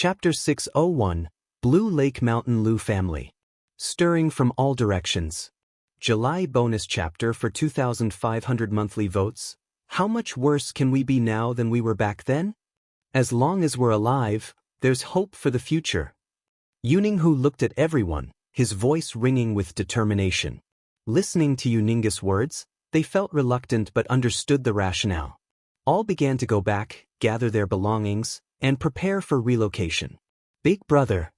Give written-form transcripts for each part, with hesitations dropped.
Chapter 601, Blue Lake Mountain Lu Family. Stirring from all directions. July bonus chapter for 2,500 monthly votes. How much worse can we be now than we were back then? As long as we're alive, there's hope for the future. Yuninghu looked at everyone, his voice ringing with determination. Listening to Yuning's words, they felt reluctant but understood the rationale. All began to go back, gather their belongings, and prepare for relocation. Big brother.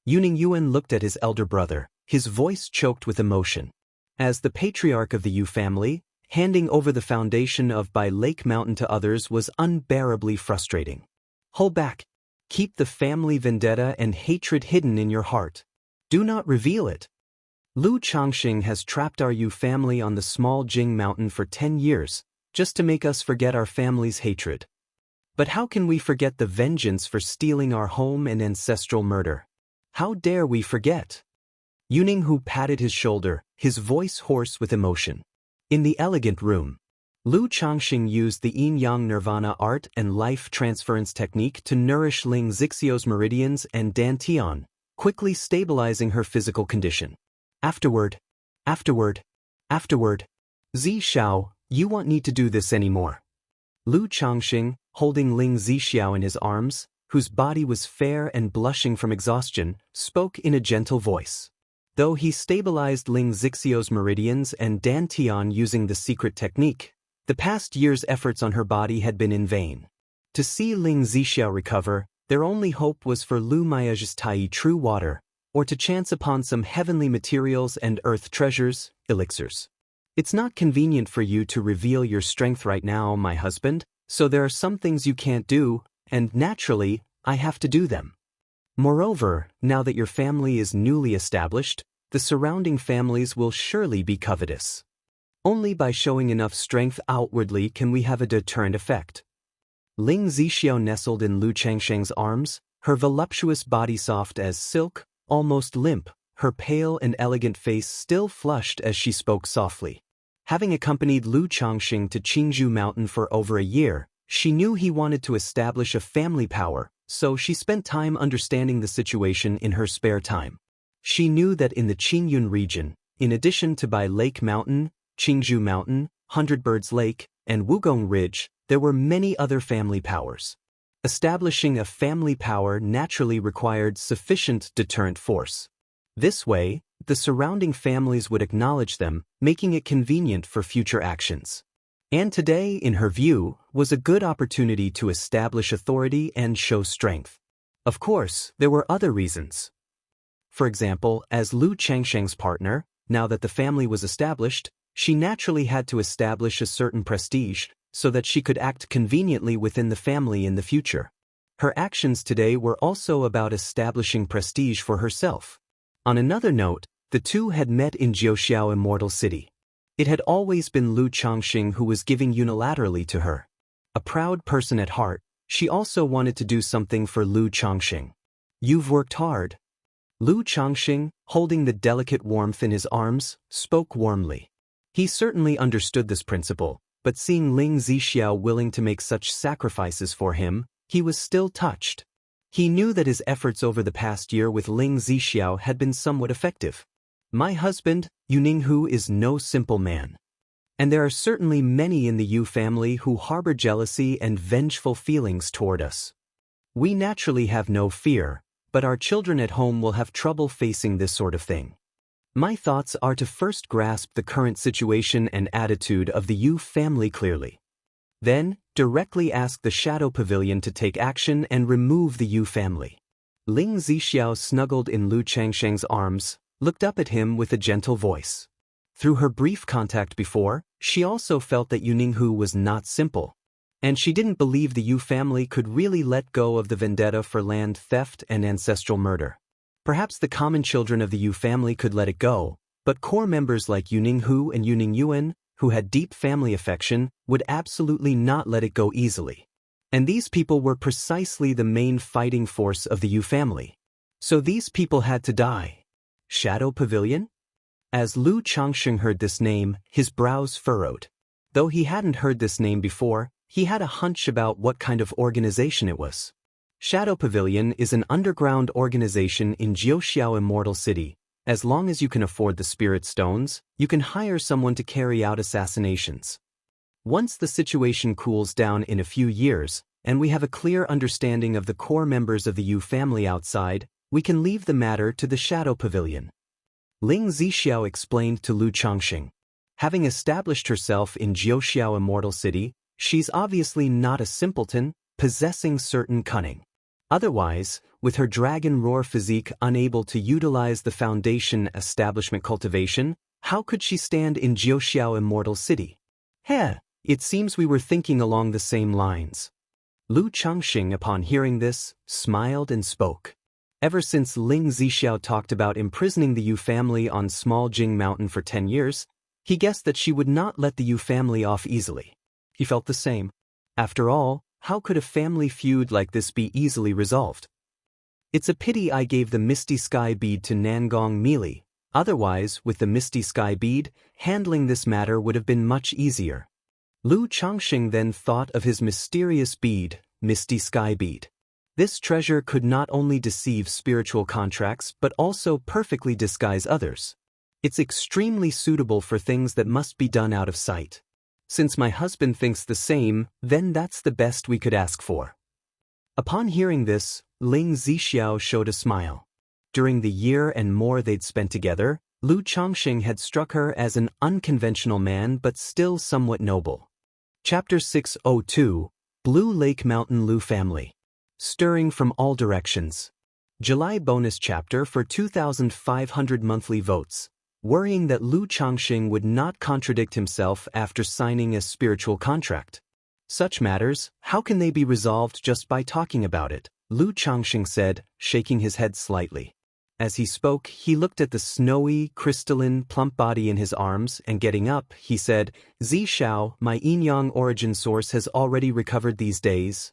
Yuan looked at his elder brother, his voice choked with emotion. As the patriarch of the Yu family, handing over the foundation of Bai Lake Mountain to others was unbearably frustrating. Hold back. Keep the family vendetta and hatred hidden in your heart. Do not reveal it. Lu Changxing has trapped our Yu family on the small Jing Mountain for 10 years, just to make us forget our family's hatred. But how can we forget the vengeance for stealing our home and ancestral murder? How dare we forget? Yuninghu patted his shoulder, his voice hoarse with emotion. In the elegant room, Lu Changxing used the yin-yang nirvana art and life transference technique to nourish Ling Zixio's meridians and dantian, quickly stabilizing her physical condition. Afterward, Zi Xiao, you won't need to do this anymore. Lu Changxing, holding Ling Zixiao in his arms, whose body was fair and blushing from exhaustion, spoke in a gentle voice. Though he stabilized Ling Zixio's meridians and dantian using the secret technique, the past year's efforts on her body had been in vain. To see Ling Zixiao recover, their only hope was for Lu Maya's Tai true water, or to chance upon some heavenly materials and earth treasures, elixirs. It's not convenient for you to reveal your strength right now, my husband, so there are some things you can't do, and naturally, I have to do them. Moreover, now that your family is newly established, the surrounding families will surely be covetous. Only by showing enough strength outwardly can we have a deterrent effect. Ling Zixiao nestled in Lu Changxing's arms, her voluptuous body soft as silk, almost limp, her pale and elegant face still flushed as she spoke softly. Having accompanied Lu Changxing to Qingzhou Mountain for over a year, she knew he wanted to establish a family power, so she spent time understanding the situation in her spare time. She knew that in the Qingyun region, in addition to Bai Lake Mountain, Qingzhou Mountain, Hundred Birds Lake, and Wugong Ridge, there were many other family powers. Establishing a family power naturally required sufficient deterrent force. This way, the surrounding families would acknowledge them, making it convenient for future actions. And today, in her view, was a good opportunity to establish authority and show strength. Of course, there were other reasons. For example, as Lu Changxing's partner, now that the family was established, she naturally had to establish a certain prestige, so that she could act conveniently within the family in the future. Her actions today were also about establishing prestige for herself. On another note, the two had met in Jiuxiao Immortal City. It had always been Lu Changxing who was giving unilaterally to her. A proud person at heart, she also wanted to do something for Lu Changxing. You've worked hard. Lu Changxing, holding the delicate warmth in his arms, spoke warmly. He certainly understood this principle, but seeing Ling Zixiao willing to make such sacrifices for him, he was still touched. He knew that his efforts over the past year with Ling Zixiao had been somewhat effective. My husband, Yuninghu, is no simple man. And there are certainly many in the Yu family who harbor jealousy and vengeful feelings toward us. We naturally have no fear, but our children at home will have trouble facing this sort of thing. My thoughts are to first grasp the current situation and attitude of the Yu family clearly. Then, directly ask the Shadow Pavilion to take action and remove the Yu family. Ling Zixiao snuggled in Lu Changxing's arms, looked up at him with a gentle voice. Through her brief contact before, she also felt that Yuninghu was not simple. And she didn't believe the Yu family could really let go of the vendetta for land theft and ancestral murder. Perhaps the common children of the Yu family could let it go, but core members like Yuninghu and Yuan, who had deep family affection, would absolutely not let it go easily. And these people were precisely the main fighting force of the Yu family. So these people had to die. Shadow Pavilion? As Lu Changxing heard this name, his brows furrowed. Though he hadn't heard this name before, he had a hunch about what kind of organization it was. Shadow Pavilion is an underground organization in Jiuxiao Immortal City. As long as you can afford the spirit stones, you can hire someone to carry out assassinations. Once the situation cools down in a few years, and we have a clear understanding of the core members of the Yu family outside, we can leave the matter to the Shadow Pavilion. Ling Zixiao explained to Lu Changxing. Having established herself in Jiuxiao Immortal City, she's obviously not a simpleton, possessing certain cunning. Otherwise, with her dragon roar physique unable to utilize the foundation establishment cultivation, how could she stand in Jiuxiao Immortal City? Heh, it seems we were thinking along the same lines. Lu Changxing, upon hearing this, smiled and spoke. Ever since Ling Zixiao talked about imprisoning the Yu family on Small Jing Mountain for 10 years, he guessed that she would not let the Yu family off easily. He felt the same. After all, how could a family feud like this be easily resolved? It's a pity I gave the Misty Sky Bead to Nangong Meili. Otherwise, with the Misty Sky Bead, handling this matter would have been much easier. Lu Changxing then thought of his mysterious bead, Misty Sky Bead. This treasure could not only deceive spiritual contracts but also perfectly disguise others. It's extremely suitable for things that must be done out of sight. Since my husband thinks the same, then that's the best we could ask for. Upon hearing this, Ling Zixiao showed a smile. During the year and more they'd spent together, Lu Changxing had struck her as an unconventional man but still somewhat noble. Chapter 602, Blue Lake Mountain Lu Family. Stirring from all directions. July bonus chapter for 2,500 monthly votes. Worrying that Lu Changxing would not contradict himself after signing a spiritual contract. Such matters, how can they be resolved just by talking about it? Lu Changxing said, shaking his head slightly. As he spoke, he looked at the snowy, crystalline, plump body in his arms, and getting up, he said, Zixiao, my yin-yang origin source has already recovered these days.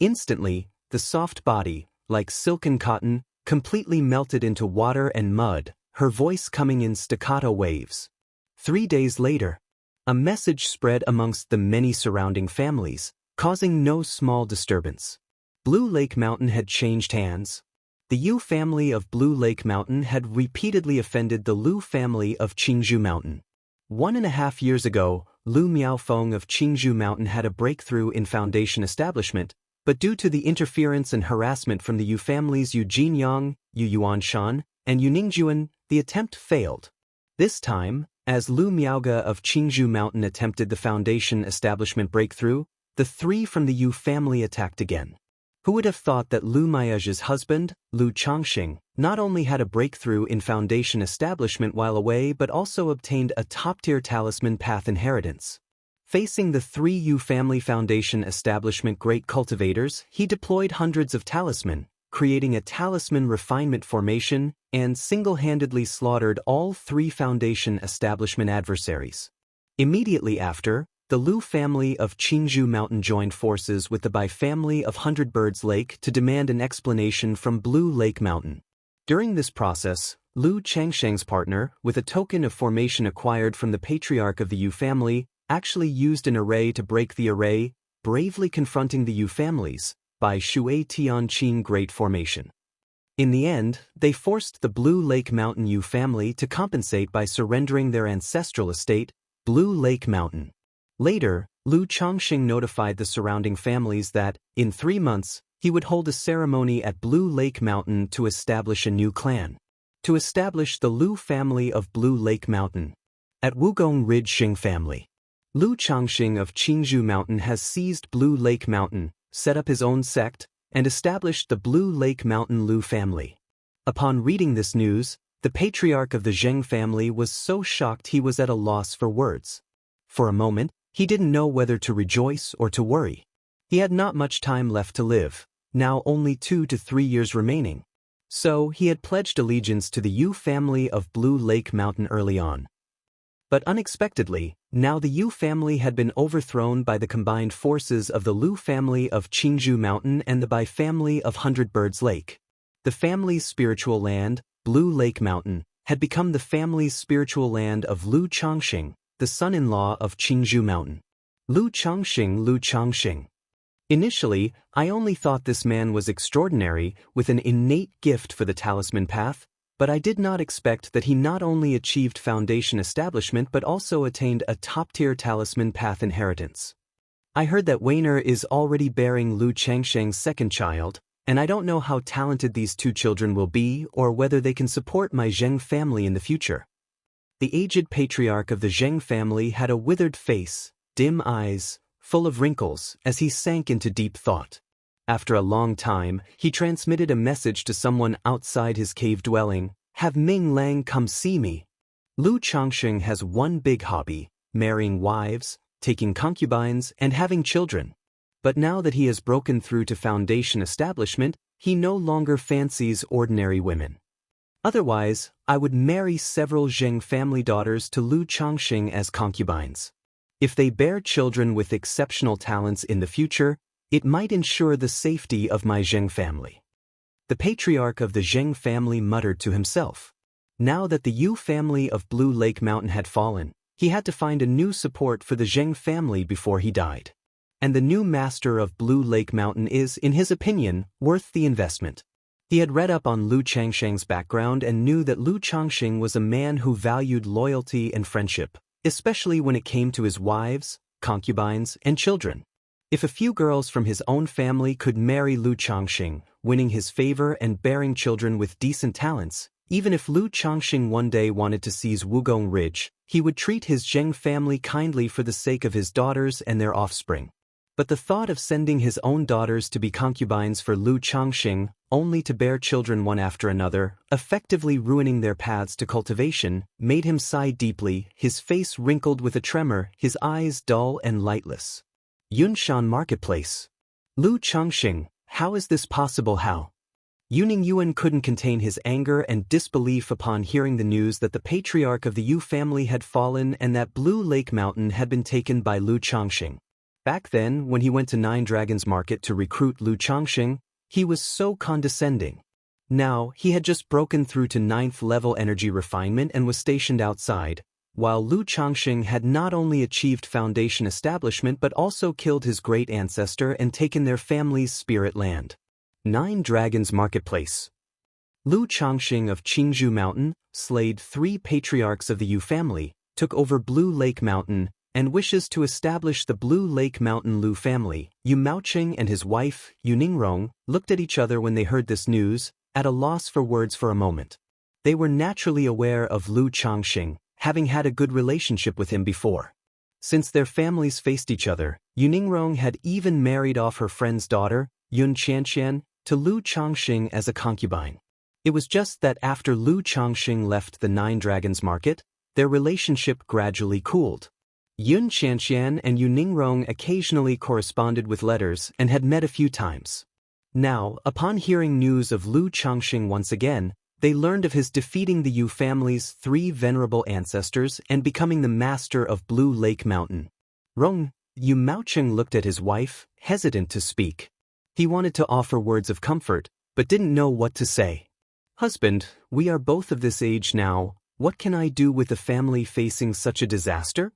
Instantly, the soft body, like silken cotton, completely melted into water and mud, her voice coming in staccato waves. 3 days later, a message spread amongst the many surrounding families, causing no small disturbance. Blue Lake Mountain had changed hands. The Yu family of Blue Lake Mountain had repeatedly offended the Lu family of Qingzhou Mountain. 1.5 years ago, Lu Miaofeng of Qingzhou Mountain had a breakthrough in foundation establishment, but due to the interference and harassment from the Yu families Yu Jinyang, Yu Yuanshan, and Yu Ningjuan, the attempt failed. This time, as Lu Miaoge of Qingzhou Mountain attempted the foundation establishment breakthrough, the 3 from the Yu family attacked again. Who would have thought that Lu Miaoge's husband, Lu Changxing, not only had a breakthrough in foundation establishment while away but also obtained a top-tier talisman path inheritance. Facing the 3 Yu family foundation establishment great cultivators, he deployed hundreds of talisman, creating a talisman refinement formation, and single-handedly slaughtered all 3 foundation establishment adversaries. Immediately after, the Lu family of Qingzhou Mountain joined forces with the Bai family of Hundred Birds Lake to demand an explanation from Blue Lake Mountain. During this process, Lu Changsheng's partner, with a token of formation acquired from the patriarch of the Yu family, actually used an array to break the array, bravely confronting the Yu families, by Shui Tianqin Great Formation. In the end, they forced the Blue Lake Mountain Yu family to compensate by surrendering their ancestral estate, Blue Lake Mountain. Later, Lu Changxing notified the surrounding families that, in 3 months, he would hold a ceremony at Blue Lake Mountain to establish a new clan. To establish the Lu family of Blue Lake Mountain. At Wugong Ridge Xing family. Lu Changxing of Qingzhou Mountain has seized Blue Lake Mountain, set up his own sect, and established the Blue Lake Mountain Lu family. Upon reading this news, the patriarch of the Zheng family was so shocked he was at a loss for words. For a moment, he didn't know whether to rejoice or to worry. He had not much time left to live, now only 2 to 3 years remaining. So he had pledged allegiance to the Yu family of Blue Lake Mountain early on. But unexpectedly, now the Yu family had been overthrown by the combined forces of the Lu family of Qingzhou Mountain and the Bai family of Hundred Birds Lake. The family's spiritual land, Blue Lake Mountain, had become the family's spiritual land of Lu Changxing, the son-in-law of Qingzhou Mountain. Lu Changxing. Initially, I only thought this man was extraordinary, with an innate gift for the talisman path, but I did not expect that he not only achieved foundation establishment but also attained a top-tier talisman path inheritance. I heard that Weiner is already bearing Lu Changsheng's second child, and I don't know how talented these two children will be or whether they can support my Zheng family in the future. The aged patriarch of the Zheng family had a withered face, dim eyes, full of wrinkles, as he sank into deep thought. After a long time, he transmitted a message to someone outside his cave dwelling: "Have Ming Lang come see me." Lu Changsheng has one big hobby: marrying wives, taking concubines, and having children. But now that he has broken through to foundation establishment, he no longer fancies ordinary women. Otherwise, I would marry several Zheng family daughters to Lu Changsheng as concubines. If they bear children with exceptional talents in the future, it might ensure the safety of my Zheng family. The patriarch of the Zheng family muttered to himself. Now that the Yu family of Blue Lake Mountain had fallen, he had to find a new support for the Zheng family before he died. And the new master of Blue Lake Mountain is, in his opinion, worth the investment. He had read up on Lu Changsheng's background and knew that Lu Changsheng was a man who valued loyalty and friendship, especially when it came to his wives, concubines, and children. If a few girls from his own family could marry Lu Changsheng, winning his favor and bearing children with decent talents, even if Lu Changsheng one day wanted to seize Wugong Ridge, he would treat his Zheng family kindly for the sake of his daughters and their offspring. But the thought of sending his own daughters to be concubines for Lu Changsheng, only to bear children one after another, effectively ruining their paths to cultivation, made him sigh deeply, his face wrinkled with a tremor, his eyes dull and lightless. Yunshan Marketplace. Lu Changsheng, how is this possible? How? Yuning Yuan couldn't contain his anger and disbelief upon hearing the news that the patriarch of the Yu family had fallen and that Blue Lake Mountain had been taken by Lu Changsheng. Back then, when he went to Nine Dragons Market to recruit Lu Changsheng, he was so condescending. Now, he had just broken through to 9th level energy refinement and was stationed outside, while Lu Changsheng had not only achieved foundation establishment but also killed his great ancestor and taken their family's spirit land. Nine Dragons Marketplace. Lu Changsheng of Qingzhou Mountain slayed 3 patriarchs of the Yu family, took over Blue Lake Mountain, and wishes to establish the Blue Lake Mountain Lu family. Yu Maoqing and his wife, Yu Ningrong, looked at each other when they heard this news, at a loss for words for a moment. They were naturally aware of Lu Changsheng, having had a good relationship with him before. Since their families faced each other, Yu Ningrong had even married off her friend's daughter, Yun Xianxia, to Lu Changsheng as a concubine. It was just that after Lu Changsheng left the Nine Dragons Market, their relationship gradually cooled. Yun Xianxia and Yu Ningrong occasionally corresponded with letters and had met a few times. Now, upon hearing news of Lu Changsheng once again, they learned of his defeating the Yu family's 3 venerable ancestors and becoming the master of Blue Lake Mountain. Yu Maoqing looked at his wife, hesitant to speak. He wanted to offer words of comfort, but didn't know what to say. "Husband, we are both of this age now. What can I do with a family facing such a disaster?"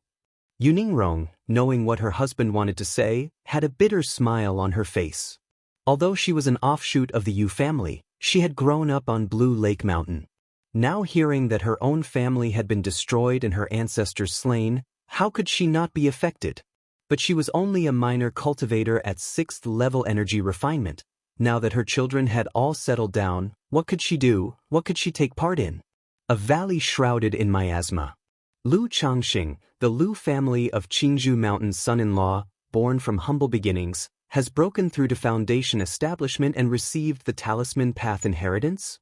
Yu Ningrong, knowing what her husband wanted to say, had a bitter smile on her face. Although she was an offshoot of the Yu family, she had grown up on Blue Lake Mountain. Now hearing that her own family had been destroyed and her ancestors slain, how could she not be affected? But she was only a minor cultivator at 6th level energy refinement. Now that her children had all settled down, what could she do? What could she take part in? A valley shrouded in miasma. Lu Changsheng, the Lu family of Qingzhou Mountain's son-in-law, born from humble beginnings, has broken through to foundation establishment and received the talisman path inheritance?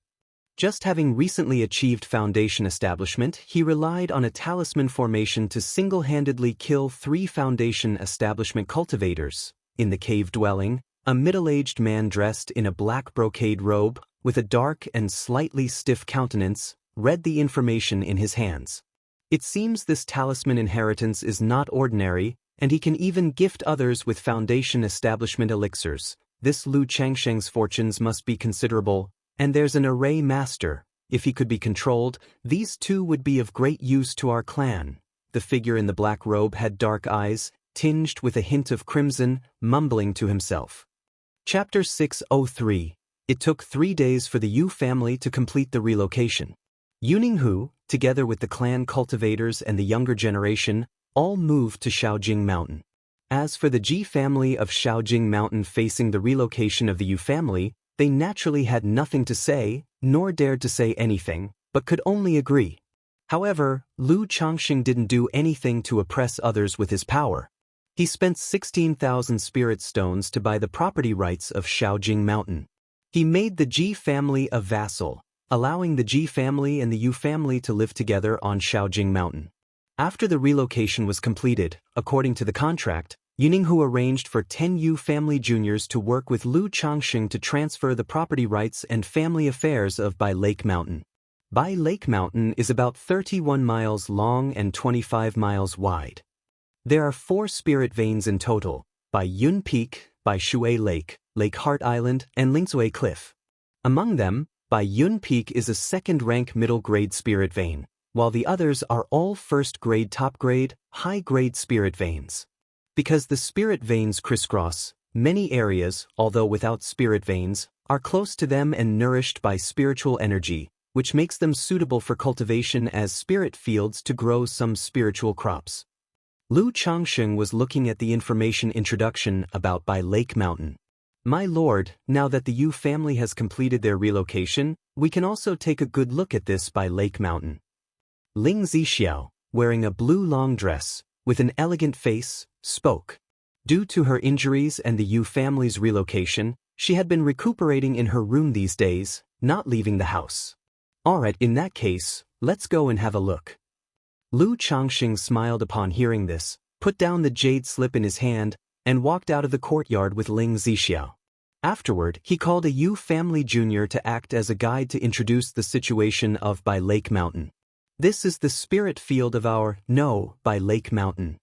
Just having recently achieved foundation establishment, he relied on a talisman formation to single-handedly kill 3 foundation establishment cultivators. In the cave dwelling, a middle-aged man dressed in a black brocade robe, with a dark and slightly stiff countenance, read the information in his hands. It seems this talisman inheritance is not ordinary, and he can even gift others with foundation establishment elixirs. This Lu Changsheng's fortunes must be considerable, and there's an array master. If he could be controlled, these 2 would be of great use to our clan. The figure in the black robe had dark eyes, tinged with a hint of crimson, mumbling to himself. Chapter 603. It took 3 days for the Yu family to complete the relocation. Yuninghu, together with the clan cultivators and the younger generation, all moved to Shaojing Mountain. As for the Ji family of Shaojing Mountain facing the relocation of the Yu family, they naturally had nothing to say, nor dared to say anything, but could only agree. However, Lu Changxing didn't do anything to oppress others with his power. He spent 16,000 spirit stones to buy the property rights of Shaojing Mountain. He made the Ji family a vassal, allowing the Ji family and the Yu family to live together on Shaojing Mountain. After the relocation was completed, according to the contract, Yuninghu arranged for 10 Yu family juniors to work with Lu Changxing to transfer the property rights and family affairs of Bai Lake Mountain. Bai Lake Mountain is about 31 miles long and 25 miles wide. There are 4 spirit veins in total: Bai Yun Peak, Bai Shui Lake, Lake Heart Island, and Lingsui Cliff. Among them, Bai Yun Peak is a second-rank middle-grade spirit vein, while the others are all first-grade top-grade, high-grade spirit veins. Because the spirit veins crisscross, many areas, although without spirit veins, are close to them and nourished by spiritual energy, which makes them suitable for cultivation as spirit fields to grow some spiritual crops. Lu Changxing was looking at the information introduction about Bai Lake Mountain. My lord, now that the Yu family has completed their relocation, we can also take a good look at this Bai Lake Mountain. Ling Zixiao, wearing a blue long dress, with an elegant face, spoke. Due to her injuries and the Yu family's relocation, she had been recuperating in her room these days, not leaving the house. Alright, in that case, let's go and have a look. Lu Changxing smiled upon hearing this, put down the jade slip in his hand, and walked out of the courtyard with Ling Zixiao. Afterward, he called a Yu family junior to act as a guide to introduce the situation of Bai Lake Mountain. This is the spirit field of our Bai Lake Mountain.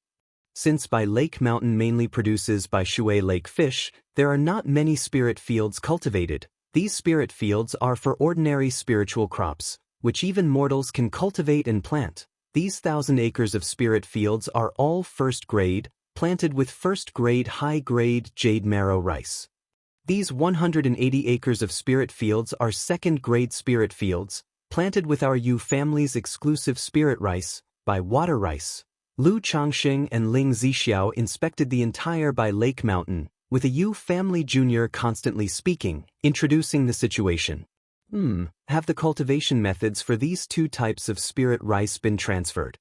Since Bai Lake Mountain mainly produces Bai Shui Lake fish, there are not many spirit fields cultivated. These spirit fields are for ordinary spiritual crops, which even mortals can cultivate and plant. These 1,000 acres of spirit fields are all first grade, planted with first grade high-grade jade marrow rice. These 180 acres of spirit fields are second-grade spirit fields, planted with our Yu family's exclusive spirit rice, Bai water rice. Lu Changxing and Ling Zixiao inspected the entire Bai Lake Mountain, with a Yu family junior constantly speaking, introducing the situation. Have the cultivation methods for these 2 types of spirit rice been transferred?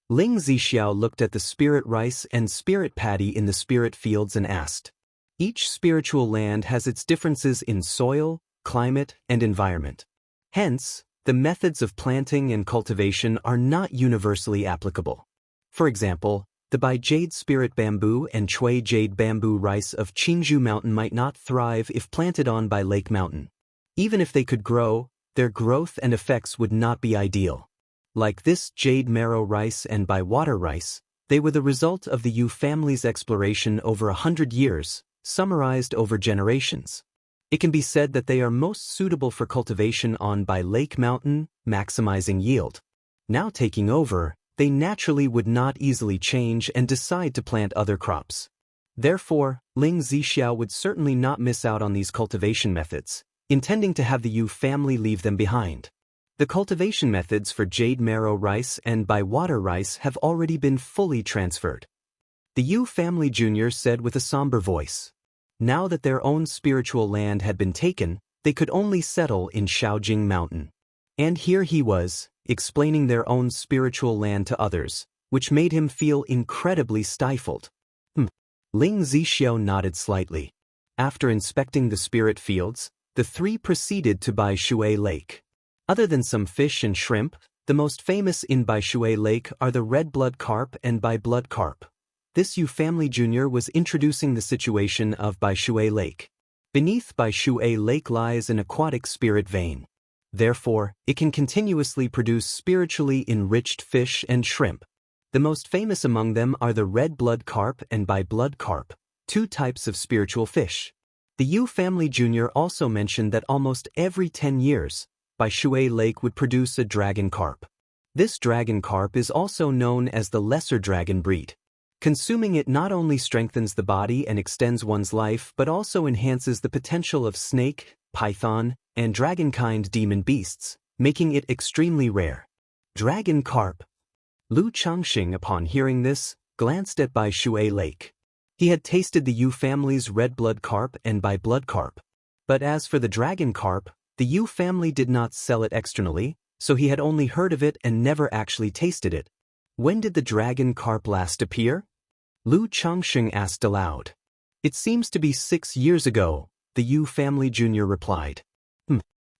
Ling Zixiao looked at the spirit rice and spirit paddy in the spirit fields and asked. Each spiritual land has its differences in soil, climate, and environment. Hence, the methods of planting and cultivation are not universally applicable. For example, the Bai Jade Spirit Bamboo and Chui Jade Bamboo rice of Qingzhou Mountain might not thrive if planted on Bai Lake Mountain. Even if they could grow, their growth and effects would not be ideal. Like this jade marrow rice and Bai water rice, they were the result of the Yu family's exploration over 100 years, summarized over generations. It can be said that they are most suitable for cultivation on Bai Lake Mountain, maximizing yield. Now taking over, they naturally would not easily change and decide to plant other crops. Therefore, Ling Zixiao would certainly not miss out on these cultivation methods, intending to have the Yu family leave them behind. The cultivation methods for jade marrow rice and Bai water rice have already been fully transferred. The Yu family junior said with a somber voice. Now that their own spiritual land had been taken, they could only settle in Shaojing Mountain. And here he was, explaining their own spiritual land to others, which made him feel incredibly stifled. Ling Zixiao nodded slightly. After inspecting the spirit fields, the 3 proceeded to Bai Shui Lake. Other than some fish and shrimp, the most famous in Bai Shui Lake are the red blood carp and Bai blood carp. This Yu family junior was introducing the situation of Bai Shui Lake. Beneath Bai Shui Lake lies an aquatic spirit vein. Therefore, it can continuously produce spiritually enriched fish and shrimp. The most famous among them are the red blood carp and Bai blood carp, 2 types of spiritual fish. The Yu family junior also mentioned that almost every 10 years, Bai Shui Lake would produce a dragon carp. This dragon carp is also known as the lesser dragon breed. Consuming it not only strengthens the body and extends one's life but also enhances the potential of snake, python, and dragon-kind demon beasts, making it extremely rare. Dragon carp. Lu Changxing, upon hearing this, glanced at Bai Shui Lake. He had tasted the Yu family's red blood carp and Bai blood carp. But as for the dragon carp, the Yu family did not sell it externally, so he had only heard of it and never actually tasted it. When did the dragon carp last appear? Lu Changxing asked aloud. It seems to be 6 years ago, the Yu family junior replied.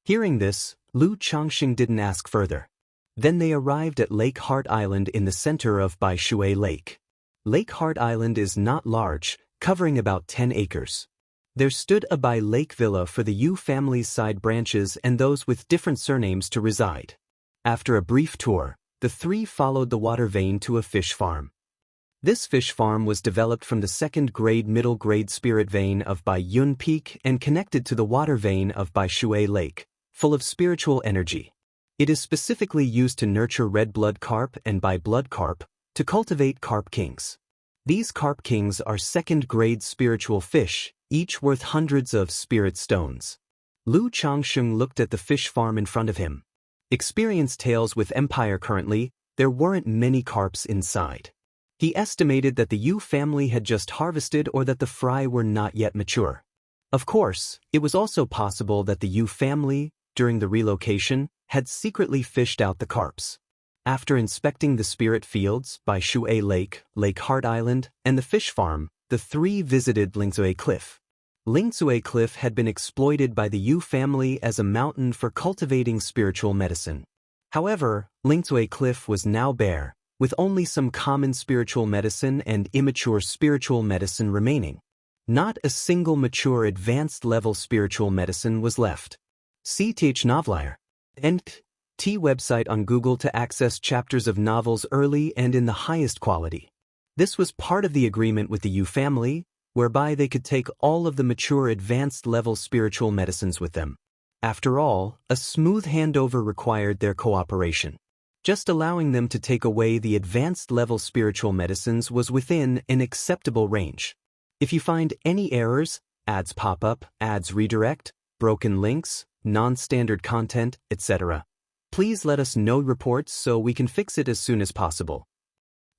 Hearing this, Lu Changxing didn't ask further. Then they arrived at Lake Heart Island in the center of Bai Shui Lake. Lake Heart Island is not large, covering about 10 acres. There stood a Bai Lake villa for the Yu family's side branches and those with different surnames to reside. After a brief tour, the three followed the water vein to a fish farm. This fish farm was developed from the second-grade middle-grade spirit vein of Bai Yun Peak and connected to the water vein of Bai Shui Lake, full of spiritual energy. It is specifically used to nurture red blood carp and Bai blood carp, to cultivate carp kings. These carp kings are second-grade spiritual fish, each worth hundreds of spirit stones. Lu Changxing looked at the fish farm in front of him. Experienced tales with Empire currently, there weren't many carps inside. He estimated that the Yu family had just harvested or that the fry were not yet mature. Of course, it was also possible that the Yu family, during the relocation, had secretly fished out the carps. After inspecting the spirit fields, Bai Shui Lake, Lake Heart Island, and the fish farm, the three visited Lingzui Cliff. Lingzui Cliff had been exploited by the Yu family as a mountain for cultivating spiritual medicine. However, Lingzui Cliff was now bare, with only some common spiritual medicine and immature spiritual medicine remaining. Not a single mature advanced-level spiritual medicine was left. See Th Novelier and T website on Google to access chapters of novels early and in the highest quality. This was part of the agreement with the Yu family, whereby they could take all of the mature advanced-level spiritual medicines with them. After all, a smooth handover required their cooperation. Just allowing them to take away the advanced-level spiritual medicines was within an acceptable range. If you find any errors, ads pop up, ads redirect, broken links, non-standard content, etc., please let us know reports so we can fix it as soon as possible.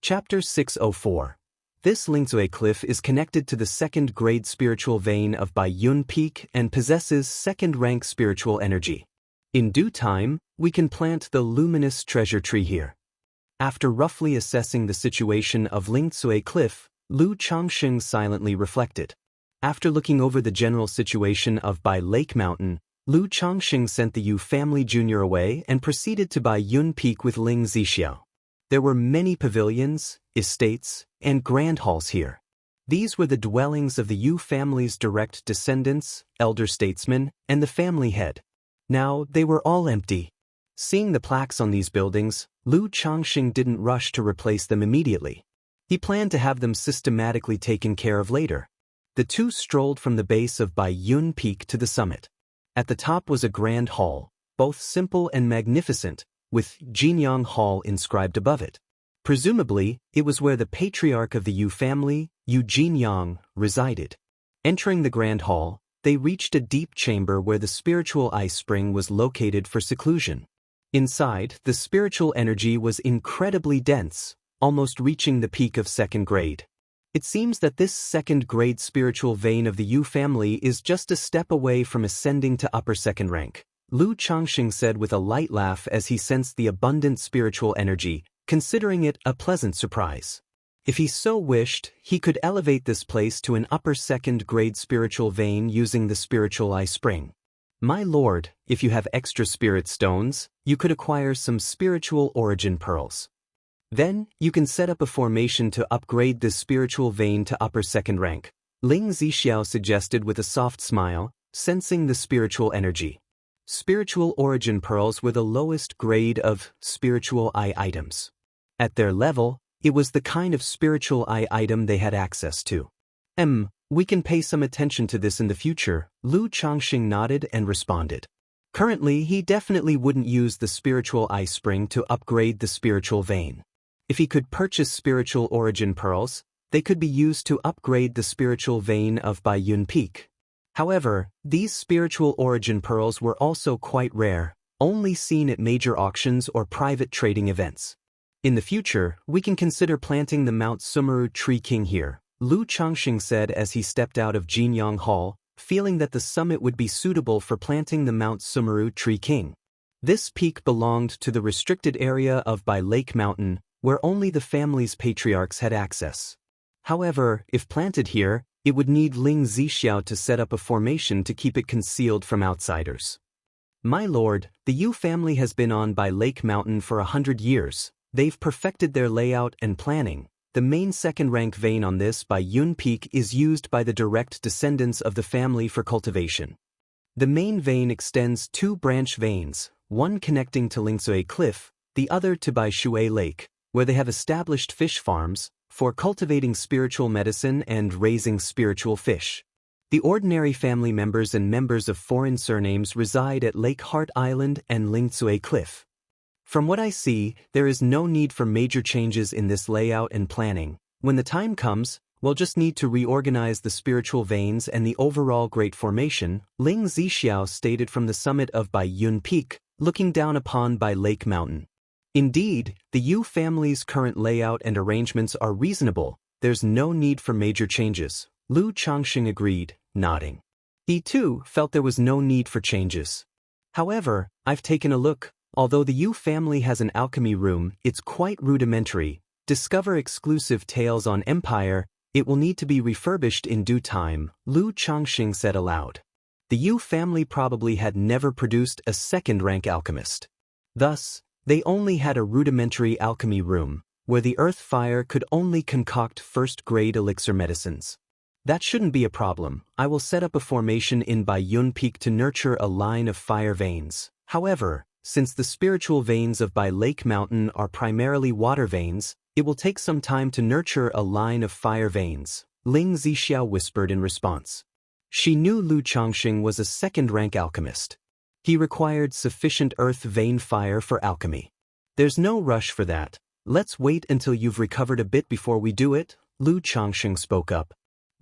Chapter 604. This Lingzui Cliff is connected to the second-grade spiritual vein of Bai Yun Peak and possesses second-rank spiritual energy. In due time, we can plant the luminous treasure tree here. After roughly assessing the situation of Lingzui Cliff, Lu Changxing silently reflected. After looking over the general situation of Bai Lake Mountain, Lu Changxing sent the Yu family junior away and proceeded to Bai Yun Peak with Ling Zixiao. There were many pavilions, estates, and grand halls here. These were the dwellings of the Yu family's direct descendants, elder statesmen, and the family head. Now, they were all empty. Seeing the plaques on these buildings, Lu Changxing didn't rush to replace them immediately. He planned to have them systematically taken care of later. The two strolled from the base of Bai Yun Peak to the summit. At the top was a grand hall, both simple and magnificent, with Jinyang Hall inscribed above it. Presumably, it was where the patriarch of the Yu family, Yu Jinyang, resided. Entering the grand hall, they reached a deep chamber where the spiritual ice spring was located for seclusion. Inside, the spiritual energy was incredibly dense, almost reaching the peak of second grade. It seems that this second-grade spiritual vein of the Yu family is just a step away from ascending to upper second rank, Lu Changxing said with a light laugh as he sensed the abundant spiritual energy, considering it a pleasant surprise. If he so wished, he could elevate this place to an upper second-grade spiritual vein using the spiritual eye spring. My lord, if you have extra spirit stones, you could acquire some spiritual origin pearls. Then, you can set up a formation to upgrade this spiritual vein to upper second rank, Ling Zixiao suggested with a soft smile, sensing the spiritual energy. Spiritual origin pearls were the lowest grade of spiritual eye items. At their level, it was the kind of spiritual eye item they had access to. We can pay some attention to this in the future, Lu Changxing nodded and responded. Currently, he definitely wouldn't use the spiritual eye spring to upgrade the spiritual vein. If he could purchase spiritual origin pearls, they could be used to upgrade the spiritual vein of Baiyun Peak. However, these spiritual origin pearls were also quite rare, only seen at major auctions or private trading events. In the future, we can consider planting the Mount Sumeru Tree King here, Lu Changxing said as he stepped out of Jinyang Hall, feeling that the summit would be suitable for planting the Mount Sumeru Tree King. This peak belonged to the restricted area of Bai Lake Mountain, where only the family's patriarchs had access. However, if planted here, it would need Ling Zixiao to set up a formation to keep it concealed from outsiders. My lord, the Yu family has been on Bai Lake Mountain for 100 years. They've perfected their layout and planning. The main second-rank vein on this Baiyun Peak is used by the direct descendants of the family for cultivation. The main vein extends 2 branch veins, one connecting to Lingsui Cliff, the other to Bai Shui Lake, where they have established fish farms for cultivating spiritual medicine and raising spiritual fish. The ordinary family members and members of foreign surnames reside at Lake Heart Island and Lingsui Cliff. From what I see, there is no need for major changes in this layout and planning. When the time comes, we'll just need to reorganize the spiritual veins and the overall great formation, Ling Zixiao stated from the summit of Baiyun Peak, looking down upon Bai Lake Mountain. Indeed, the Yu family's current layout and arrangements are reasonable. There's no need for major changes. Lu Changxing agreed, nodding. He too felt there was no need for changes. However, I've taken a look. Although the Yu family has an alchemy room, it's quite rudimentary. Discover exclusive tales on Empire. It will need to be refurbished in due time, Lu Changxing said aloud. The Yu family probably had never produced a second-rank alchemist. Thus, they only had a rudimentary alchemy room, where the earth fire could only concoct first-grade elixir medicines. That shouldn't be a problem. I will set up a formation in Baiyun Peak to nurture a line of fire veins. However, since the spiritual veins of Bai Lake Mountain are primarily water veins, it will take some time to nurture a line of fire veins, Ling Zixiao whispered in response. She knew Lu Changxing was a second-rank alchemist. He required sufficient earth vein fire for alchemy. There's no rush for that. Let's wait until you've recovered a bit before we do it, Lu Changxing spoke up.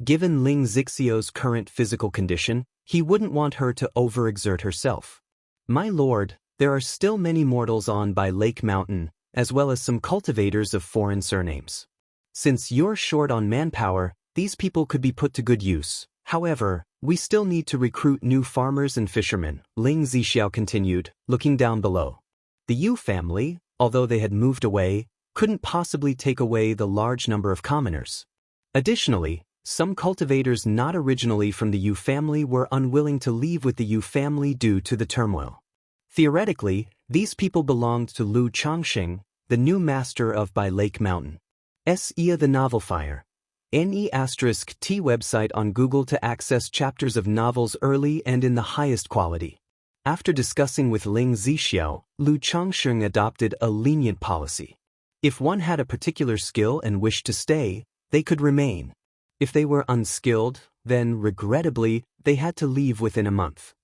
Given Ling Zixiao's current physical condition, he wouldn't want her to overexert herself. My lord, there are still many mortals on Bai Lake Mountain, as well as some cultivators of foreign surnames. Since you're short on manpower, these people could be put to good use. However, we still need to recruit new farmers and fishermen, Ling Zixiao continued, looking down below. The Yu family, although they had moved away, couldn't possibly take away the large number of commoners. Additionally, some cultivators not originally from the Yu family were unwilling to leave with the Yu family due to the turmoil. Theoretically, these people belonged to Lu Changxing, the new master of Bai Lake Mountain. Ia the Novel Fire. NE*T website on Google to access chapters of novels early and in the highest quality. After discussing with Ling Zixiao, Lu Changxing adopted a lenient policy. If one had a particular skill and wished to stay, they could remain. If they were unskilled, then, regrettably, they had to leave within a month.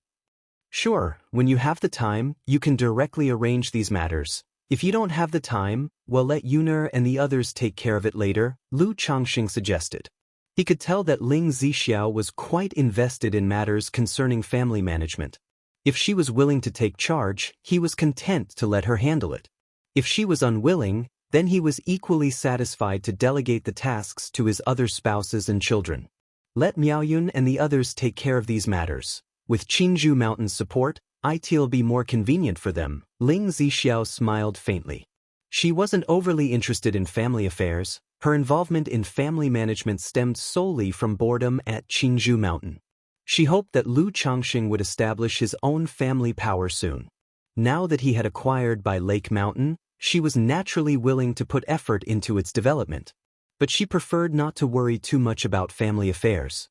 Sure, when you have the time, you can directly arrange these matters. If you don't have the time, well, let Yuner and the others take care of it later, Lu Changxing suggested. He could tell that Ling Zixiao was quite invested in matters concerning family management. If she was willing to take charge, he was content to let her handle it. If she was unwilling, then he was equally satisfied to delegate the tasks to his other spouses and children. Let Miaoyun and the others take care of these matters. With Qinzhou Mountain's support, it'll be more convenient for them, Ling Zixiao smiled faintly. She wasn't overly interested in family affairs. Her involvement in family management stemmed solely from boredom at Qinzhou Mountain. She hoped that Lu Changxing would establish his own family power soon. Now that he had acquired Bai Lake Mountain, she was naturally willing to put effort into its development. But she preferred not to worry too much about family affairs.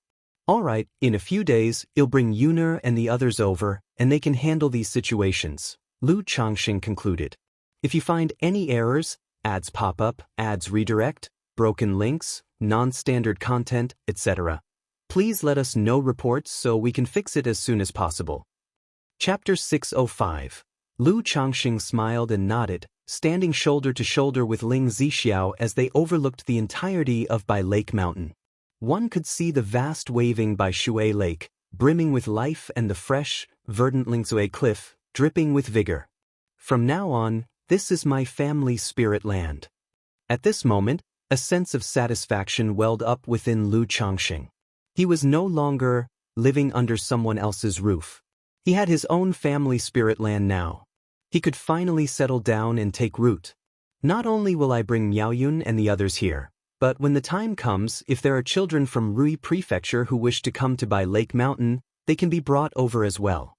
All right, in a few days, you'll bring Yuner and the others over, and they can handle these situations, Lu Changxing concluded. If you find any errors, ads pop up, ads redirect, broken links, non-standard content, etc., please let us know reports so we can fix it as soon as possible. Chapter 605. Lu Changxing smiled and nodded, standing shoulder to shoulder with Ling Zixiao as they overlooked the entirety of Bai Lake Mountain. One could see the vast waving Bai Shui Lake, brimming with life, and the fresh, verdant Lingsui Cliff, dripping with vigor. From now on, this is my family spirit land. At this moment, a sense of satisfaction welled up within Lu Changxing. He was no longer living under someone else's roof. He had his own family spirit land now. He could finally settle down and take root. Not only will I bring Miaoyun and the others here, but when the time comes, if there are children from Rui Prefecture who wish to come to Bai Lake Mountain, they can be brought over as well.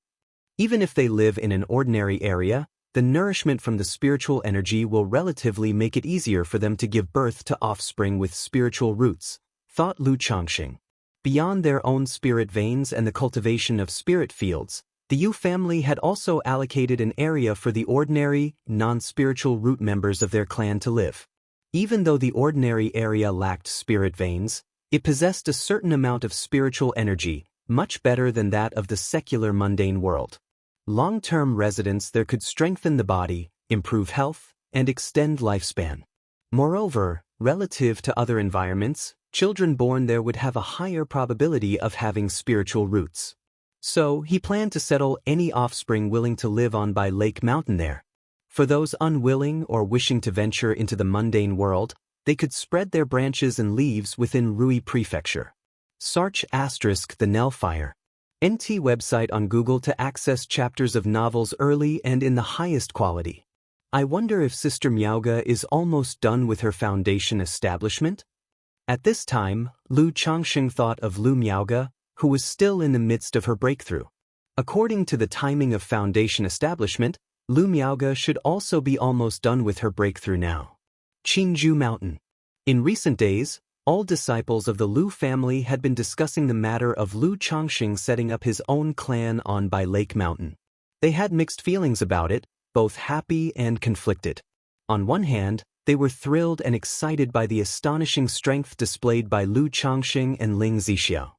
Even if they live in an ordinary area, the nourishment from the spiritual energy will relatively make it easier for them to give birth to offspring with spiritual roots, thought Lu Changxing. Beyond their own spirit veins and the cultivation of spirit fields, the Yu family had also allocated an area for the ordinary, non-spiritual root members of their clan to live. Even though the ordinary area lacked spirit veins, it possessed a certain amount of spiritual energy, much better than that of the secular mundane world. Long-term residence there could strengthen the body, improve health, and extend lifespan. Moreover, relative to other environments, children born there would have a higher probability of having spiritual roots. So, he planned to settle any offspring willing to live on Bai Lake Mountain there. For those unwilling or wishing to venture into the mundane world, they could spread their branches and leaves within Rui Prefecture. Search * the Nellfire. NT website on Google to access chapters of novels early and in the highest quality. I wonder if Sister Miaoge is almost done with her foundation establishment? At this time, Lu Changxing thought of Lu Miaoge, who was still in the midst of her breakthrough. According to the timing of foundation establishment, Lu Miaoge should also be almost done with her breakthrough now. Qingzhou Mountain. In recent days, all disciples of the Lu family had been discussing the matter of Lu Changxing setting up his own clan on Bai Lake Mountain. They had mixed feelings about it, both happy and conflicted. On one hand, they were thrilled and excited by the astonishing strength displayed by Lu Changxing and Ling Zixiao.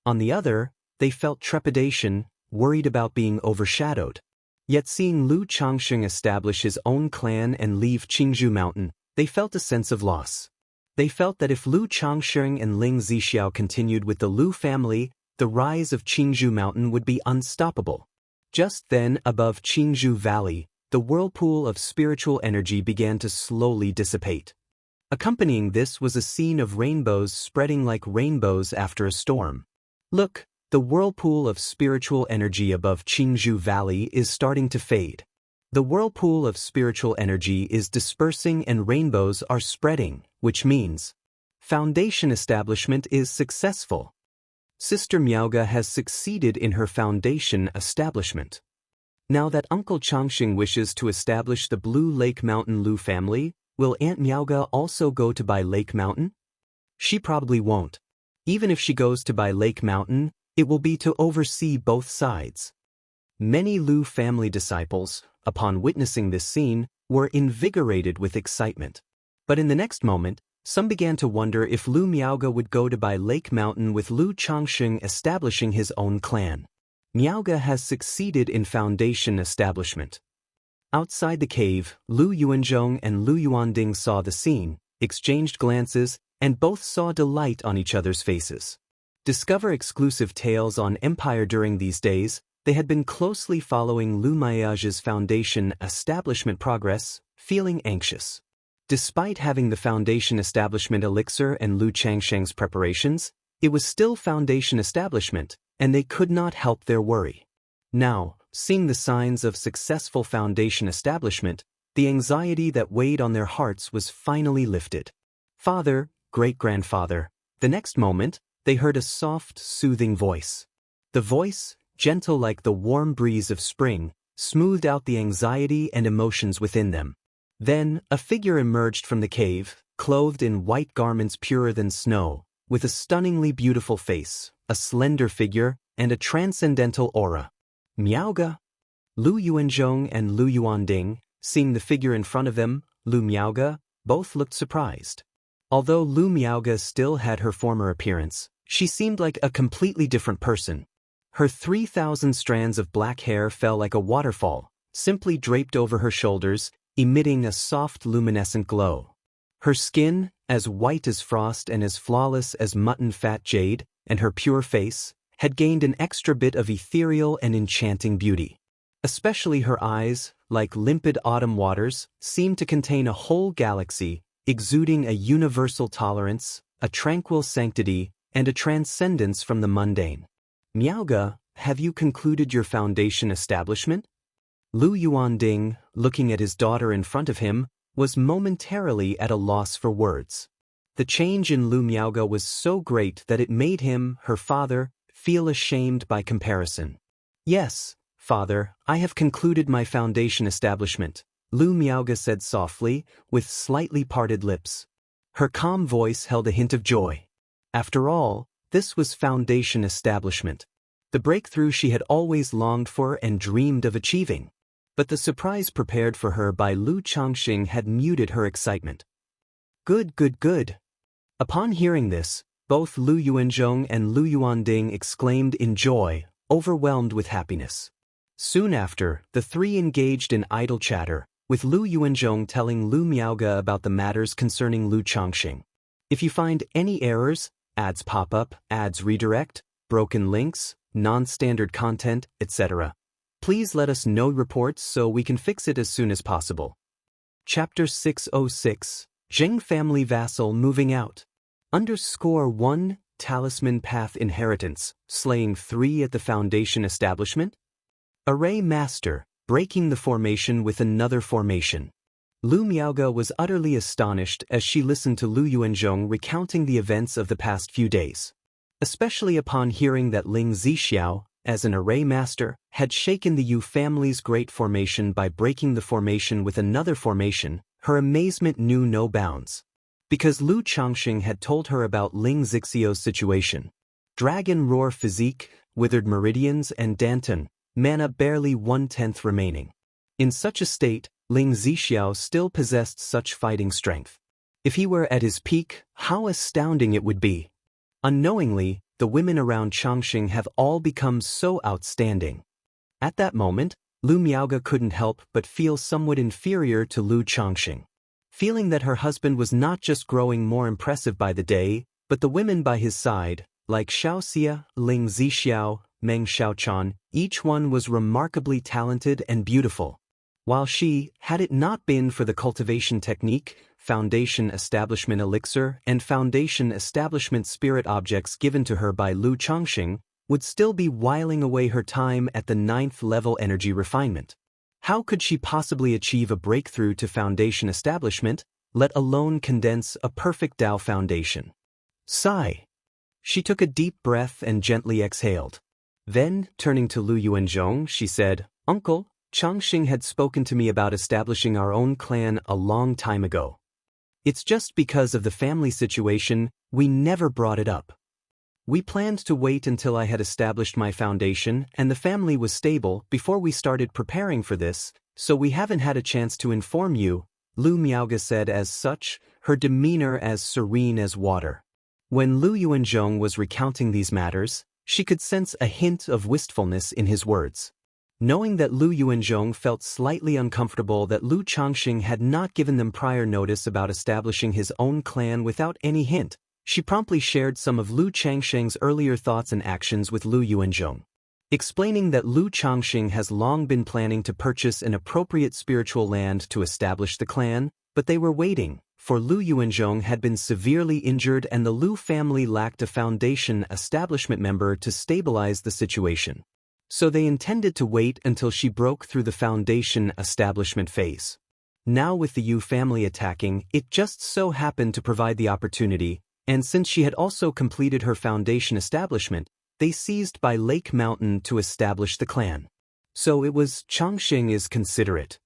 On the other, they felt trepidation, worried about being overshadowed. Yet seeing Lu Changxing establish his own clan and leave Qingzhou Mountain, they felt a sense of loss. They felt that if Lu Changxing and Ling Zixiao continued with the Lu family, the rise of Qingzhou Mountain would be unstoppable. Just then, above Qingzhou Valley, the whirlpool of spiritual energy began to slowly dissipate. Accompanying this was a scene of rainbows spreading like rainbows after a storm. Look, the whirlpool of spiritual energy above Qingzhou Valley is starting to fade. The whirlpool of spiritual energy is dispersing and rainbows are spreading, which means foundation establishment is successful. Sister Miaoge has succeeded in her foundation establishment. Now that Uncle Changxing wishes to establish the Blue Lake Mountain Lu family, will Aunt Miaoge also go to Bai Lake Mountain? She probably won't. Even if she goes to Bai Lake Mountain, it will be to oversee both sides. Many Lu family disciples, upon witnessing this scene, were invigorated with excitement. But in the next moment, some began to wonder if Lu Miaoge would go to Bai Lake Mountain with Lu Changxing establishing his own clan. Miaoge has succeeded in foundation establishment. Outside the cave, Lu Yuanzhong and Lu Yuanding saw the scene, exchanged glances, and both saw delight on each other's faces. Discover exclusive tales on Empire during these days. They had been closely following Lu Miaoge's foundation establishment progress, feeling anxious. Despite having the foundation establishment elixir and Lu Changxing's preparations, it was still foundation establishment, and they could not help their worry. Now, seeing the signs of successful foundation establishment, the anxiety that weighed on their hearts was finally lifted. Father, great-grandfather. The next moment, they heard a soft, soothing voice. The voice, gentle like the warm breeze of spring, smoothed out the anxiety and emotions within them. Then, a figure emerged from the cave, clothed in white garments purer than snow, with a stunningly beautiful face, a slender figure, and a transcendental aura. Miaoge? Lu Yuanzhong and Lu Yuanding, seeing the figure in front of them, Lu Miaoge, both looked surprised. Although Lu Miaoge still had her former appearance, she seemed like a completely different person. Her 3,000 strands of black hair fell like a waterfall, simply draped over her shoulders, emitting a soft luminescent glow. Her skin, as white as frost and as flawless as mutton fat jade, and her pure face, had gained an extra bit of ethereal and enchanting beauty. Especially her eyes, like limpid autumn waters, seemed to contain a whole galaxy, exuding a universal tolerance, a tranquil sanctity, and a transcendence from the mundane. "Miaoge, have you concluded your foundation establishment?" Lu Yuanding, looking at his daughter in front of him, was momentarily at a loss for words. The change in Lu Miaoge was so great that it made him, her father, feel ashamed by comparison. "Yes, father, I have concluded my foundation establishment," Lu Miaoge said softly, with slightly parted lips. Her calm voice held a hint of joy. After all, this was foundation establishment, the breakthrough she had always longed for and dreamed of achieving. But the surprise prepared for her by Lu Changxing had muted her excitement. "Good, good, good." Upon hearing this, both Lu Yuanzhong and Lu Yuanding exclaimed in joy, overwhelmed with happiness. Soon after, the three engaged in idle chatter, with Lu Yuanzhong telling Lu Miaoge about the matters concerning Lu Changxing. "If you find any errors, ads pop up, ads redirect, broken links, non-standard content, etc., please let us know reports so we can fix it as soon as possible." Chapter 606, Zheng Family Vassal Moving Out. _1 Talisman Path Inheritance, slaying 3 at the Foundation Establishment. Array Master, breaking the formation with another formation. Lu Miaoge was utterly astonished as she listened to Lu Yuanzhong recounting the events of the past few days. Especially upon hearing that Ling Zixiao, as an array master, had shaken the Yu family's great formation by breaking the formation with another formation, her amazement knew no bounds. Because Lu Changxing had told her about Ling Zixiao's situation. Dragon roar physique, withered meridians and Danton, mana barely 1/10 remaining. In such a state, Ling Zixiao still possessed such fighting strength. If he were at his peak, how astounding it would be. Unknowingly, the women around Changxing have all become so outstanding. At that moment, Lu Miaoge couldn't help but feel somewhat inferior to Lu Changxing. Feeling that her husband was not just growing more impressive by the day, but the women by his side, like Xianxia, Ling Zixiao, Meng Xiaochan, each one was remarkably talented and beautiful. While she, had it not been for the cultivation technique, foundation establishment elixir, and foundation establishment spirit objects given to her by Lu Changxing, would still be whiling away her time at the 9th level energy refinement. How could she possibly achieve a breakthrough to foundation establishment, let alone condense a perfect Tao foundation? Sigh. She took a deep breath and gently exhaled. Then, turning to Lu Yuanzhong, she said, "Uncle, Changxing had spoken to me about establishing our own clan a long time ago. It's just because of the family situation, we never brought it up. We planned to wait until I had established my foundation and the family was stable before we started preparing for this, so we haven't had a chance to inform you," Lu Miaoge said as such, her demeanor as serene as water. When Lu Yuanzhong was recounting these matters, she could sense a hint of wistfulness in his words. Knowing that Lu Yuanzhong felt slightly uncomfortable that Lu Changxing had not given them prior notice about establishing his own clan without any hint, she promptly shared some of Lu Changxing's earlier thoughts and actions with Lu Yuanzhong. Explaining that Lu Changxing has long been planning to purchase an appropriate spiritual land to establish the clan, but they were waiting, for Lu Yuanzhong had been severely injured and the Lu family lacked a foundation establishment member to stabilize the situation. So they intended to wait until she broke through the foundation establishment phase. Now with the Yu family attacking, it just so happened to provide the opportunity, and since she had also completed her foundation establishment, they seized by Lake Mountain to establish the clan. So it was Changxing is considerate.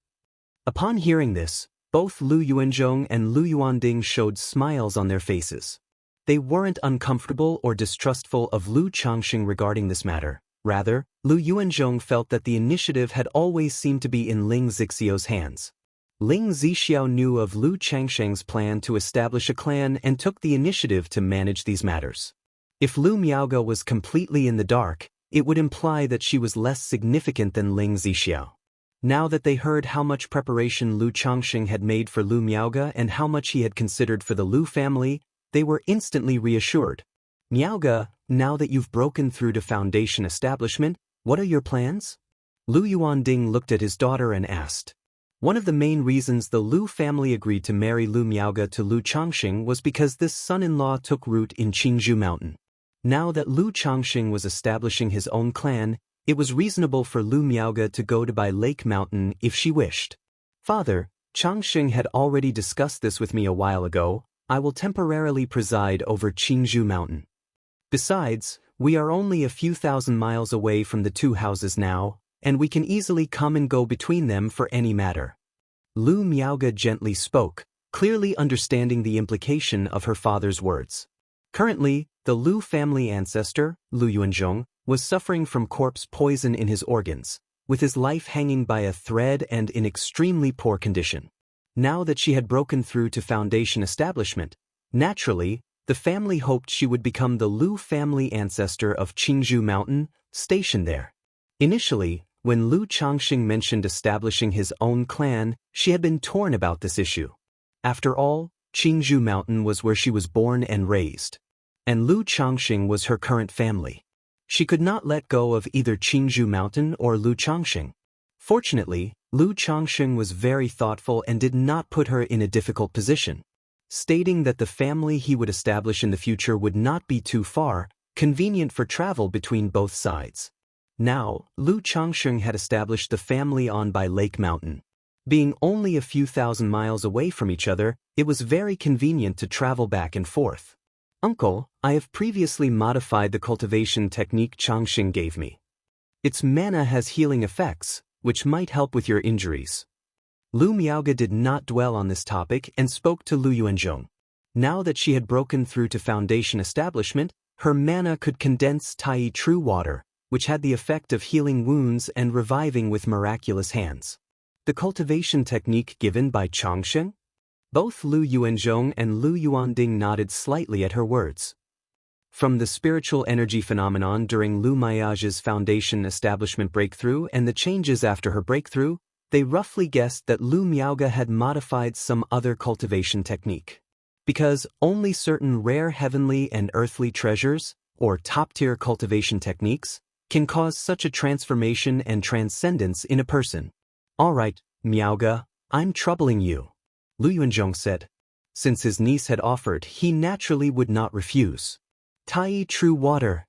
Upon hearing this, both Lu Yuanzhong and Lu Yuanding showed smiles on their faces. They weren't uncomfortable or distrustful of Lu Changxing regarding this matter. Rather, Lu Yuanzhong felt that the initiative had always seemed to be in Ling Zixiao's hands. Ling Zixiao knew of Lu Changxing's plan to establish a clan and took the initiative to manage these matters. If Lu Miaoge was completely in the dark, it would imply that she was less significant than Ling Zixiao. Now that they heard how much preparation Lu Changxing had made for Lu Miaoge and how much he had considered for the Lu family, they were instantly reassured. Miaoge, now that you've broken through to Foundation establishment, what are your plans? Lu Yuanding looked at his daughter and asked. One of the main reasons the Lu family agreed to marry Lu Miaoge to Lu Changxing was because this son-in-law took root in Qingzhou Mountain. Now that Lu Changxing was establishing his own clan, it was reasonable for Lu Miaoge to go to by Lake Mountain if she wished. Father, Changxing had already discussed this with me a while ago. I will temporarily preside over Qingzhou Mountain. Besides, we are only a few thousand miles away from the two houses now, and we can easily come and go between them for any matter. Lu Miaoge gently spoke, clearly understanding the implication of her father's words. Currently, the Lu family ancestor, Lu Yuanzhong, was suffering from corpse poison in his organs, with his life hanging by a thread and in extremely poor condition. Now that she had broken through to Foundation establishment, naturally, the family hoped she would become the Lu family ancestor of Qingzhou Mountain, stationed there. Initially, when Lu Changxing mentioned establishing his own clan, she had been torn about this issue. After all, Qingzhou Mountain was where she was born and raised. And Lu Changxing was her current family. She could not let go of either Qingzhou Mountain or Lu Changxing. Fortunately, Lu Changxing was very thoughtful and did not put her in a difficult position, stating that the family he would establish in the future would not be too far, convenient for travel between both sides. Now, Lu Changxing had established the family on by Lake Mountain. Being only a few thousand miles away from each other, it was very convenient to travel back and forth. Uncle, I have previously modified the cultivation technique Changxing gave me. Its mana has healing effects, which might help with your injuries. Lu Miaoge did not dwell on this topic and spoke to Lu Yuanzhong. Now that she had broken through to Foundation establishment, her mana could condense Tai True Water, which had the effect of healing wounds and reviving with miraculous hands. The cultivation technique given by Changxing? Both Lu Yuanzhong and Lu Yuanding nodded slightly at her words. From the spiritual energy phenomenon during Lu Miaoge's Foundation establishment breakthrough and the changes after her breakthrough, they roughly guessed that Lu Miaoge had modified some other cultivation technique. Because only certain rare heavenly and earthly treasures, or top-tier cultivation techniques, can cause such a transformation and transcendence in a person. All right, Miaoge, I'm troubling you, Lu Yuanzhong said. Since his niece had offered, he naturally would not refuse. Tai True Water.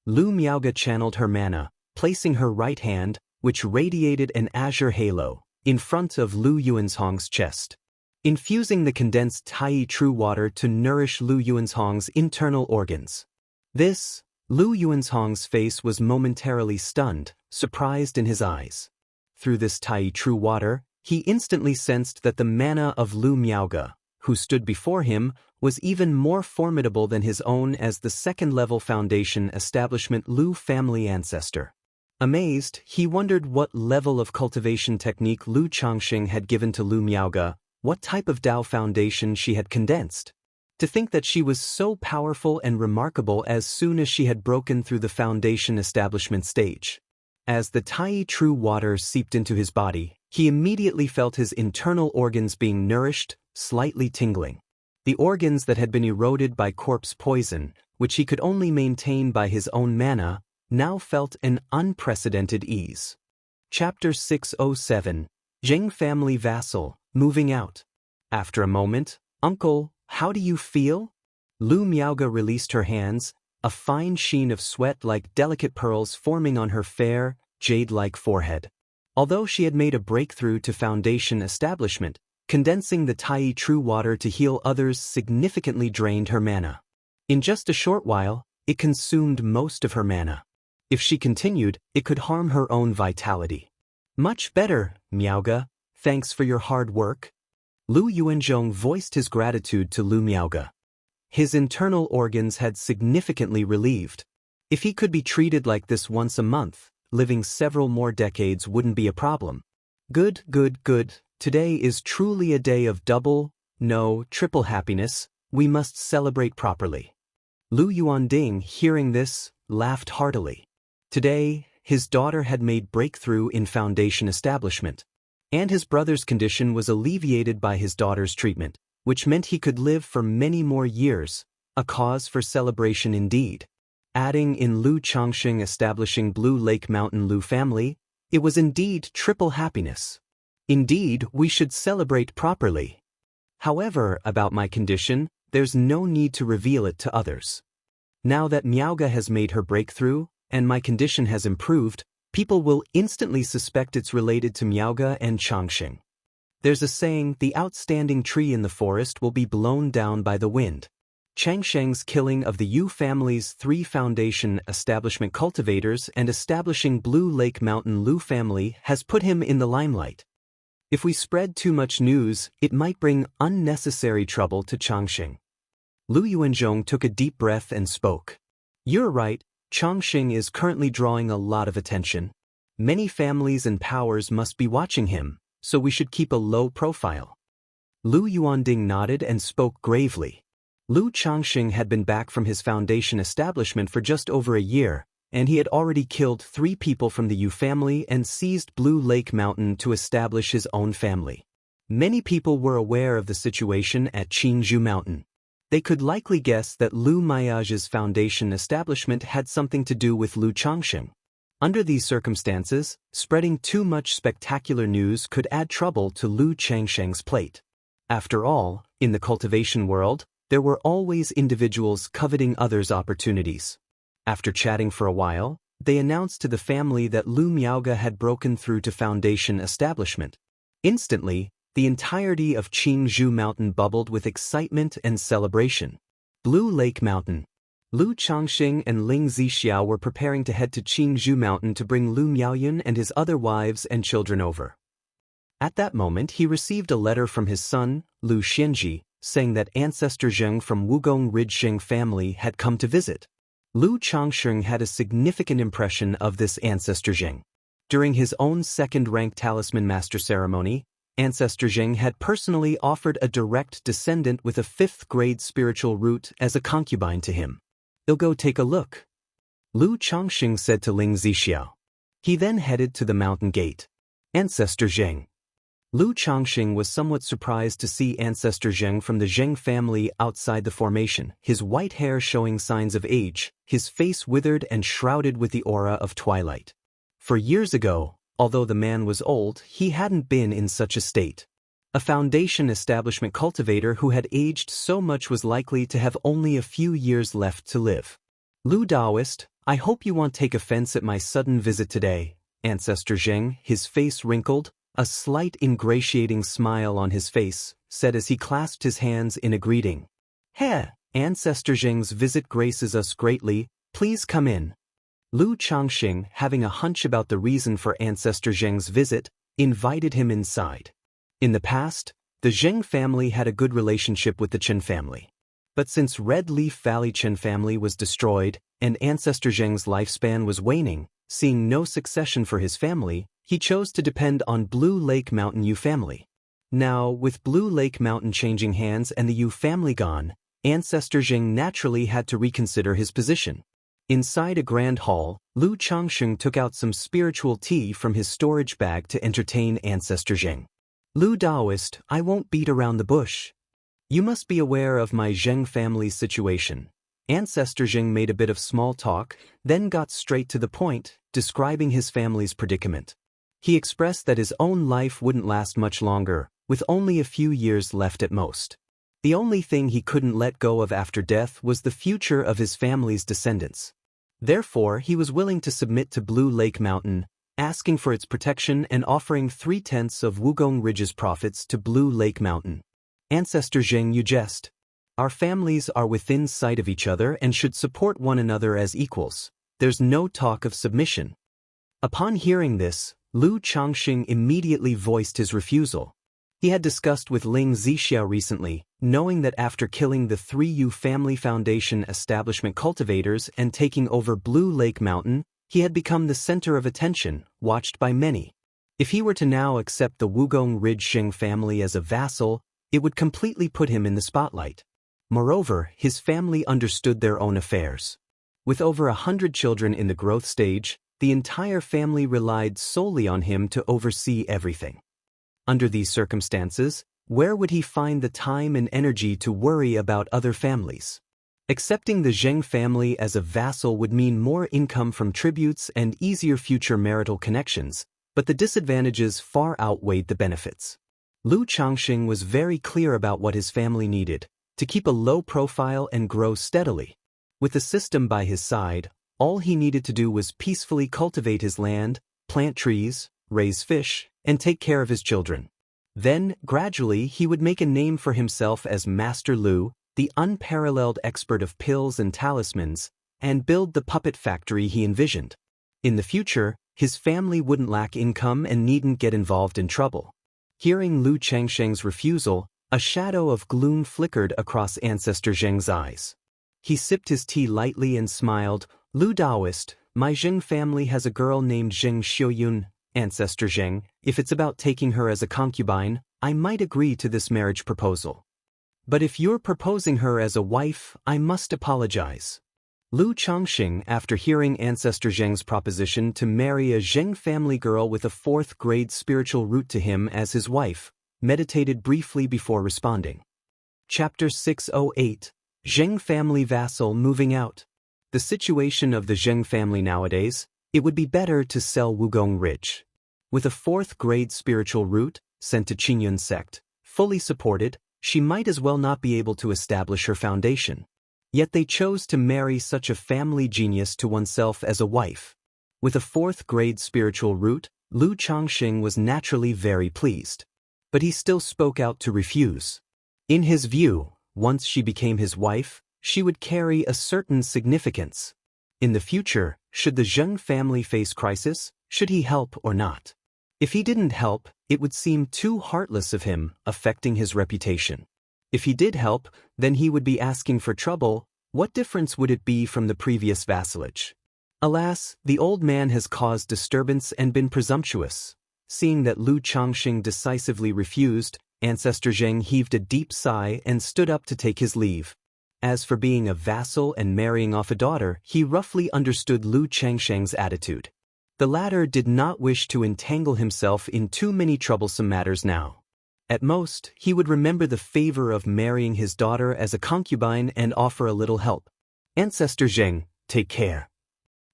Lu Miaoge channeled her mana, placing her right hand, which radiated an azure halo, in front of Lu Yuanzhong's chest. Infusing the condensed Tai True Water to nourish Lu Yuanzhong's internal organs. Lu Yuanzhong's face was momentarily stunned, surprised in his eyes. Through this Tai True Water, he instantly sensed that the mana of Lu Miaoge, who stood before him, was even more formidable than his own as the second-level Foundation establishment Lu family ancestor. Amazed, he wondered what level of cultivation technique Lu Changxing had given to Lu Miaoge, what type of Dao foundation she had condensed. To think that she was so powerful and remarkable as soon as she had broken through the Foundation establishment stage. As the Tai True Water seeped into his body, he immediately felt his internal organs being nourished, slightly tingling. The organs that had been eroded by corpse poison, which he could only maintain by his own mana, now felt an unprecedented ease. Chapter 607, Zheng Family Vassal, Moving Out. After a moment, Uncle, how do you feel? Lu Miaoge released her hands, a fine sheen of sweat like delicate pearls forming on her fair, jade-like forehead. Although she had made a breakthrough to Foundation establishment, condensing the Tai True Water to heal others significantly drained her mana. In just a short while, it consumed most of her mana. If she continued, it could harm her own vitality. Much better, Miaoge. Thanks for your hard work. Lu Yuanzhong voiced his gratitude to Lu Miaoge. His internal organs had significantly relieved. If he could be treated like this once a month, living several more decades wouldn't be a problem. Good. Today is truly a day of double, no, triple happiness. We must celebrate properly. Lu Yuanding, hearing this, laughed heartily. Today, his daughter had made breakthrough in foundation establishment, and his brother's condition was alleviated by his daughter's treatment, which meant he could live for many more years, a cause for celebration indeed. Adding in Lu Changxing establishing Blue Lake Mountain Lu family, it was indeed triple happiness. Indeed, we should celebrate properly. However, about my condition, there's no need to reveal it to others. Now that Miaoga has made her breakthrough, and my condition has improved, people will instantly suspect it's related to Miaoga and Changxing. There's a saying, the outstanding tree in the forest will be blown down by the wind. Changsheng's killing of the Yu family's 3 foundation establishment cultivators and establishing Blue Lake Mountain Lu family has put him in the limelight. If we spread too much news, it might bring unnecessary trouble to Changxing. Lu Yuanzhong took a deep breath and spoke. You're right, Changxing is currently drawing a lot of attention. Many families and powers must be watching him, so we should keep a low profile. Lu Yuanding nodded and spoke gravely. Lu Changxing had been back from his foundation establishment for just over a year, and he had already killed 3 people from the Yu family and seized Blue Lake Mountain to establish his own family. Many people were aware of the situation at Qingzhou Mountain. They could likely guess that Lu Miage's foundation establishment had something to do with Lu Changxing. Under these circumstances, spreading too much spectacular news could add trouble to Lu Changsheng's plate. After all, in the cultivation world, there were always individuals coveting others' opportunities. After chatting for a while, they announced to the family that Lu Miaoga had broken through to foundation establishment. Instantly, the entirety of Qingzhou Mountain bubbled with excitement and celebration. Blue Lake Mountain. Lu Changxing and Ling Zixia were preparing to head to Qingzhou Mountain to bring Lu Miaoyun and his other wives and children over. At that moment, he received a letter from his son, Lu Xianxia, saying that ancestor Zheng from Wugong Ridge family had come to visit. Lu Changxing had a significant impression of this ancestor Zheng. During his own second-rank talisman master ceremony, ancestor Zheng had personally offered a direct descendant with a 5th-grade spiritual root as a concubine to him. "I'll go take a look," Lu Changxing said to Ling Zixia. He then headed to the mountain gate. Ancestor Zheng. Lu Changxing was somewhat surprised to see ancestor Zheng from the Zheng family outside the formation, his white hair showing signs of age, his face withered and shrouded with the aura of twilight. For years ago, although the man was old, he hadn't been in such a state. A foundation establishment cultivator who had aged so much was likely to have only a few years left to live. "Lu Daoist, I hope you won't take offense at my sudden visit today," ancestor Zheng, his face wrinkled, a slight ingratiating smile on his face, said as he clasped his hands in a greeting. "Heh, ancestor Zheng's visit graces us greatly, please come in." Lu Changxing, having a hunch about the reason for ancestor Zheng's visit, invited him inside. In the past, the Zheng family had a good relationship with the Chen family. But since Red Leaf Valley Chen family was destroyed and ancestor Zheng's lifespan was waning, seeing no succession for his family, he chose to depend on Blue Lake Mountain Yu family. Now, with Blue Lake Mountain changing hands and the Yu family gone, ancestor Zheng naturally had to reconsider his position. Inside a grand hall, Lu Changxing took out some spiritual tea from his storage bag to entertain ancestor Zheng. "Lu Daoist, I won't beat around the bush. You must be aware of my Zheng family's situation." Ancestor Zheng made a bit of small talk, then got straight to the point, describing his family's predicament. He expressed that his own life wouldn't last much longer, with only a few years left at most. The only thing he couldn't let go of after death was the future of his family's descendants. Therefore, he was willing to submit to Blue Lake Mountain, asking for its protection and offering 3/10 of Wugong Ridge's profits to Blue Lake Mountain. "Ancestor Zheng, you jest. Our families are within sight of each other and should support one another as equals. There's no talk of submission." Upon hearing this, Lu Changxing immediately voiced his refusal. He had discussed with Ling Zixia recently, knowing that after killing the 3 Yu family foundation establishment cultivators and taking over Blue Lake Mountain, he had become the center of attention, watched by many. If he were to now accept the Wugong Ridge Xing family as a vassal, it would completely put him in the spotlight. Moreover, his family understood their own affairs. With over 100 children in the growth stage, the entire family relied solely on him to oversee everything. Under these circumstances, where would he find the time and energy to worry about other families? Accepting the Zheng family as a vassal would mean more income from tributes and easier future marital connections, but the disadvantages far outweighed the benefits. Lu Changxing was very clear about what his family needed: to keep a low profile and grow steadily. With the system by his side, all he needed to do was peacefully cultivate his land, plant trees, raise fish, and take care of his children. Then, gradually, he would make a name for himself as Master Lu, the unparalleled expert of pills and talismans, and build the puppet factory he envisioned. In the future, his family wouldn't lack income and needn't get involved in trouble. Hearing Lu Changsheng's refusal, a shadow of gloom flickered across Ancestor Zheng's eyes. He sipped his tea lightly and smiled. "Lu Daoist, my Zheng family has a girl named Zheng Xiuyun, Ancestor Zheng. If it's about taking her as a concubine, I might agree to this marriage proposal. But if you're proposing her as a wife, I must apologize." Lu Changxing, after hearing Ancestor Zheng's proposition to marry a Zheng family girl with a 4th-grade spiritual root to him as his wife, meditated briefly before responding. Chapter 608, Zheng Family Vassal Moving Out. The situation of the Zheng family nowadays: it would be better to sell Wugong Ridge. With a 4th-grade spiritual root, sent to Qingyun sect, fully supported, she might as well not be able to establish her foundation. Yet they chose to marry such a family genius to oneself as a wife. With a 4th-grade spiritual root, Lu Changxing was naturally very pleased. But he still spoke out to refuse. In his view, once she became his wife, she would carry a certain significance. In the future, should the Zheng family face crisis, should he help or not? If he didn't help, it would seem too heartless of him, affecting his reputation. If he did help, then he would be asking for trouble. What difference would it be from the previous vassalage? Alas, the old man has caused disturbance and been presumptuous. Seeing that Lu Changxing decisively refused, Ancestor Zheng heaved a deep sigh and stood up to take his leave. As for being a vassal and marrying off a daughter, he roughly understood Lu Changxing's attitude. The latter did not wish to entangle himself in too many troublesome matters now. At most, he would remember the favor of marrying his daughter as a concubine and offer a little help. "Ancestor Zheng, take care."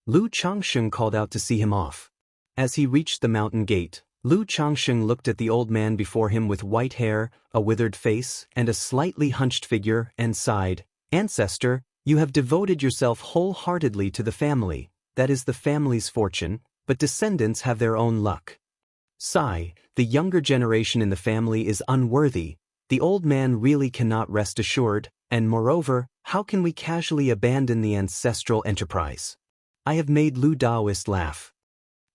Lu Changxing called out to see him off. As he reached the mountain gate, Lu Changxing looked at the old man before him with white hair, a withered face, and a slightly hunched figure, and sighed. "Ancestor, you have devoted yourself wholeheartedly to the family. That is the family's fortune, but descendants have their own luck. Sigh, the younger generation in the family is unworthy. The old man really cannot rest assured, and moreover, how can we casually abandon the ancestral enterprise?" I have made Lu Daoist laugh.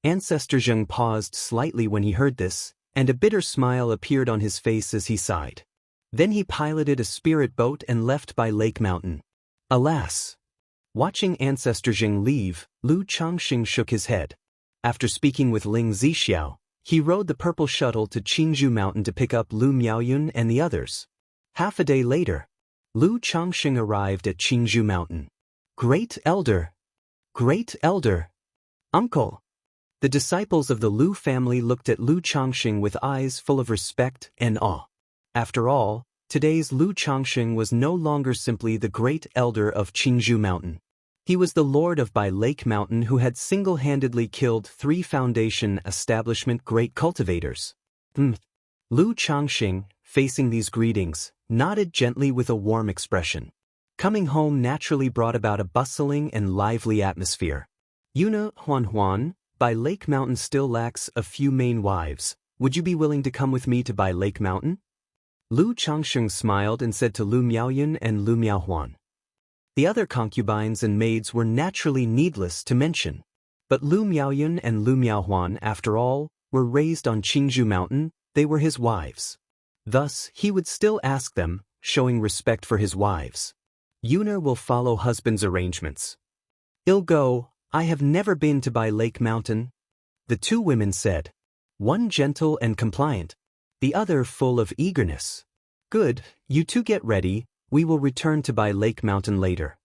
Ancestor Zheng paused slightly when he heard this, and a bitter smile appeared on his face as he sighed. Then he piloted a spirit boat and left by Lake Mountain. Alas! Watching Ancestor Zheng leave, Lu Changxing shook his head. After speaking with Ling Zixiao, he rode the purple shuttle to Qingzhou Mountain to pick up Lu Miaoyun and the others. Half a day later, Lu Changxing arrived at Qingzhou Mountain. "Great Elder! Great Elder! Uncle!" The disciples of the Lu family looked at Lu Changxing with eyes full of respect and awe. After all, today's Lu Changxing was no longer simply the great elder of Qingzhou Mountain. He was the lord of Bai Lake Mountain who had single-handedly killed 3 Foundation establishment great cultivators. Lu Changxing, facing these greetings, nodded gently with a warm expression. Coming home naturally brought about a bustling and lively atmosphere. "Yuna Huan, Bai Lake Mountain still lacks a few main wives. Would you be willing to come with me to Bai Lake Mountain?" Lu Changxing smiled and said to Lu Miaoyun and Lu Miaohuan. The other concubines and maids were naturally needless to mention. But Lu Miaoyun and Lu Miaohuan, after all, were raised on Qingzhou Mountain. They were his wives. Thus, he would still ask them, showing respect for his wives. "Yuna will follow husband's arrangements." "I'll go. I have never been to Bai Lake Mountain," the 2 women said. One gentle and compliant, the other full of eagerness. "Good, you 2 get ready. We will return to Bai Lake Mountain later."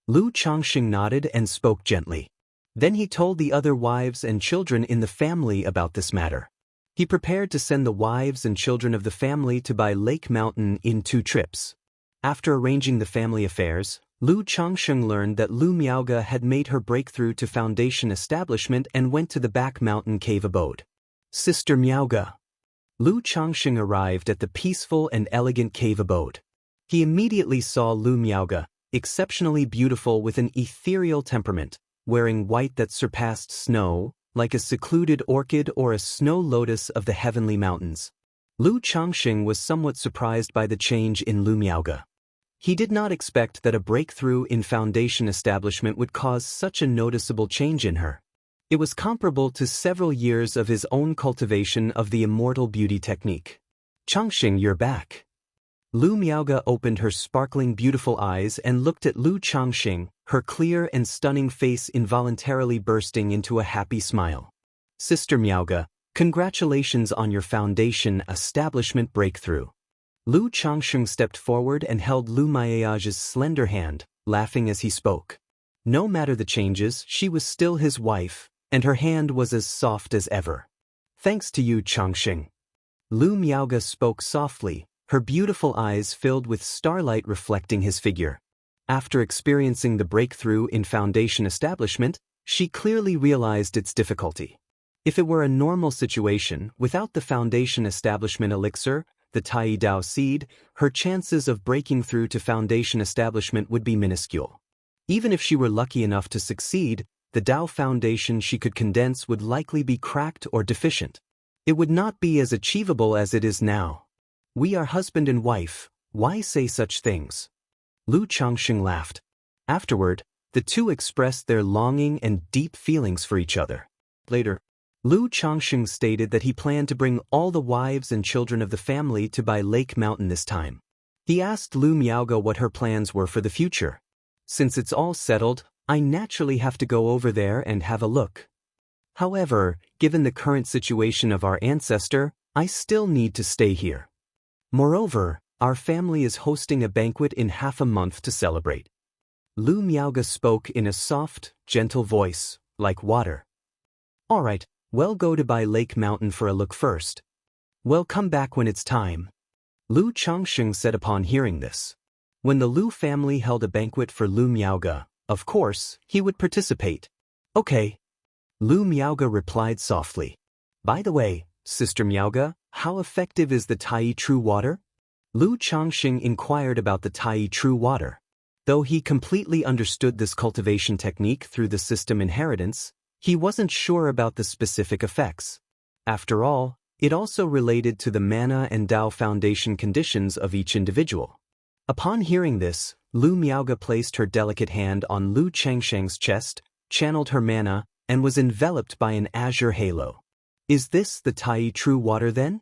Lu Changxing nodded and spoke gently. Then he told the other wives and children in the family about this matter. He prepared to send the wives and children of the family to Bai Lake Mountain in 2 trips. After arranging the family affairs, Lu Changsheng learned that Lu Miaoge had made her breakthrough to Foundation establishment and went to the back mountain cave abode. Sister Miaoge. Lu Changsheng arrived at the peaceful and elegant cave abode. He immediately saw Lu Miaoge, exceptionally beautiful with an ethereal temperament, wearing white that surpassed snow, like a secluded orchid or a snow lotus of the heavenly mountains. Lu Changsheng was somewhat surprised by the change in Lu Miaoge. He did not expect that a breakthrough in Foundation establishment would cause such a noticeable change in her. It was comparable to several years of his own cultivation of the Immortal beauty technique. Changsheng, you're back. Lu Miaoge opened her sparkling beautiful eyes and looked at Lu Changsheng, her clear and stunning face involuntarily bursting into a happy smile. Sister Miaoge, congratulations on your Foundation establishment breakthrough. Lu Changsheng stepped forward and held Lu Miaoge's slender hand, laughing as he spoke. No matter the changes, she was still his wife, and her hand was as soft as ever. Thanks to you, Changsheng. Lu Miaoge spoke softly, her beautiful eyes filled with starlight reflecting his figure. After experiencing the breakthrough in Foundation establishment, she clearly realized its difficulty. If it were a normal situation, without the Foundation establishment elixir, the Tai Dao seed, her chances of breaking through to Foundation establishment would be minuscule. Even if she were lucky enough to succeed, the Dao Foundation she could condense would likely be cracked or deficient. It would not be as achievable as it is now. We are husband and wife, why say such things? Lu Changsheng laughed. Afterward, the two expressed their longing and deep feelings for each other. Later, Lu Changsheng stated that he planned to bring all the wives and children of the family to Bai Lake Mountain this time. He asked Lu Miaoge what her plans were for the future. Since it's all settled, I naturally have to go over there and have a look. However, given the current situation of our ancestor, I still need to stay here. Moreover, our family is hosting a banquet in half a month to celebrate. Lu Miaoge spoke in a soft, gentle voice, like water. All right, well, go to Bai Lake Mountain for a look first. Well, come back when it's time. Lu Changsheng said upon hearing this. When the Lu family held a banquet for Lu Miaoge, of course, he would participate. Okay. Lu Miaoge replied softly. By the way, Sister Miaoge, how effective is the Tai True Water? Lu Changsheng inquired about the Tai True Water. Though he completely understood this cultivation technique through the system inheritance, he wasn't sure about the specific effects. After all, it also related to the mana and Dao Foundation conditions of each individual. Upon hearing this, Lu Miaoge placed her delicate hand on Lu Changsheng's chest, channeled her mana, and was enveloped by an azure halo. Is this the Tai True Water then?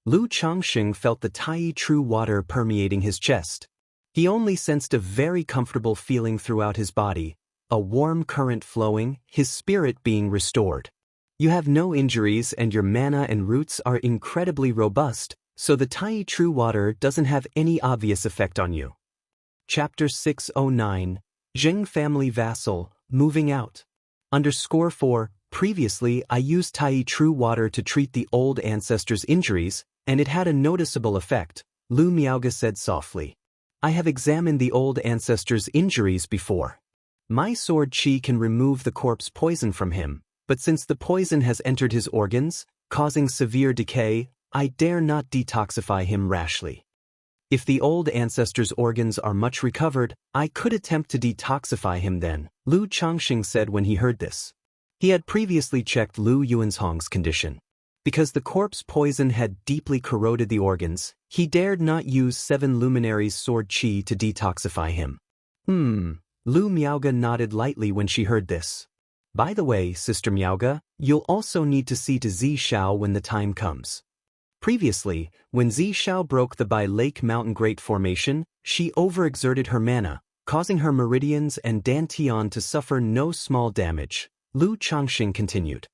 Lu Changsheng felt the Tai True Water permeating his chest. He only sensed a very comfortable feeling throughout his body, a warm current flowing, his spirit being restored. You have no injuries and your mana and roots are incredibly robust, so the Tai True Water doesn't have any obvious effect on you. Chapter 609, Zheng Family Vassal, Moving Out. _4, previously I used Tai True Water to treat the old ancestors' injuries, and it had a noticeable effect, Lu Miaoge said softly. I have examined the old ancestors' injuries before. My sword qi can remove the corpse poison from him, but since the poison has entered his organs, causing severe decay, I dare not detoxify him rashly. If the old ancestor's organs are much recovered, I could attempt to detoxify him then, Lu Changsheng said when he heard this. He had previously checked Lu Yuanzhong's condition. Because the corpse poison had deeply corroded the organs, he dared not use 7 luminaries' sword qi to detoxify him. Lu Miaoge nodded lightly when she heard this. By the way, Sister Miaoge, you'll also need to see to Zishao when the time comes. Previously, when Zishao broke the Bai Lake Mountain Great Formation, she overexerted her mana, causing her meridians and dantian to suffer no small damage. Lu Changsheng continued.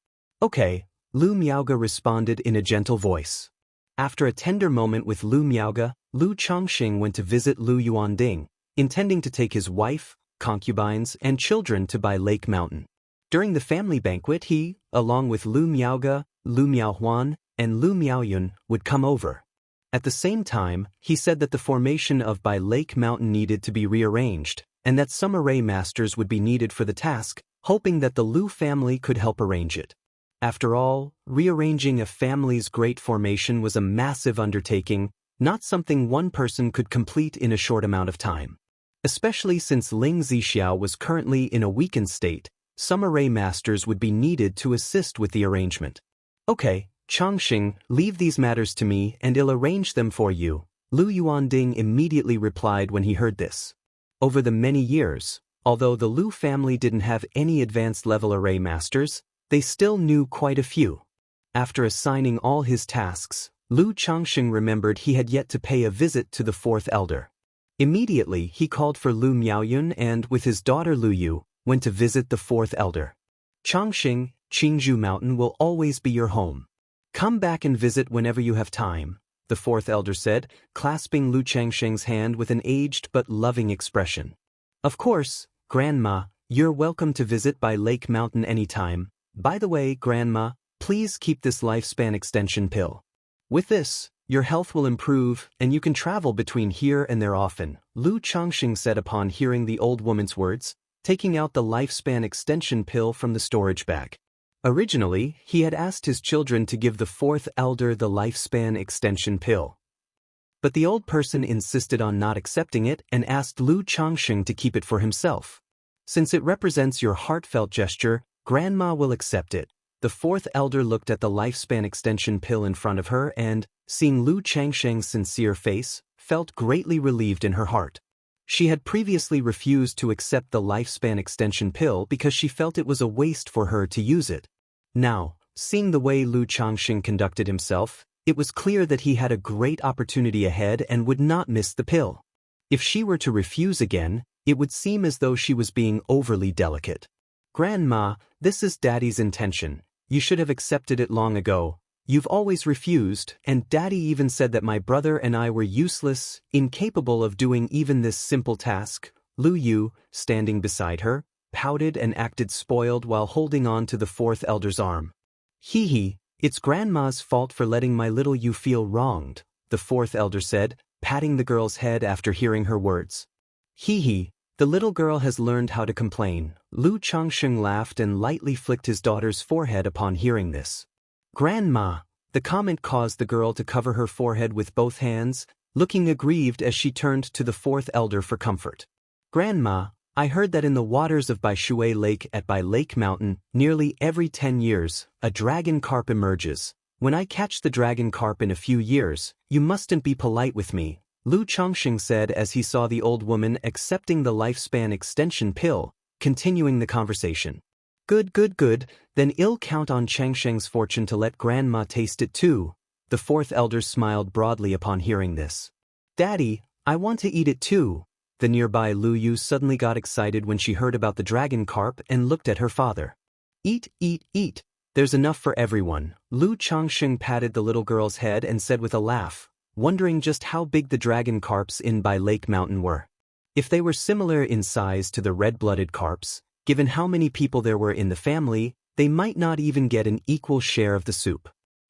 Okay, Lu Miaoge responded in a gentle voice. After a tender moment with Lu Miaoge, Lu Changsheng went to visit Lu Yuanding, intending to take his wife, concubines, and children to Bai Lake Mountain. During the family banquet he, along with Lu Miaoge, Lu Miaohuan, and Lu Miaoyun, would come over. At the same time, he said that the formation of By Lake Mountain needed to be rearranged, and that some array masters would be needed for the task, hoping that the Lu family could help arrange it. After all, rearranging a family's great formation was a massive undertaking, not something one person could complete in a short amount of time. Especially since Ling Zixiao was currently in a weakened state, some array masters would be needed to assist with the arrangement. Okay, Changxing, leave these matters to me and I'll arrange them for you, Lu Yuanding immediately replied when he heard this. Over the many years, although the Lu family didn't have any advanced level array masters, they still knew quite a few. After assigning all his tasks, Lu Changxing remembered he had yet to pay a visit to the fourth elder. Immediately he called for Lu Miaoyun and, with his daughter Lu Yu, went to visit the fourth elder. Changxing, Qingzhou Mountain will always be your home. Come back and visit whenever you have time, the fourth elder said, clasping Lu Changxing's hand with an aged but loving expression. Of course, Grandma, you're welcome to visit By Lake Mountain anytime. By the way, Grandma, please keep this lifespan extension pill. With this, your health will improve and you can travel between here and there often, Lu Changxing said upon hearing the old woman's words, taking out the lifespan extension pill from the storage bag. Originally, he had asked his children to give the fourth elder the lifespan extension pill. But the old person insisted on not accepting it and asked Lu Changxing to keep it for himself. Since it represents your heartfelt gesture, Grandma will accept it. The fourth elder looked at the lifespan extension pill in front of her and, seeing Lu Changxing's sincere face, felt greatly relieved in her heart. She had previously refused to accept the lifespan extension pill because she felt it was a waste for her to use it. Now, seeing the way Lu Changxing conducted himself, it was clear that he had a great opportunity ahead and would not miss the pill. If she were to refuse again, it would seem as though she was being overly delicate. Grandma, this is Daddy's intention. You should have accepted it long ago. You've always refused, and Daddy even said that my brother and I were useless, incapable of doing even this simple task. Lu Yu, standing beside her, pouted and acted spoiled while holding on to the fourth elder's arm. Hee, it's Grandma's fault for letting my little Yu feel wronged, the fourth elder said, patting the girl's head after hearing her words. Hee, the little girl has learned how to complain. Lu Changxing laughed and lightly flicked his daughter's forehead upon hearing this. Grandma, the comment caused the girl to cover her forehead with both hands, looking aggrieved as she turned to the fourth elder for comfort. Grandma, I heard that in the waters of Baishui Lake at By Lake Mountain, nearly every 10 years, a dragon carp emerges. When I catch the dragon carp in a few years, you mustn't be polite with me, Lu Changxing said as he saw the old woman accepting the lifespan extension pill, continuing the conversation. Good, then I'll count on Changsheng's fortune to let Grandma taste it too. The fourth elder smiled broadly upon hearing this. Daddy, I want to eat it too. The nearby Lu Yu suddenly got excited when she heard about the dragon carp and looked at her father. Eat. There's enough for everyone. Lu Changxing patted the little girl's head and said with a laugh, wondering just how big the dragon carps in By Lake Mountain were. If they were similar in size to the red-blooded carps, given how many people there were in the family, they might not even get an equal share of the soup.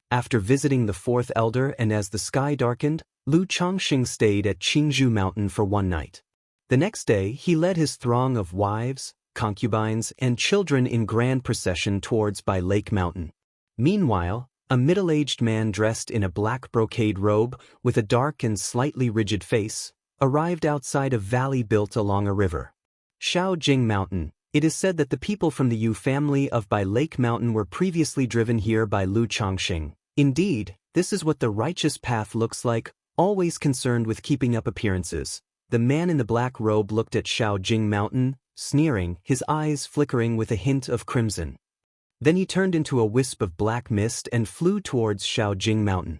After visiting the fourth elder and as the sky darkened, Lu Changxing stayed at Qingzhou Mountain for one night. The next day he led his throng of wives, concubines, and children in grand procession towards By Lake Mountain. Meanwhile, a middle-aged man dressed in a black brocade robe with a dark and slightly rigid face, arrived outside a valley built along a river. Shaojing Mountain. It is said that the people from the Yu family of By Lake Mountain were previously driven here by Lu Changxing. Indeed, this is what the righteous path looks like, always concerned with keeping up appearances. The man in the black robe looked at Shaojing Mountain, sneering, his eyes flickering with a hint of crimson. Then he turned into a wisp of black mist and flew towards Shaojing Mountain.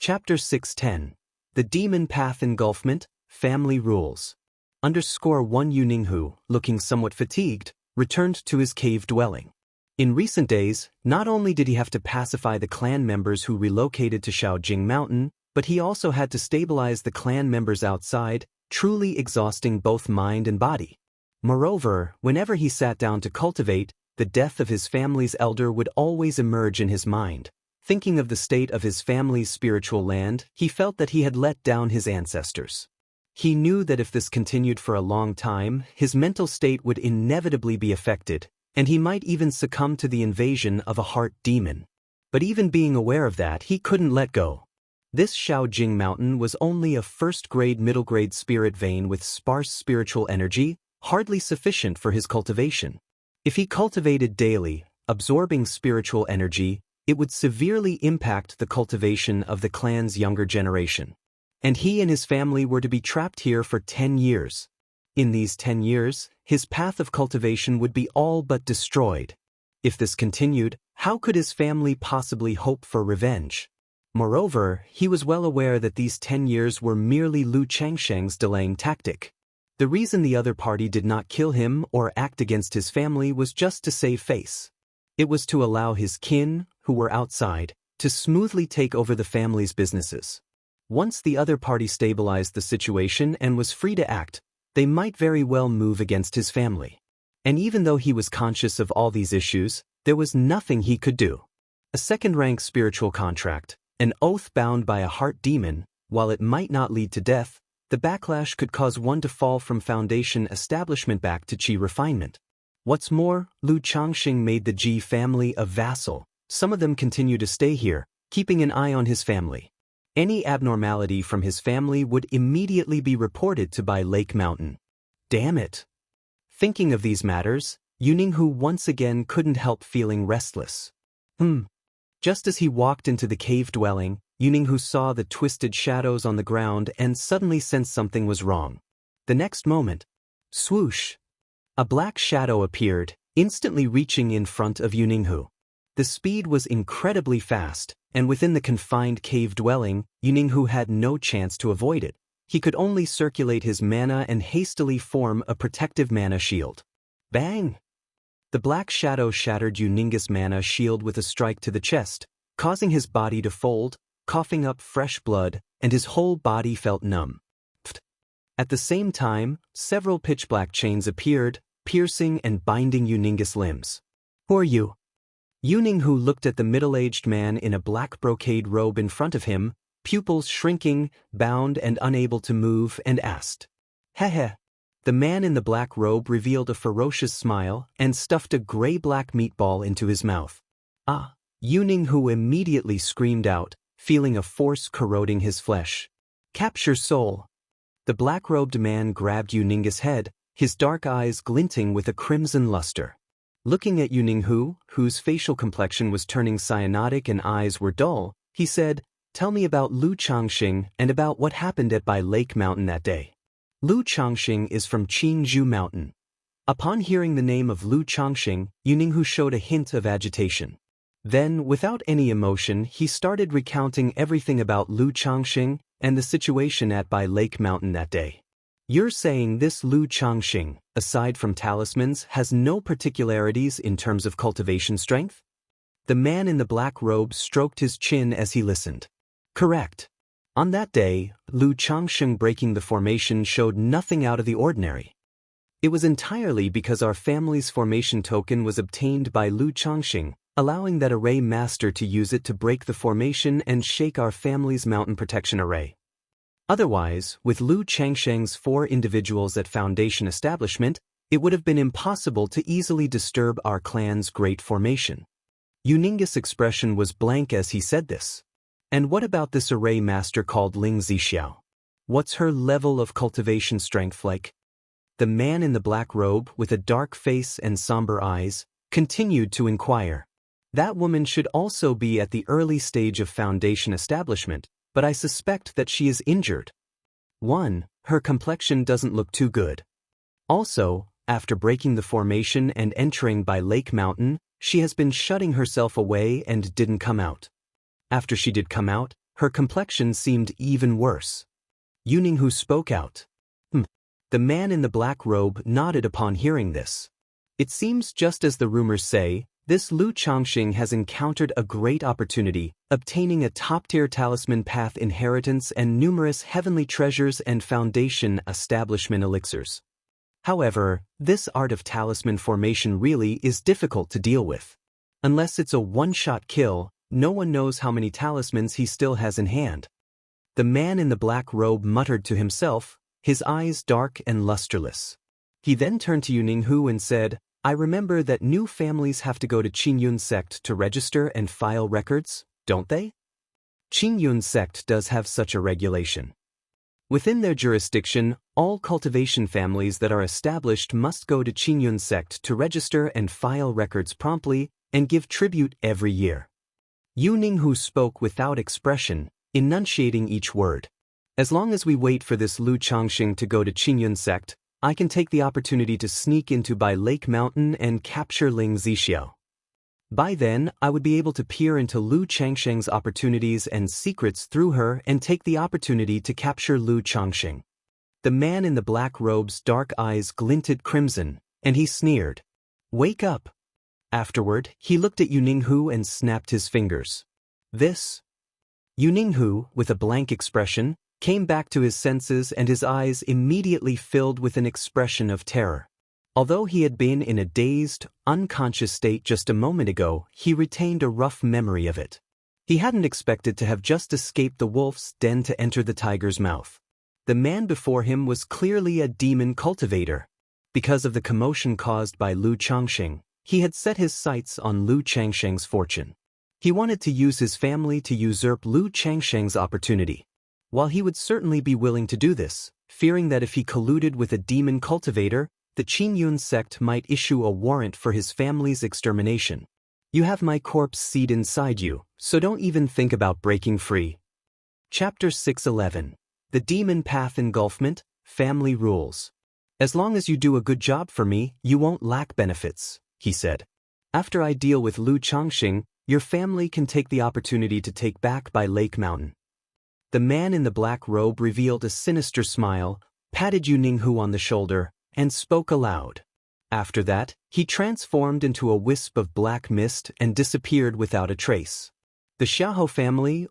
Chapter 610. The Demon Path Engulfment, Family Rules. _1 Yu Ninghu, looking somewhat fatigued, returned to his cave dwelling. In recent days, not only did he have to pacify the clan members who relocated to Shaojing Mountain, but he also had to stabilize the clan members outside, truly exhausting both mind and body. Moreover, whenever he sat down to cultivate, The death of his family's elder would always emerge in his mind. Thinking of the state of his family's spiritual land, he felt that he had let down his ancestors. He knew that if this continued for a long time, his mental state would inevitably be affected, and he might even succumb to the invasion of a heart demon. But even being aware of that, he couldn't let go. This Shaojing mountain was only a first-grade middle-grade spirit vein with sparse spiritual energy, hardly sufficient for his cultivation. If he cultivated daily, absorbing spiritual energy, it would severely impact the cultivation of the clan's younger generation. And he and his family were to be trapped here for 10 years. In these 10 years, his path of cultivation would be all but destroyed. If this continued, how could his family possibly hope for revenge? Moreover, he was well aware that these 10 years were merely Lu Changsheng's delaying tactic. The reason the other party did not kill him or act against his family was just to save face. It was to allow his kin, who were outside, to smoothly take over the family's businesses. Once the other party stabilized the situation and was free to act, they might very well move against his family. And even though he was conscious of all these issues, there was nothing he could do. A second-rank spiritual contract, an oath bound by a heart demon, while it might not lead to death, the backlash could cause one to fall from foundation establishment back to Qi refinement. What's more, Lu Changxing made the Ji family a vassal. Some of them continue to stay here, keeping an eye on his family. Any abnormality from his family would immediately be reported to by Lake Mountain. Damn it! Thinking of these matters, Yuninghu once again couldn't help feeling restless. Just as he walked into the cave dwelling, Yuninghu saw the twisted shadows on the ground and suddenly sensed something was wrong. The next moment, swoosh! A black shadow appeared, instantly reaching in front of Yuninghu. The speed was incredibly fast, and within the confined cave dwelling, Yuninghu had no chance to avoid it. He could only circulate his mana and hastily form a protective mana shield. Bang! The black shadow shattered Yuning's mana shield with a strike to the chest, causing his body to fold, coughing up fresh blood, and his whole body felt numb. At the same time, several pitch-black chains appeared, piercing and binding Yuning's limbs. Who are you? Yuninghu looked at the middle-aged man in a black brocade robe in front of him, pupils shrinking, bound and unable to move, and asked. Heh. The man in the black robe revealed a ferocious smile and stuffed a gray-black meatball into his mouth. Ah! Yuninghu immediately screamed out, feeling a force corroding his flesh. Capture soul! The black-robed man grabbed Yuning's head, his dark eyes glinting with a crimson luster. Looking at Yuninghu, whose facial complexion was turning cyanotic and eyes were dull, he said, Tell me about Lu Changxing and about what happened at Bai Lake Mountain that day. Lu Changxing is from Qingzhou Mountain. Upon hearing the name of Lu Changxing, Yuninghu showed a hint of agitation. Then, without any emotion, he started recounting everything about Lu Changxing and the situation at Bai Lake Mountain that day. You're saying this Lu Changxing, aside from talismans, has no particularities in terms of cultivation strength? The man in the black robe stroked his chin as he listened. Correct. On that day, Lu Changxing breaking the formation showed nothing out of the ordinary. It was entirely because our family's formation token was obtained by Lu Changxing, allowing that array master to use it to break the formation and shake our family's mountain protection array. Otherwise, with Lu Changxing's 4 individuals at Foundation establishment, it would have been impossible to easily disturb our clan's great formation. Yuning's expression was blank as he said this. And what about this array master called Ling Zixiao? What's her level of cultivation strength like? The man in the black robe, with a dark face and somber eyes, continued to inquire. That woman should also be at the early stage of Foundation establishment, but I suspect that she is injured. 1. Her complexion doesn't look too good. Also, after breaking the formation and entering by Lake Mountain, she has been shutting herself away and didn't come out. After she did come out, her complexion seemed even worse. Yuninghu spoke out. The man in the black robe nodded upon hearing this. It seems just as the rumors say, this Lu Changxing has encountered a great opportunity, obtaining a top-tier talisman path inheritance and numerous heavenly treasures and Foundation establishment elixirs. However, this art of talisman formation really is difficult to deal with. Unless it's a one-shot kill, no one knows how many talismans he still has in hand. The man in the black robe muttered to himself, his eyes dark and lusterless. He then turned to Yuninghu and said, I remember that new families have to go to Qingyun sect to register and file records, don't they? Qingyun sect does have such a regulation. Within their jurisdiction, all cultivation families that are established must go to Qingyun sect to register and file records promptly and give tribute every year. Yuninghu spoke without expression, enunciating each word. As long as we wait for this Lu Changxing to go to Qingyun sect, I can take the opportunity to sneak into by Lake Mountain and capture Ling Zixiao. By then, I would be able to peer into Lu Changxing's opportunities and secrets through her and take the opportunity to capture Lu Changxing. The man in the black robe's dark eyes glinted crimson, and he sneered. Wake up! Afterward, he looked at Yuninghu and snapped his fingers. This? Yuninghu, with a blank expression, came back to his senses and his eyes immediately filled with an expression of terror. Although he had been in a dazed, unconscious state just a moment ago, he retained a rough memory of it. He hadn't expected to have just escaped the wolf's den to enter the tiger's mouth. The man before him was clearly a demon cultivator. Because of the commotion caused by Lu Changxing, he had set his sights on Lu Changxing's fortune. He wanted to use his family to usurp Lu Changxing's opportunity. While he would certainly be willing to do this, fearing that if he colluded with a demon cultivator, the Qingyun sect might issue a warrant for his family's extermination. You have my corpse seed inside you, so don't even think about breaking free. Chapter 6:11. The Demon Path Engulfment, Family Rules. As long as you do a good job for me, you won't lack benefits, he said. After I deal with Lu Changxing, your family can take the opportunity to take back by Lake Mountain. The man in the black robe revealed a sinister smile, patted Yuninghu on the shoulder, and spoke aloud. After that, he transformed into a wisp of black mist and disappeared without a trace. The Xiahou family,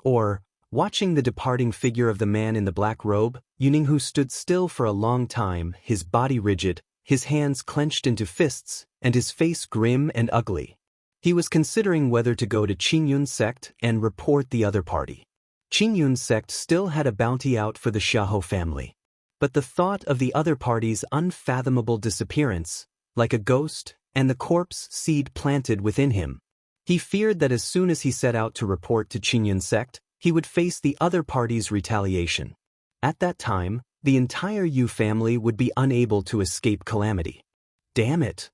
watching the departing figure of the man in the black robe, Yuninghu stood still for a long time, his body rigid, his hands clenched into fists, and his face grim and ugly. He was considering whether to go to Qingyun sect and report the other party. Qingyun sect still had a bounty out for the Xiahou family. But the thought of the other party's unfathomable disappearance, like a ghost, and the corpse seed planted within him. He feared that as soon as he set out to report to Qingyun sect, he would face the other party's retaliation. At that time, the entire Yu family would be unable to escape calamity. Damn it!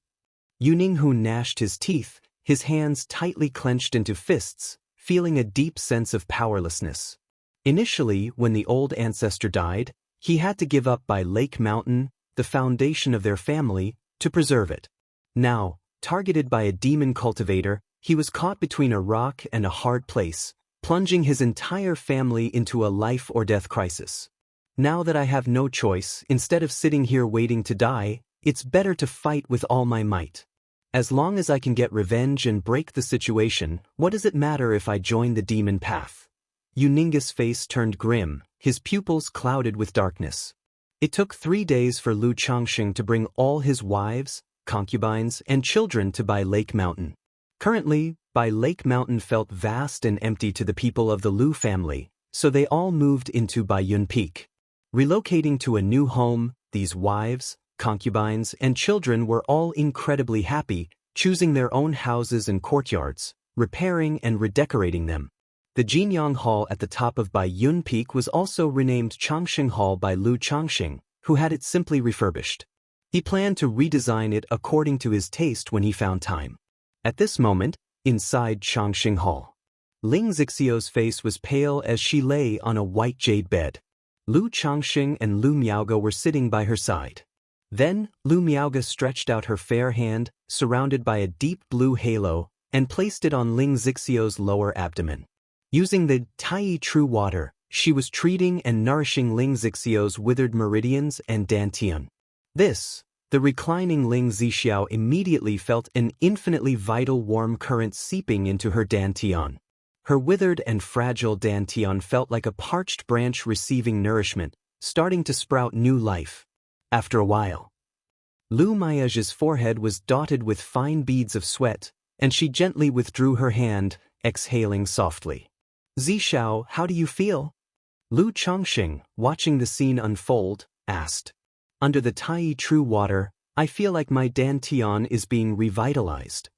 Yuninghu gnashed his teeth, his hands tightly clenched into fists, feeling a deep sense of powerlessness. Initially, when the old ancestor died, he had to give up by Lake Mountain, the foundation of their family, to preserve it. Now, targeted by a demon cultivator, he was caught between a rock and a hard place, plunging his entire family into a life-or-death crisis. Now that I have no choice, instead of sitting here waiting to die, it's better to fight with all my might. As long as I can get revenge and break the situation, what does it matter if I join the demon path? Yuninghu's face turned grim, his pupils clouded with darkness. It took 3 days for Lu Changxing to bring all his wives, concubines, and children to Bai Lake Mountain. Currently, Bai Lake Mountain felt vast and empty to the people of the Lu family, so they all moved into Baiyun Peak. Relocating to a new home, these wives, concubines, and children were all incredibly happy, choosing their own houses and courtyards, repairing and redecorating them. The Jinyang Hall at the top of Baiyun Peak was also renamed Changxing Hall by Lu Changxing, who had it simply refurbished. He planned to redesign it according to his taste when he found time. At this moment, inside Changxing Hall, Ling Zixiao's face was pale as she lay on a white jade bed. Lu Changxing and Lu Miaoge were sitting by her side. Then, Lu Miaoge stretched out her fair hand, surrounded by a deep blue halo, and placed it on Ling Zixiao's lower abdomen. Using the Tai True Water, she was treating and nourishing Ling Zixiao's withered meridians and dantian. The reclining Ling Zixiao immediately felt an infinitely vital warm current seeping into her dantian. Her withered and fragile dantian felt like a parched branch receiving nourishment, starting to sprout new life. After a while, Lu Miage's forehead was dotted with fine beads of sweat, and she gently withdrew her hand, exhaling softly. Zishao, how do you feel? Lu Chongqing, watching the scene unfold, asked. Under the Tai True Water, I feel like my dantian is being revitalized.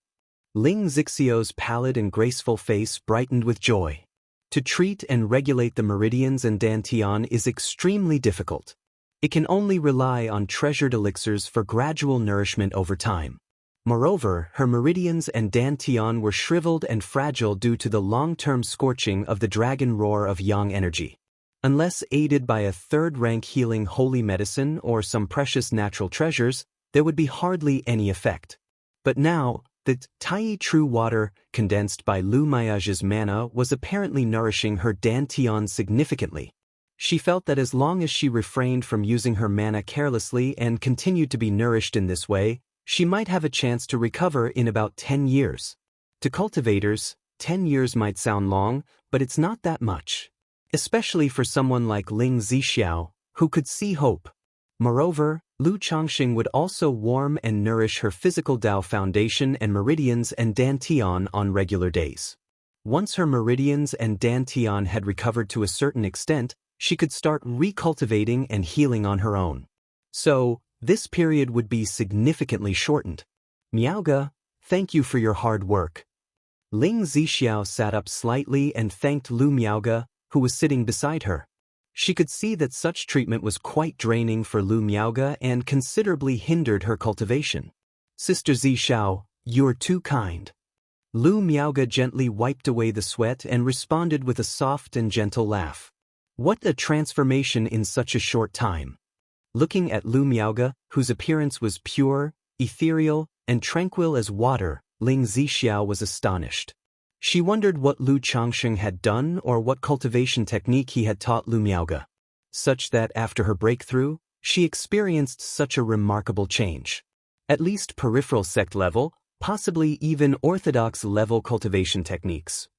Ling Zixiao's pallid and graceful face brightened with joy. To treat and regulate the meridians and dantian is extremely difficult. It can only rely on treasured elixirs for gradual nourishment over time. Moreover, her meridians and dantian were shriveled and fragile due to the long-term scorching of the dragon roar of yang energy. Unless aided by a third-rank healing holy medicine or some precious natural treasures, there would be hardly any effect. But now, the Tai True Water, condensed by Lu Miage's mana, was apparently nourishing her dantian significantly. She felt that as long as she refrained from using her mana carelessly and continued to be nourished in this way, she might have a chance to recover in about 10 years. To cultivators, 10 years might sound long, but it's not that much. Especially for someone like Ling Zixiao, who could see hope. Moreover, Lu Chongqing would also warm and nourish her physical Dao foundation and meridians and dantian on regular days. Once her meridians and dantian had recovered to a certain extent, she could start recultivating and healing on her own. So, this period would be significantly shortened. Miaoge, thank you for your hard work. Ling Zixiao sat up slightly and thanked Lu Miaoge, who was sitting beside her. She could see that such treatment was quite draining for Lu Miaoge and considerably hindered her cultivation. Sister Zixiao, you're too kind. Lu Miaoge gently wiped away the sweat and responded with a soft and gentle laugh. What a transformation in such a short time. Looking at Lu Miaoge, whose appearance was pure, ethereal, and tranquil as water, Ling Zixiao was astonished. She wondered what Lu Chongqing had done or what cultivation technique he had taught Lu Miaoge. Such that after her breakthrough, she experienced such a remarkable change. At least peripheral sect level, possibly even orthodox level cultivation techniques.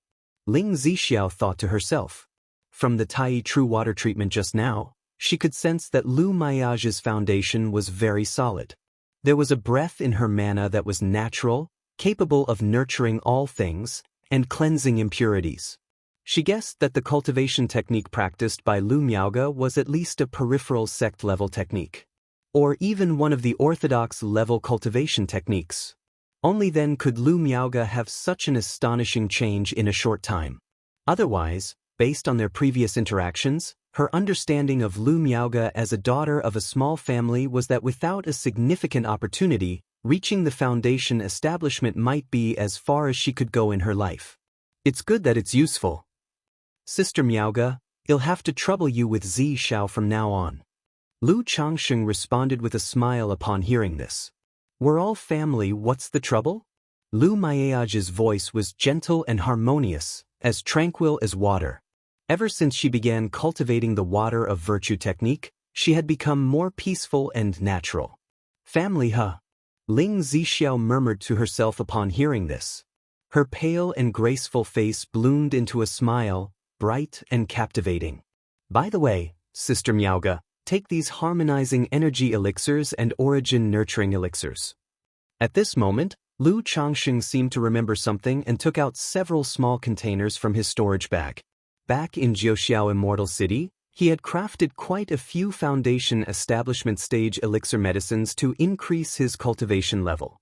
Ling Zixiao thought to herself. From the Tai True Water treatment just now, she could sense that Lu Miage's foundation was very solid. There was a breath in her mana that was natural, capable of nurturing all things, and cleansing impurities. She guessed that the cultivation technique practiced by Lu Miaoge was at least a peripheral sect-level technique. Or even one of the orthodox-level cultivation techniques. Only then could Lu Miaoge have such an astonishing change in a short time. Otherwise, based on their previous interactions, her understanding of Lu Miaoge as a daughter of a small family was that without a significant opportunity, reaching the foundation establishment might be as far as she could go in her life. It's good that it's useful. Sister Miaoge, I'll have to trouble you with Zishao from now on. Lu Chongqing responded with a smile upon hearing this. We're all family, what's the trouble? Lu Miage's voice was gentle and harmonious, as tranquil as water. Ever since she began cultivating the water of virtue technique, she had become more peaceful and natural. Family, huh? Ling Zixiao murmured to herself upon hearing this. Her pale and graceful face bloomed into a smile, bright and captivating. By the way, Sister Miaoge, take these harmonizing energy elixirs and origin nurturing elixirs. At this moment, Lu Chongqing seemed to remember something and took out several small containers from his storage bag. Back in Jiuxiao Immortal City, he had crafted quite a few foundation establishment stage elixir medicines to increase his cultivation level.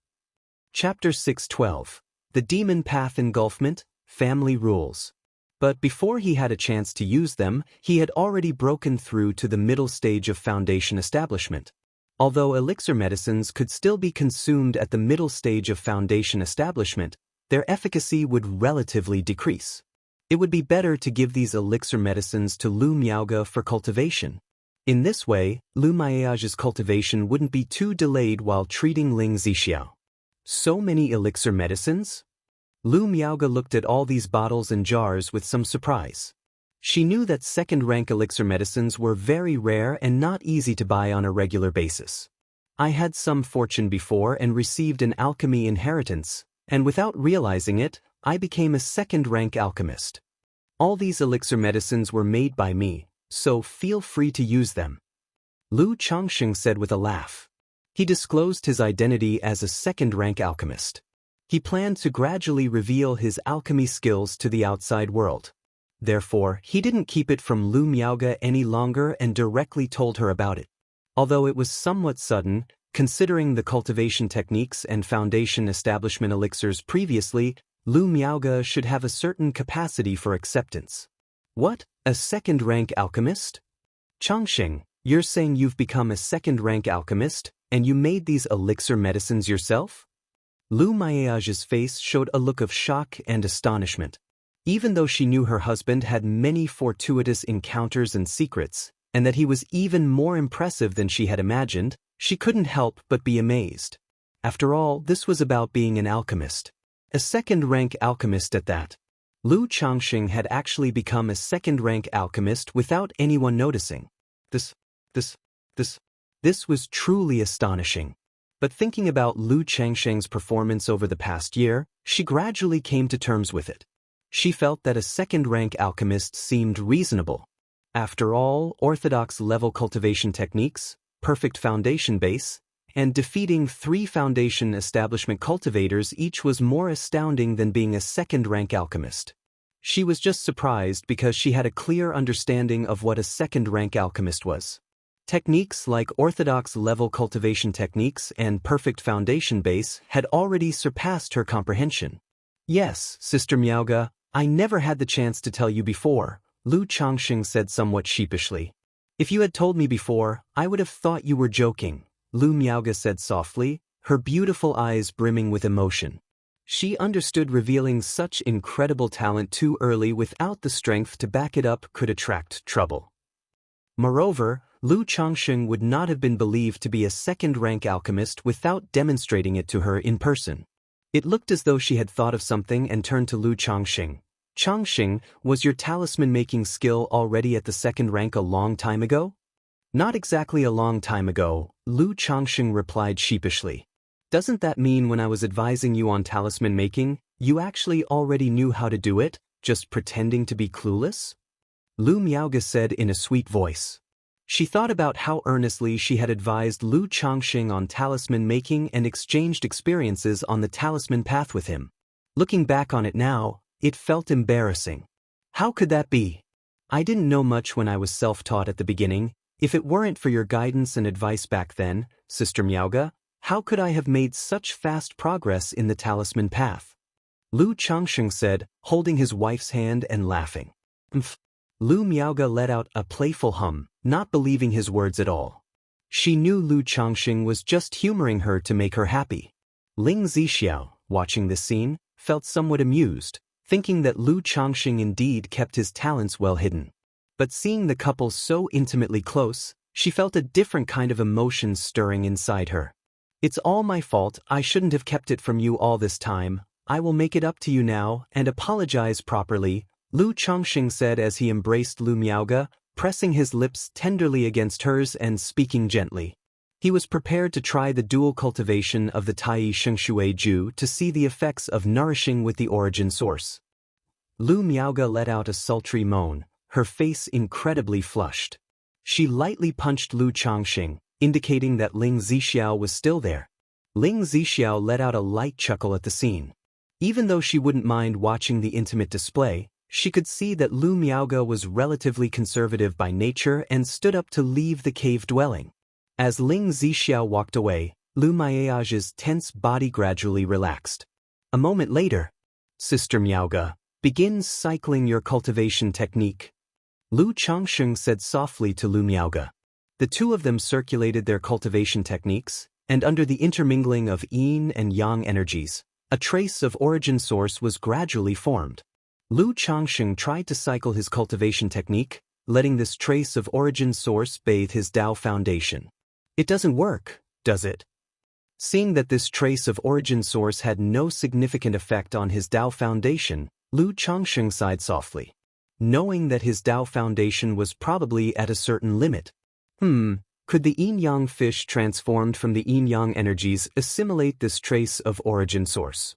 Chapter 6:12. The Demon Path Engulfment, Family Rules. But before he had a chance to use them, he had already broken through to the middle stage of foundation establishment. Although elixir medicines could still be consumed at the middle stage of foundation establishment, their efficacy would relatively decrease. It would be better to give these elixir medicines to Lu Miaoge for cultivation. In this way, Lu Miage's cultivation wouldn't be too delayed while treating Ling Zixiao. So many elixir medicines? Lu Miaoge looked at all these bottles and jars with some surprise. She knew that second-rank elixir medicines were very rare and not easy to buy on a regular basis. I had some fortune before and received an alchemy inheritance, and without realizing it, I became a second-rank alchemist. All these elixir medicines were made by me, so feel free to use them. Lu Chongqing said with a laugh. He disclosed his identity as a second-rank alchemist. He planned to gradually reveal his alchemy skills to the outside world. Therefore, he didn't keep it from Lu Miaoge any longer and directly told her about it. Although it was somewhat sudden, considering the cultivation techniques and foundation establishment elixirs previously, Lu Miaoge should have a certain capacity for acceptance. What? A second-rank alchemist? Changxing, you're saying you've become a second-rank alchemist, and you made these elixir medicines yourself? Lu Miaoge's face showed a look of shock and astonishment. Even though she knew her husband had many fortuitous encounters and secrets, and that he was even more impressive than she had imagined, she couldn't help but be amazed. After all, this was about being an alchemist. A second-rank alchemist at that. Lu Changxing had actually become a second-rank alchemist without anyone noticing. This was truly astonishing. But thinking about Lu Changxing's performance over the past year, she gradually came to terms with it. She felt that a second-rank alchemist seemed reasonable. After all, orthodox-level cultivation techniques, perfect foundation base, and defeating 3 foundation establishment cultivators each was more astounding than being a second-rank alchemist. She was just surprised because she had a clear understanding of what a second-rank alchemist was. Techniques like orthodox-level cultivation techniques and perfect foundation base had already surpassed her comprehension. Yes, Sister Miaoge, I never had the chance to tell you before, Lu Changxing said somewhat sheepishly. If you had told me before, I would have thought you were joking, Lu Miaoge said softly, her beautiful eyes brimming with emotion. She understood revealing such incredible talent too early without the strength to back it up could attract trouble. Moreover, Lu Changxing would not have been believed to be a second-rank alchemist without demonstrating it to her in person. It looked as though she had thought of something and turned to Lu Changxing. Changxing, was your talisman-making skill already at the second rank a long time ago? Not exactly a long time ago, Lu Changxing replied sheepishly. Doesn't that mean when I was advising you on talisman making, you actually already knew how to do it, just pretending to be clueless? Lu Miaoge said in a sweet voice. She thought about how earnestly she had advised Lu Changxing on talisman making and exchanged experiences on the talisman path with him. Looking back on it now, it felt embarrassing. How could that be? I didn't know much when I was self-taught at the beginning. If it weren't for your guidance and advice back then, Sister Miaoge, how could I have made such fast progress in the talisman path? Lu Changxing said, holding his wife's hand and laughing. Lu Miaoge let out a playful hum, not believing his words at all. She knew Lu Changxing was just humoring her to make her happy. Ling Zixiao, watching this scene, felt somewhat amused, thinking that Lu Changxing indeed kept his talents well hidden. But seeing the couple so intimately close, she felt a different kind of emotion stirring inside her. It's all my fault, I shouldn't have kept it from you all this time, I will make it up to you now and apologize properly, Lu Changxing said as he embraced Lu Miaoge, pressing his lips tenderly against hers and speaking gently. He was prepared to try the dual cultivation of the Tai Shengshui Ju to see the effects of nourishing with the origin source. Lu Miaoge let out a sultry moan, her face incredibly flushed. She lightly punched Lu Changxing, indicating that Ling Zixiao was still there. Ling Zixiao let out a light chuckle at the scene. Even though she wouldn't mind watching the intimate display, she could see that Lu Miaoge was relatively conservative by nature and stood up to leave the cave dwelling. As Ling Zixiao walked away, Lu Miaoge's tense body gradually relaxed. A moment later, Sister Miaoge, begin cycling your cultivation technique. Lu Changxing said softly to Lu Miaoge. The two of them circulated their cultivation techniques, and under the intermingling of yin and yang energies, a trace of origin source was gradually formed. Lu Changxing tried to cycle his cultivation technique, letting this trace of origin source bathe his Tao foundation. It doesn't work, does it? Seeing that this trace of origin source had no significant effect on his Tao foundation, Lu Changxing sighed softly. Knowing that his Tao foundation was probably at a certain limit. Could the yin-yang fish transformed from the yin-yang energies assimilate this trace of origin source?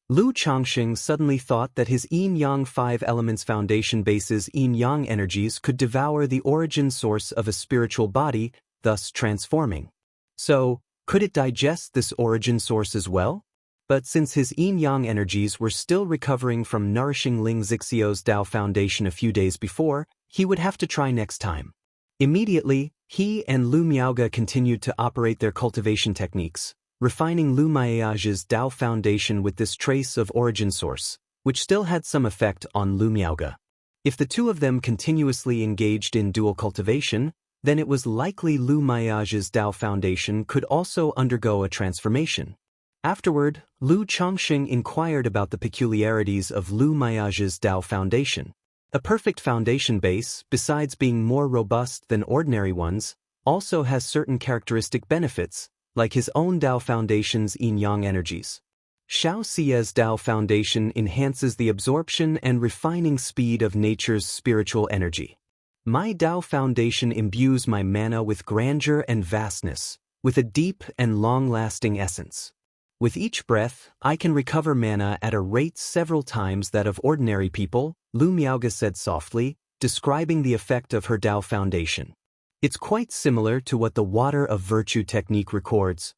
Lu Changxing suddenly thought that his yin-yang 5 elements foundation base's yin-yang energies could devour the origin source of a spiritual body, thus transforming. So, Could it digest this origin source as well? But since his yin-yang energies were still recovering from nourishing Ling Zixiu's Dao Foundation a few days before, he would have to try next time. Immediately, he and Lu Miaoge continued to operate their cultivation techniques, refining Lu Miaoge's Dao Foundation with this trace of origin source, which still had some effect on Lu Miaoge. If the two of them continuously engaged in dual cultivation, then it was likely Lu Miaoge's Dao Foundation could also undergo a transformation. Afterward, Lu Changxing inquired about the peculiarities of Lu Miaoge's Dao Foundation. A perfect foundation base, besides being more robust than ordinary ones, also has certain characteristic benefits, like his own Dao Foundation's yin-yang energies. Xianxia's Dao Foundation enhances the absorption and refining speed of nature's spiritual energy. My Dao Foundation imbues my mana with grandeur and vastness, with a deep and long-lasting essence. With each breath, I can recover mana at a rate several times that of ordinary people, Lu Miaoge said softly, describing the effect of her Dao Foundation. It's quite similar to what the Water of Virtue technique records.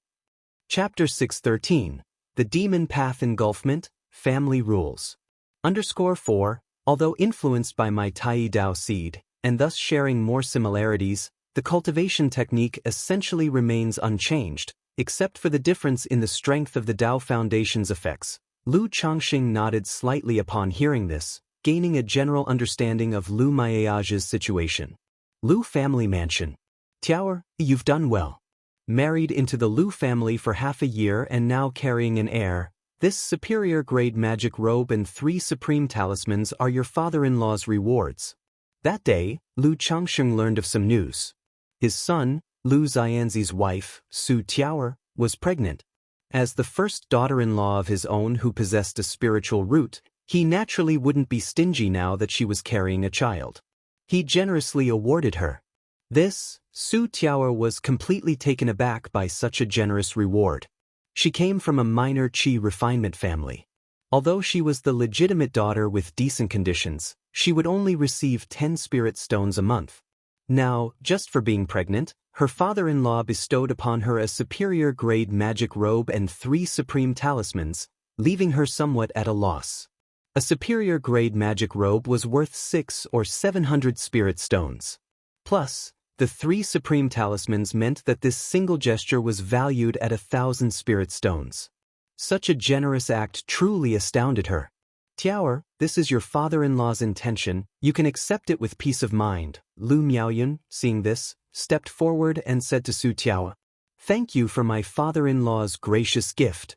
Chapter 613, The Demon Path Engulfment, Family Rules. _4, although influenced by my Tai Dao seed, and thus sharing more similarities, the cultivation technique essentially remains unchanged, except for the difference in the strength of the Dao Foundation's effects. Lu Changxing nodded slightly upon hearing this, gaining a general understanding of Lu Miaoge's situation. Lu family mansion. Tiaoer, you've done well. Married into the Lu family for half a year and now carrying an heir, this superior-grade magic robe and 3 supreme talismans are your father-in-law's rewards. That day, Lu Changxing learned of some news. His son, Lu Xianxi's wife, Su Tiaoer, was pregnant. As the first daughter-in-law of his own who possessed a spiritual root, he naturally wouldn't be stingy now that she was carrying a child. He generously awarded her. This, Su Tiaoer was completely taken aback by such a generous reward. She came from a minor qi refinement family. Although she was the legitimate daughter with decent conditions, she would only receive 10 spirit stones a month. Now, just for being pregnant, her father-in-law bestowed upon her a superior-grade magic robe and 3 supreme talismans, leaving her somewhat at a loss. A superior-grade magic robe was worth 600 or 700 spirit stones. Plus, the 3 supreme talismans meant that this single gesture was valued at 1,000 spirit stones. Such a generous act truly astounded her. Tiaoer, this is your father-in-law's intention, you can accept it with peace of mind. Lu Miaoyun, seeing this, stepped forward and said to Su Tiaoer, "Thank you for my father-in-law's gracious gift."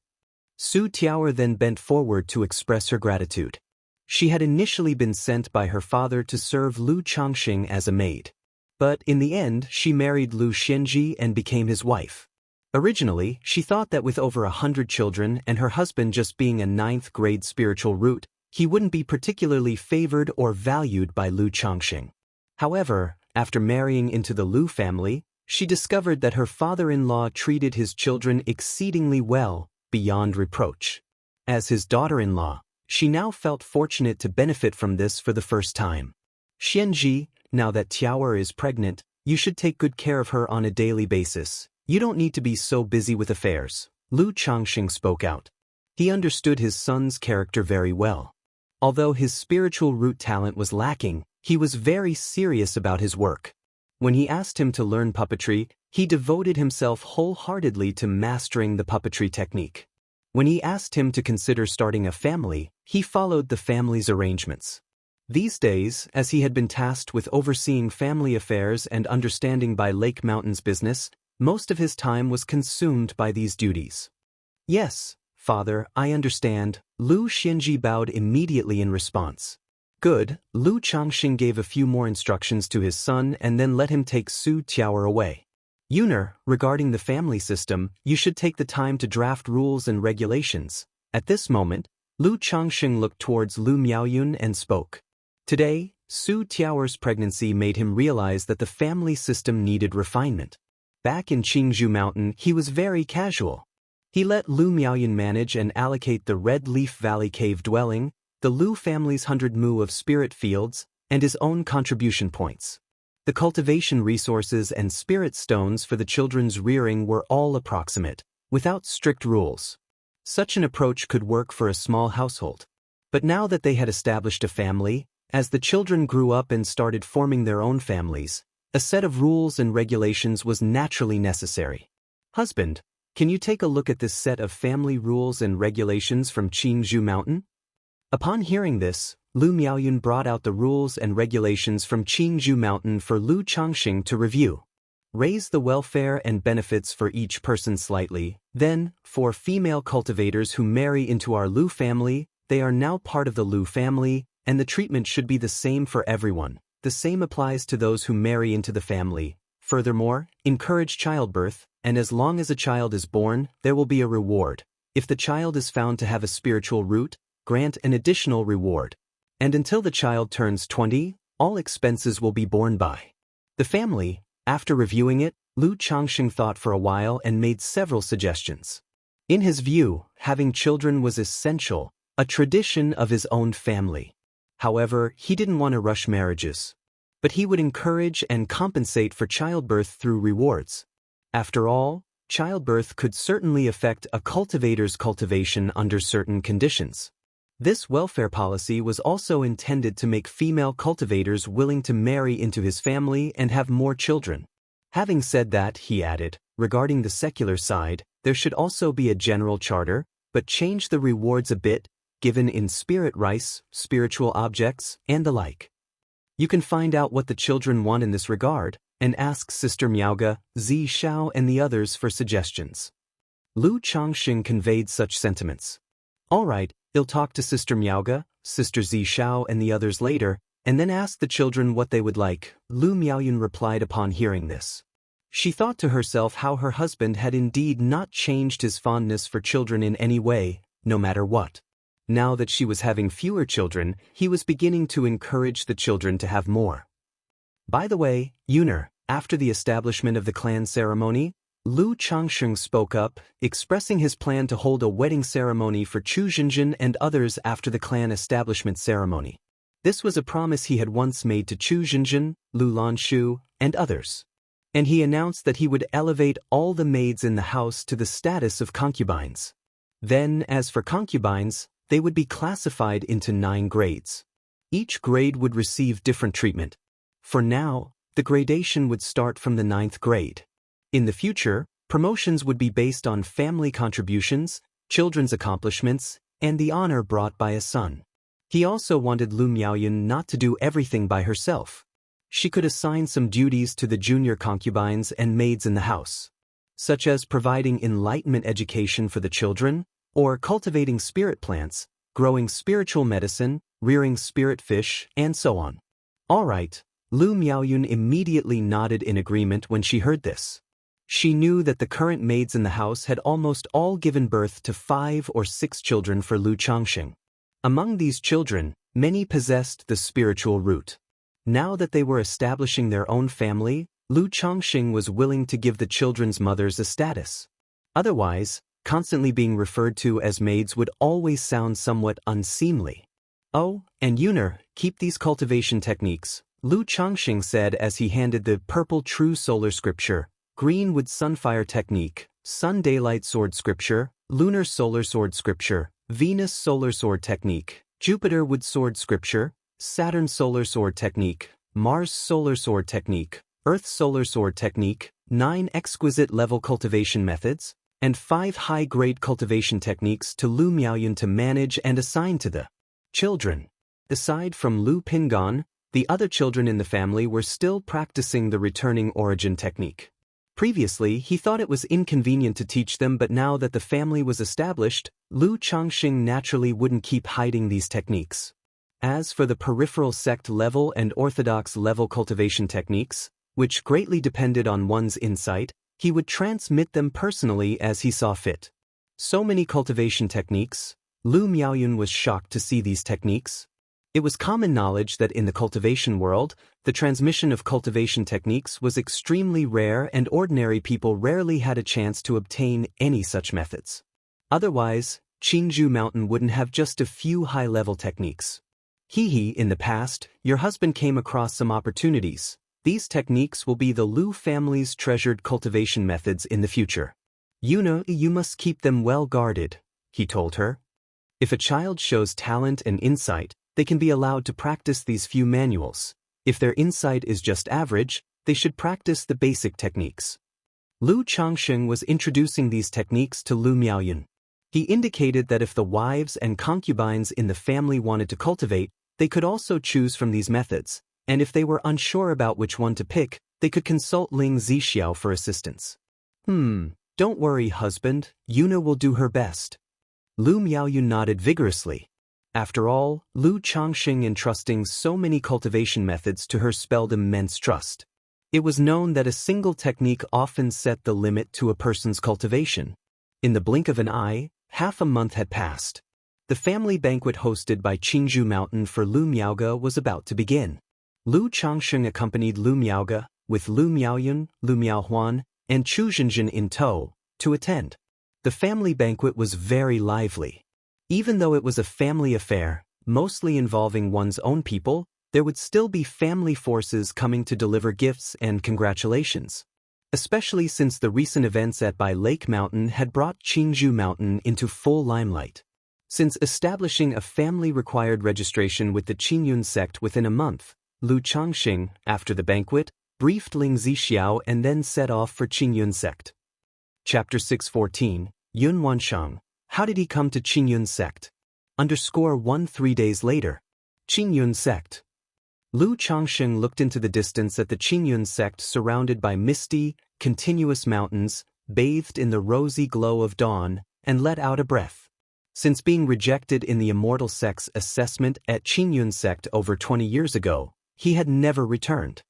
Su Tiaoer then bent forward to express her gratitude. She had initially been sent by her father to serve Lu Changxing as a maid. But in the end, she married Lu Xianji and became his wife. Originally, she thought that with over 100 children and her husband just being a 9th-grade spiritual root, he wouldn't be particularly favored or valued by Lu Changxing. However, after marrying into the Lu family, she discovered that her father-in-law treated his children exceedingly well, beyond reproach. As his daughter-in-law, she now felt fortunate to benefit from this for the first time. Xianji, now that Tiaoer is pregnant, you should take good care of her on a daily basis. You don't need to be so busy with affairs. Lu Changxing spoke out. He understood his son's character very well. Although his spiritual root talent was lacking, he was very serious about his work. When he asked him to learn puppetry, he devoted himself wholeheartedly to mastering the puppetry technique. When he asked him to consider starting a family, he followed the family's arrangements. These days, as he had been tasked with overseeing family affairs and understanding by Lake Mountain's business, most of his time was consumed by these duties. Yes, father, I understand. Lu Xianji bowed immediately in response. Good, Lu Changxing gave a few more instructions to his son and then let him take Su Tiaoer away. Yuner, regarding the family system, you should take the time to draft rules and regulations. At this moment, Lu Changxing looked towards Lu Miaoyun and spoke. Today, Su Tiaoer's pregnancy made him realize that the family system needed refinement. Back in Qingzhou Mountain, he was very casual. He let Lu Miaoyun manage and allocate the Red Leaf Valley Cave dwelling, the Lu family's 100 mu of spirit fields, and his own contribution points. The cultivation resources and spirit stones for the children's rearing were all approximate, without strict rules. Such an approach could work for a small household. But now that they had established a family, as the children grew up and started forming their own families, a set of rules and regulations was naturally necessary. Husband, can you take a look at this set of family rules and regulations from Qingzhou Mountain? Upon hearing this, Lu Miaoyun brought out the rules and regulations from Qingzhou Mountain for Lu Changxing to review. Raise the welfare and benefits for each person slightly, then, for female cultivators who marry into our Lu family, they are now part of the Lu family, and the treatment should be the same for everyone. The same applies to those who marry into the family. Furthermore, encourage childbirth, and as long as a child is born, there will be a reward. If the child is found to have a spiritual root, grant an additional reward. And until the child turns 20, all expenses will be borne by the family. After reviewing it, Lu Changxing thought for a while and made several suggestions. In his view, having children was essential, a tradition of his own family. However, he didn't want to rush marriages. But he would encourage and compensate for childbirth through rewards. After all, childbirth could certainly affect a cultivator's cultivation under certain conditions. This welfare policy was also intended to make female cultivators willing to marry into his family and have more children. Having said that, he added, regarding the secular side, there should also be a general charter, but change the rewards a bit, given in spirit rice, spiritual objects, and the like. You can find out what the children want in this regard, and ask Sister Miaoga, Zi Xiao and the others for suggestions. Lu Changxing conveyed such sentiments. All right, he'll talk to Sister Miaoga, Sister Zi Xiao and the others later, and then ask the children what they would like, Lu Miaoyun replied upon hearing this. She thought to herself how her husband had indeed not changed his fondness for children in any way, no matter what. Now that she was having fewer children, he was beginning to encourage the children to have more. By the way, Yuner, after the establishment of the clan ceremony, Lu Changxing spoke up, expressing his plan to hold a wedding ceremony for Chu Xinjin and others after the clan establishment ceremony. This was a promise he had once made to Chu Xinjin, Lu Lanshu, and others. And he announced that he would elevate all the maids in the house to the status of concubines. Then, as for concubines, they would be classified into 9 grades. Each grade would receive different treatment. For now, the gradation would start from the 9th grade. In the future, promotions would be based on family contributions, children's accomplishments, and the honor brought by a son. He also wanted Lu Miaoyun not to do everything by herself. She could assign some duties to the junior concubines and maids in the house, such as providing enlightenment education for the children, or cultivating spirit plants, growing spiritual medicine, rearing spirit fish, and so on. All right, Lu Miaoyun immediately nodded in agreement when she heard this. She knew that the current maids in the house had almost all given birth to 5 or 6 children for Lu Changxing. Among these children, many possessed the spiritual root. Now that they were establishing their own family, Lu Changxing was willing to give the children's mothers a status. Otherwise, constantly being referred to as maids would always sound somewhat unseemly. Oh, and Yuner, keep these cultivation techniques, Lu Changxing said as he handed the purple true solar scripture, green wood sunfire technique, sun daylight sword scripture, lunar solar sword scripture, Venus solar sword technique, Jupiter wood sword scripture, Saturn solar sword technique, Mars solar sword technique, Earth solar sword technique, 9 exquisite level cultivation methods, and 5 high-grade cultivation techniques to Lu Miaoyun to manage and assign to the children. Aside from Lu Pingan, the other children in the family were still practicing the returning origin technique. Previously, he thought it was inconvenient to teach them, but now that the family was established, Lu Changxing naturally wouldn't keep hiding these techniques. As for the peripheral sect level and orthodox level cultivation techniques, which greatly depended on one's insight, he would transmit them personally as he saw fit. So many cultivation techniques. Lu Miaoyun was shocked to see these techniques. It was common knowledge that in the cultivation world, the transmission of cultivation techniques was extremely rare and ordinary people rarely had a chance to obtain any such methods. Otherwise, Qingzhou Mountain wouldn't have just a few high-level techniques. In the past, your husband came across some opportunities, These techniques will be the Lu family's treasured cultivation methods in the future. You must keep them well guarded, he told her. If a child shows talent and insight, they can be allowed to practice these few manuals. If their insight is just average, they should practice the basic techniques. Lu Changsheng was introducing these techniques to Lu Miaoyun. He indicated that if the wives and concubines in the family wanted to cultivate, they could also choose from these methods, and if they were unsure about which one to pick, they could consult Ling Zixiao for assistance. Don't worry, husband, Yuna will do her best. Lu Miaoyun nodded vigorously. After all, Lu Changsheng entrusting so many cultivation methods to her spelled immense trust. It was known that a single technique often set the limit to a person's cultivation. In the blink of an eye, half a month had passed. The family banquet hosted by Qingzhou Mountain for Lu Miaoge was about to begin. Lu Changsheng accompanied Lu Miaoge, with Lu Miaoyun, Lu Miaohuan, and Chu Zhenjin in tow, to attend. The family banquet was very lively. Even though it was a family affair, mostly involving one's own people, there would still be family forces coming to deliver gifts and congratulations. Especially since the recent events at Bai Lake Mountain had brought Qingzhou Mountain into full limelight. Since establishing a family required registration with the Qingyun sect within a month, Lu Changsheng, after the banquet, briefed Ling Zixiao and then set off for Qingyun sect. Chapter 614, Yun Wanshang. How did he come to Qingyun sect? _1 3 days later. Qingyun sect. Lu Changsheng looked into the distance at the Qingyun sect surrounded by misty, continuous mountains, bathed in the rosy glow of dawn, and let out a breath. Since being rejected in the Immortal sect's assessment at Qingyun sect over 20 years ago, he had never returned.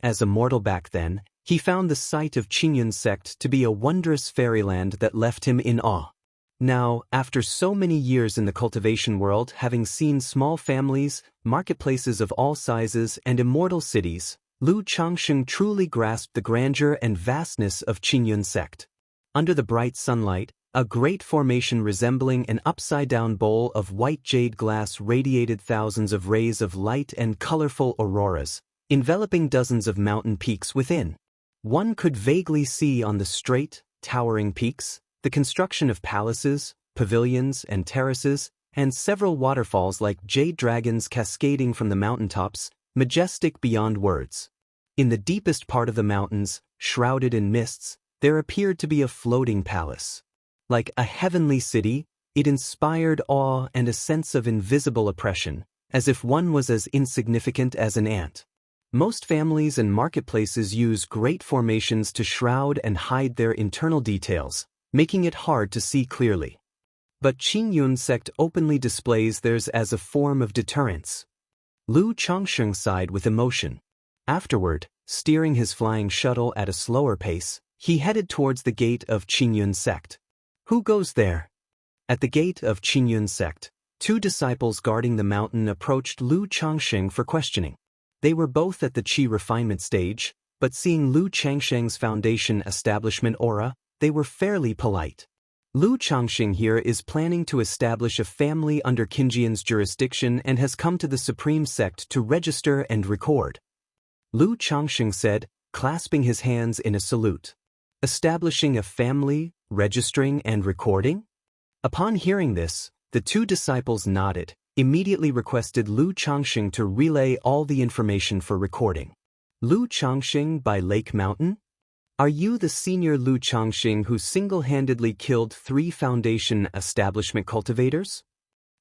As a mortal back then, he found the sight of Qingyun sect to be a wondrous fairyland that left him in awe. Now, after so many years in the cultivation world, having seen small families, marketplaces of all sizes, and immortal cities, Lu Changsheng truly grasped the grandeur and vastness of Qingyun sect. Under the bright sunlight, a great formation resembling an upside-down bowl of white jade glass radiated thousands of rays of light and colorful auroras, enveloping dozens of mountain peaks within. One could vaguely see on the straight, towering peaks, the construction of palaces, pavilions, and terraces, and several waterfalls like jade dragons cascading from the mountaintops, majestic beyond words. In the deepest part of the mountains, shrouded in mists, there appeared to be a floating palace. Like a heavenly city, it inspired awe and a sense of invisible oppression, as if one was as insignificant as an ant. Most families and marketplaces use great formations to shroud and hide their internal details, making it hard to see clearly. But Qingyun sect openly displays theirs as a form of deterrence. Lu Changsheng sighed with emotion. Afterward, steering his flying shuttle at a slower pace, he headed towards the gate of Qingyun sect. Who goes there? At the gate of Qingyun sect, 2 disciples guarding the mountain approached Lu Changsheng for questioning. They were both at the qi refinement stage, but seeing Lu Changsheng's foundation establishment aura, they were fairly polite. Lu Changsheng here is planning to establish a family under Qingyun's jurisdiction and has come to the supreme sect to register and record. Lu Changsheng said, clasping his hands in a salute. Establishing a family, registering and recording? Upon hearing this, the 2 disciples nodded, immediately requested Lu Changsheng to relay all the information for recording. Lu Changsheng by Lake Mountain? Are you the senior Lu Changsheng who single-handedly killed 3 foundation establishment cultivators?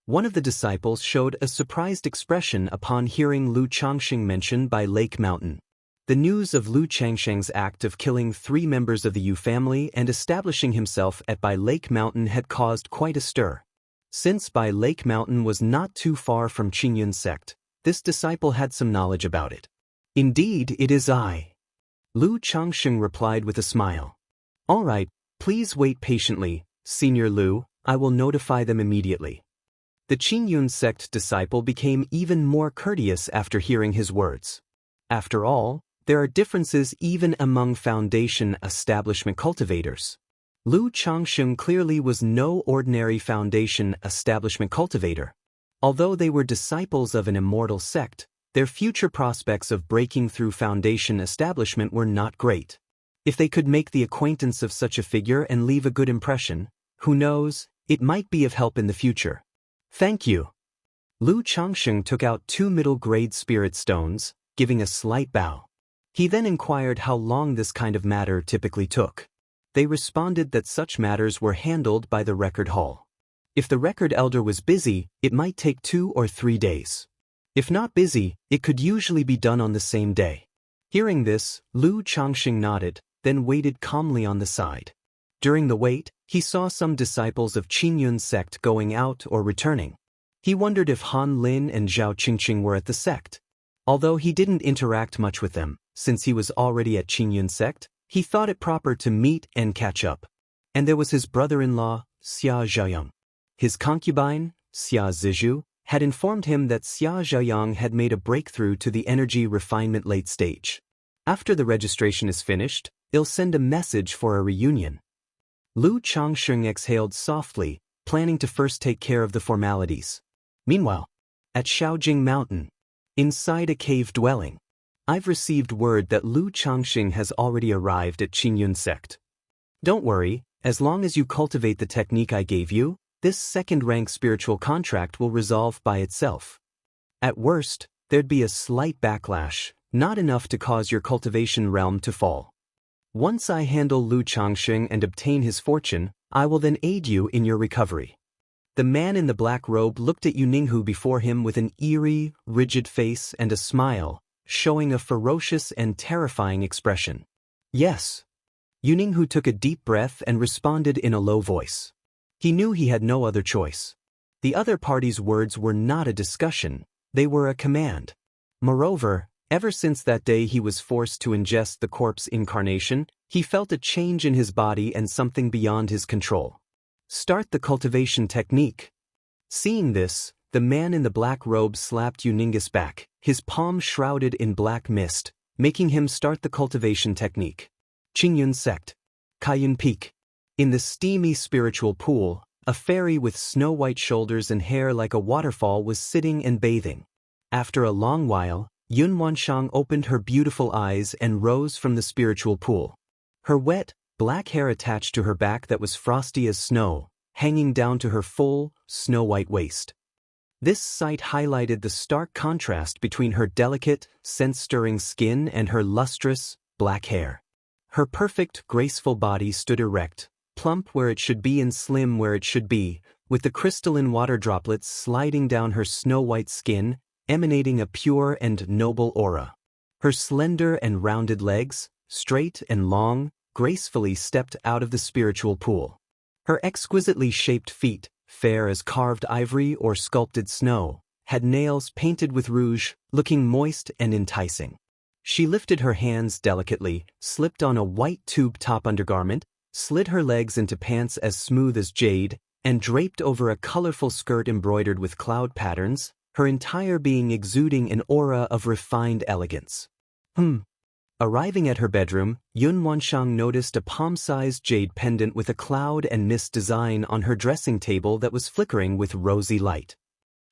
One of the disciples showed a surprised expression upon hearing Lu Changsheng mentioned by Lake Mountain. The news of Lu Changsheng's act of killing 3 members of the Yu family and establishing himself at Bai Lake Mountain had caused quite a stir. Since Bai Lake Mountain was not too far from Qingyun sect, this disciple had some knowledge about it. Indeed, it is I. Lu Changsheng replied with a smile. All right, please wait patiently, Senior Lu, I will notify them immediately. The Qingyun sect disciple became even more courteous after hearing his words. After all, there are differences even among foundation establishment cultivators. Lu Changsheng clearly was no ordinary foundation establishment cultivator. Although they were disciples of an immortal sect, Their future prospects of breaking through foundation establishment were not great. If they could make the acquaintance of such a figure and leave a good impression, who knows, it might be of help in the future. Thank you. Lu Changsheng took out 2 middle-grade spirit stones, giving a slight bow. He then inquired how long this kind of matter typically took. They responded that such matters were handled by the record hall. If the record elder was busy, it might take 2 or 3 days. If not busy, it could usually be done on the same day. Hearing this, Lu Changsheng nodded, then waited calmly on the side. During the wait, he saw some disciples of Qingyun's sect going out or returning. He wondered if Han Lin and Zhao Qingqing were at the sect. Although he didn't interact much with them, since he was already at Qingyun's sect, he thought it proper to meet and catch up. And there was his brother-in-law, Xia Zhaoyang. His concubine, Xia Zizhu, had informed him that Xia Zhaoyang had made a breakthrough to the energy refinement late stage. After the registration is finished, they'll send a message for a reunion. Lu Changsheng exhaled softly, planning to first take care of the formalities. Meanwhile, at Shaojing Mountain, inside a cave dwelling, I've received word that Lu Changsheng has already arrived at Qingyun sect. Don't worry, as long as you cultivate the technique I gave you, this second-rank spiritual contract will resolve by itself. At worst, there'd be a slight backlash, not enough to cause your cultivation realm to fall. Once I handle Lu Changsheng and obtain his fortune, I will then aid you in your recovery. The man in the black robe looked at Yuninghu before him with an eerie, rigid face and a smile, showing a ferocious and terrifying expression. Yes. Yuninghu took a deep breath and responded in a low voice. He knew he had no other choice. The other party's words were not a discussion, they were a command. Moreover, ever since that day he was forced to ingest the corpse incarnation, he felt a change in his body and something beyond his control. Start the cultivation technique. Seeing this, the man in the black robe slapped Yuningus back, his palm shrouded in black mist, making him start the cultivation technique. Qingyun sect. Kaiyun Peak. In the steamy spiritual pool, a fairy with snow-white shoulders and hair like a waterfall was sitting and bathing. After a long while, Yun Wanshang opened her beautiful eyes and rose from the spiritual pool. Her wet, black hair attached to her back that was frosty as snow, hanging down to her full, snow-white waist. This sight highlighted the stark contrast between her delicate, scent-stirring skin and her lustrous, black hair. Her perfect, graceful body stood erect, plump where it should be and slim where it should be, with the crystalline water droplets sliding down her snow-white skin, emanating a pure and noble aura. Her slender and rounded legs, straight and long, gracefully stepped out of the spiritual pool. Her exquisitely shaped feet, fair as carved ivory or sculpted snow, had nails painted with rouge, looking moist and enticing. She lifted her hands delicately, slipped on a white tube top undergarment, slid her legs into pants as smooth as jade, and draped over a colorful skirt embroidered with cloud patterns, her entire being exuding an aura of refined elegance. Arriving at her bedroom, Yun Wanshang noticed a palm-sized jade pendant with a cloud and mist design on her dressing table that was flickering with rosy light.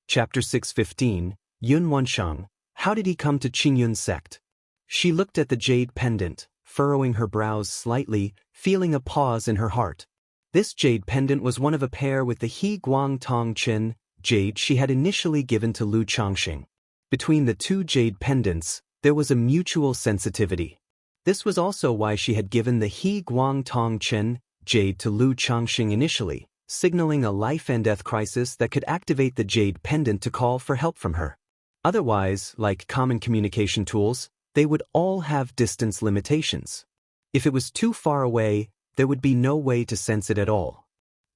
Chapter 6:15, Yun Wanshang, how did he come to Qingyun sect? She looked at the jade pendant, furrowing her brows slightly, feeling a pause in her heart. This jade pendant was one of a pair with the He Guang Tong Chen jade she had initially given to Lu Changsheng. Between the two jade pendants, there was a mutual sensitivity. This was also why she had given the He Guang Tong Chen jade to Lu Changsheng initially, signaling a life and death crisis that could activate the jade pendant to call for help from her. Otherwise, like common communication tools, they would all have distance limitations. If it was too far away, there would be no way to sense it at all.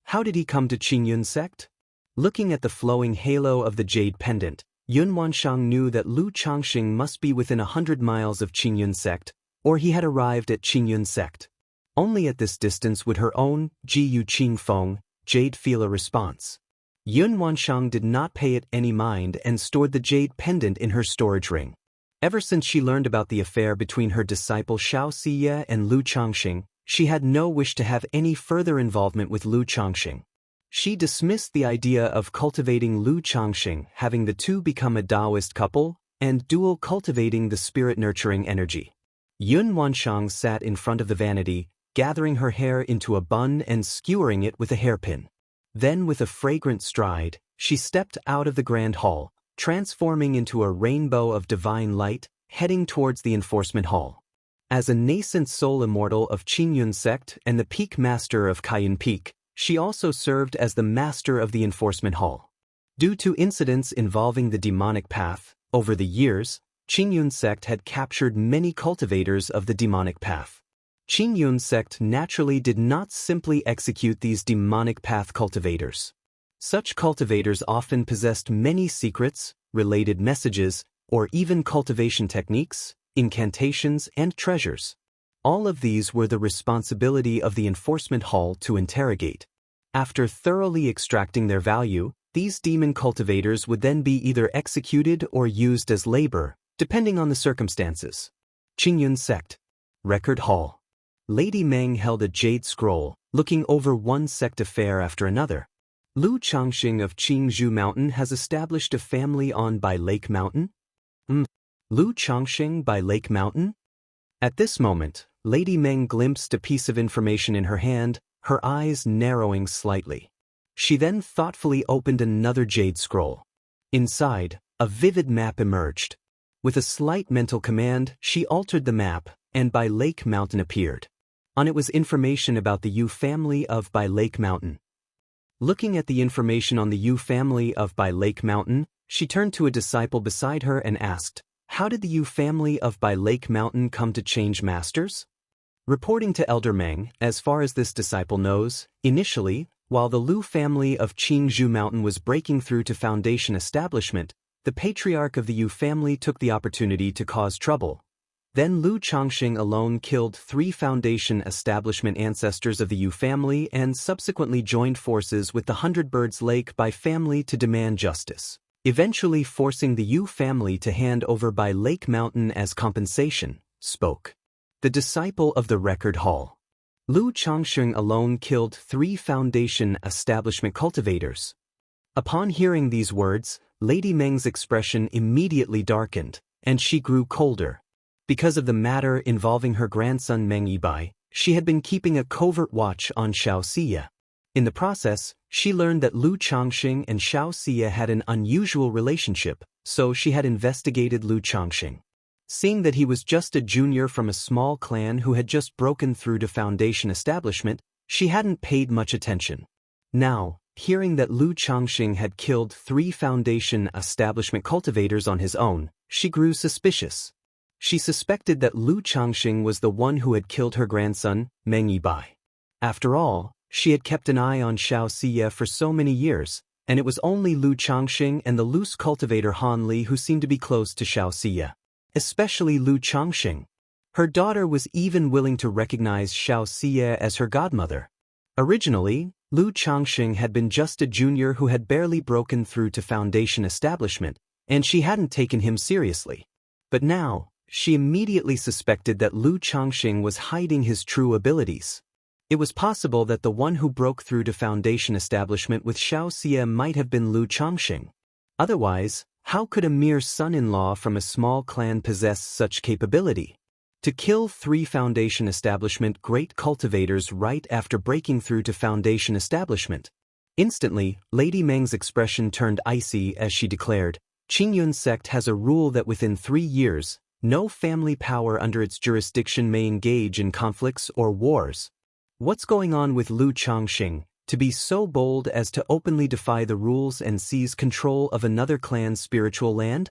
How did he come to Qingyun sect? Looking at the flowing halo of the jade pendant, Yun Wanshang knew that Lu Changsheng must be within 100 miles of Qingyun sect, or he had arrived at Qingyun sect. Only at this distance would her own, Jiyu Qingfeng, jade feel a response. Yun Wanshang did not pay it any mind and stored the jade pendant in her storage ring. Ever since she learned about the affair between her disciple Xianxia and Lu Changsheng, she had no wish to have any further involvement with Lu Changsheng. She dismissed the idea of cultivating Lu Changsheng, having the two become a Taoist couple, and dual cultivating the spirit-nurturing energy. Yun Wanshang sat in front of the vanity, gathering her hair into a bun and skewering it with a hairpin. Then with a fragrant stride, she stepped out of the grand hall, transforming into a rainbow of divine light, heading towards the enforcement hall. As a nascent soul immortal of Qingyun sect and the peak master of Kaiyun Peak, she also served as the master of the enforcement hall. Due to incidents involving the demonic path, over the years, Qingyun sect had captured many cultivators of the demonic path. Qingyun sect naturally did not simply execute these demonic path cultivators. Such cultivators often possessed many secrets, related messages, or even cultivation techniques, incantations, and treasures. All of these were the responsibility of the enforcement hall to interrogate. After thoroughly extracting their value, these demon cultivators would then be either executed or used as labor, depending on the circumstances. Qingyun sect. Record hall. Lady Meng held a jade scroll, looking over one sect affair after another. Lu Changxing of Qingzhou Mountain has established a family on by Lake Mountain? Lu Changxing by Lake Mountain? At this moment, Lady Meng glimpsed a piece of information in her hand, her eyes narrowing slightly. She then thoughtfully opened another jade scroll. Inside, a vivid map emerged. With a slight mental command, she altered the map, and by Lake Mountain appeared. On it was information about the Yu family of by Lake Mountain. Looking at the information on the Yu family of by Lake Mountain, she turned to a disciple beside her and asked, "How did the Yu family of by Lake Mountain come to change masters?" Reporting to Elder Meng, as far as this disciple knows, initially, while the Lu family of Qingzhou Mountain was breaking through to Foundation establishment, the patriarch of the Yu family took the opportunity to cause trouble. Then Lu Changxing alone killed 3 Foundation establishment ancestors of the Yu family and subsequently joined forces with the Hundred Birds Lake by family to demand justice, eventually forcing the Yu family to hand over by Lake Mountain as compensation, spoke the disciple of the record hall. Lu Changxing alone killed 3 Foundation establishment cultivators. Upon hearing these words, Lady Meng's expression immediately darkened, and she grew colder. Because of the matter involving her grandson Meng Yibai, she had been keeping a covert watch on Xianxia. In the process, she learned that Lu Changxing and Xianxia had an unusual relationship, so she had investigated Lu Changxing. Seeing that he was just a junior from a small clan who had just broken through to Foundation establishment, she hadn't paid much attention. Now, hearing that Lu Changxing had killed 3 Foundation establishment cultivators on his own, she grew suspicious. She suspected that Lu Changxing was the one who had killed her grandson, Meng Yibai. After all, she had kept an eye on Xianxia for so many years, and it was only Lu Changxing and the loose cultivator Han Li who seemed to be close to Xianxia. Especially Lu Changxing. Her daughter was even willing to recognize Xianxia as her godmother. Originally, Lu Changxing had been just a junior who had barely broken through to Foundation establishment, and she hadn't taken him seriously. But now, she immediately suspected that Lu Changxing was hiding his true abilities. It was possible that the one who broke through to Foundation establishment with Xianxia might have been Lu Changxing. Otherwise, how could a mere son-in-law from a small clan possess such capability? To kill 3 Foundation establishment great cultivators right after breaking through to Foundation establishment. Instantly, Lady Meng's expression turned icy as she declared, "Qingyun sect has a rule that within 3 years, no family power under its jurisdiction may engage in conflicts or wars. What's going on with Lu Changxing, to be so bold as to openly defy the rules and seize control of another clan's spiritual land?"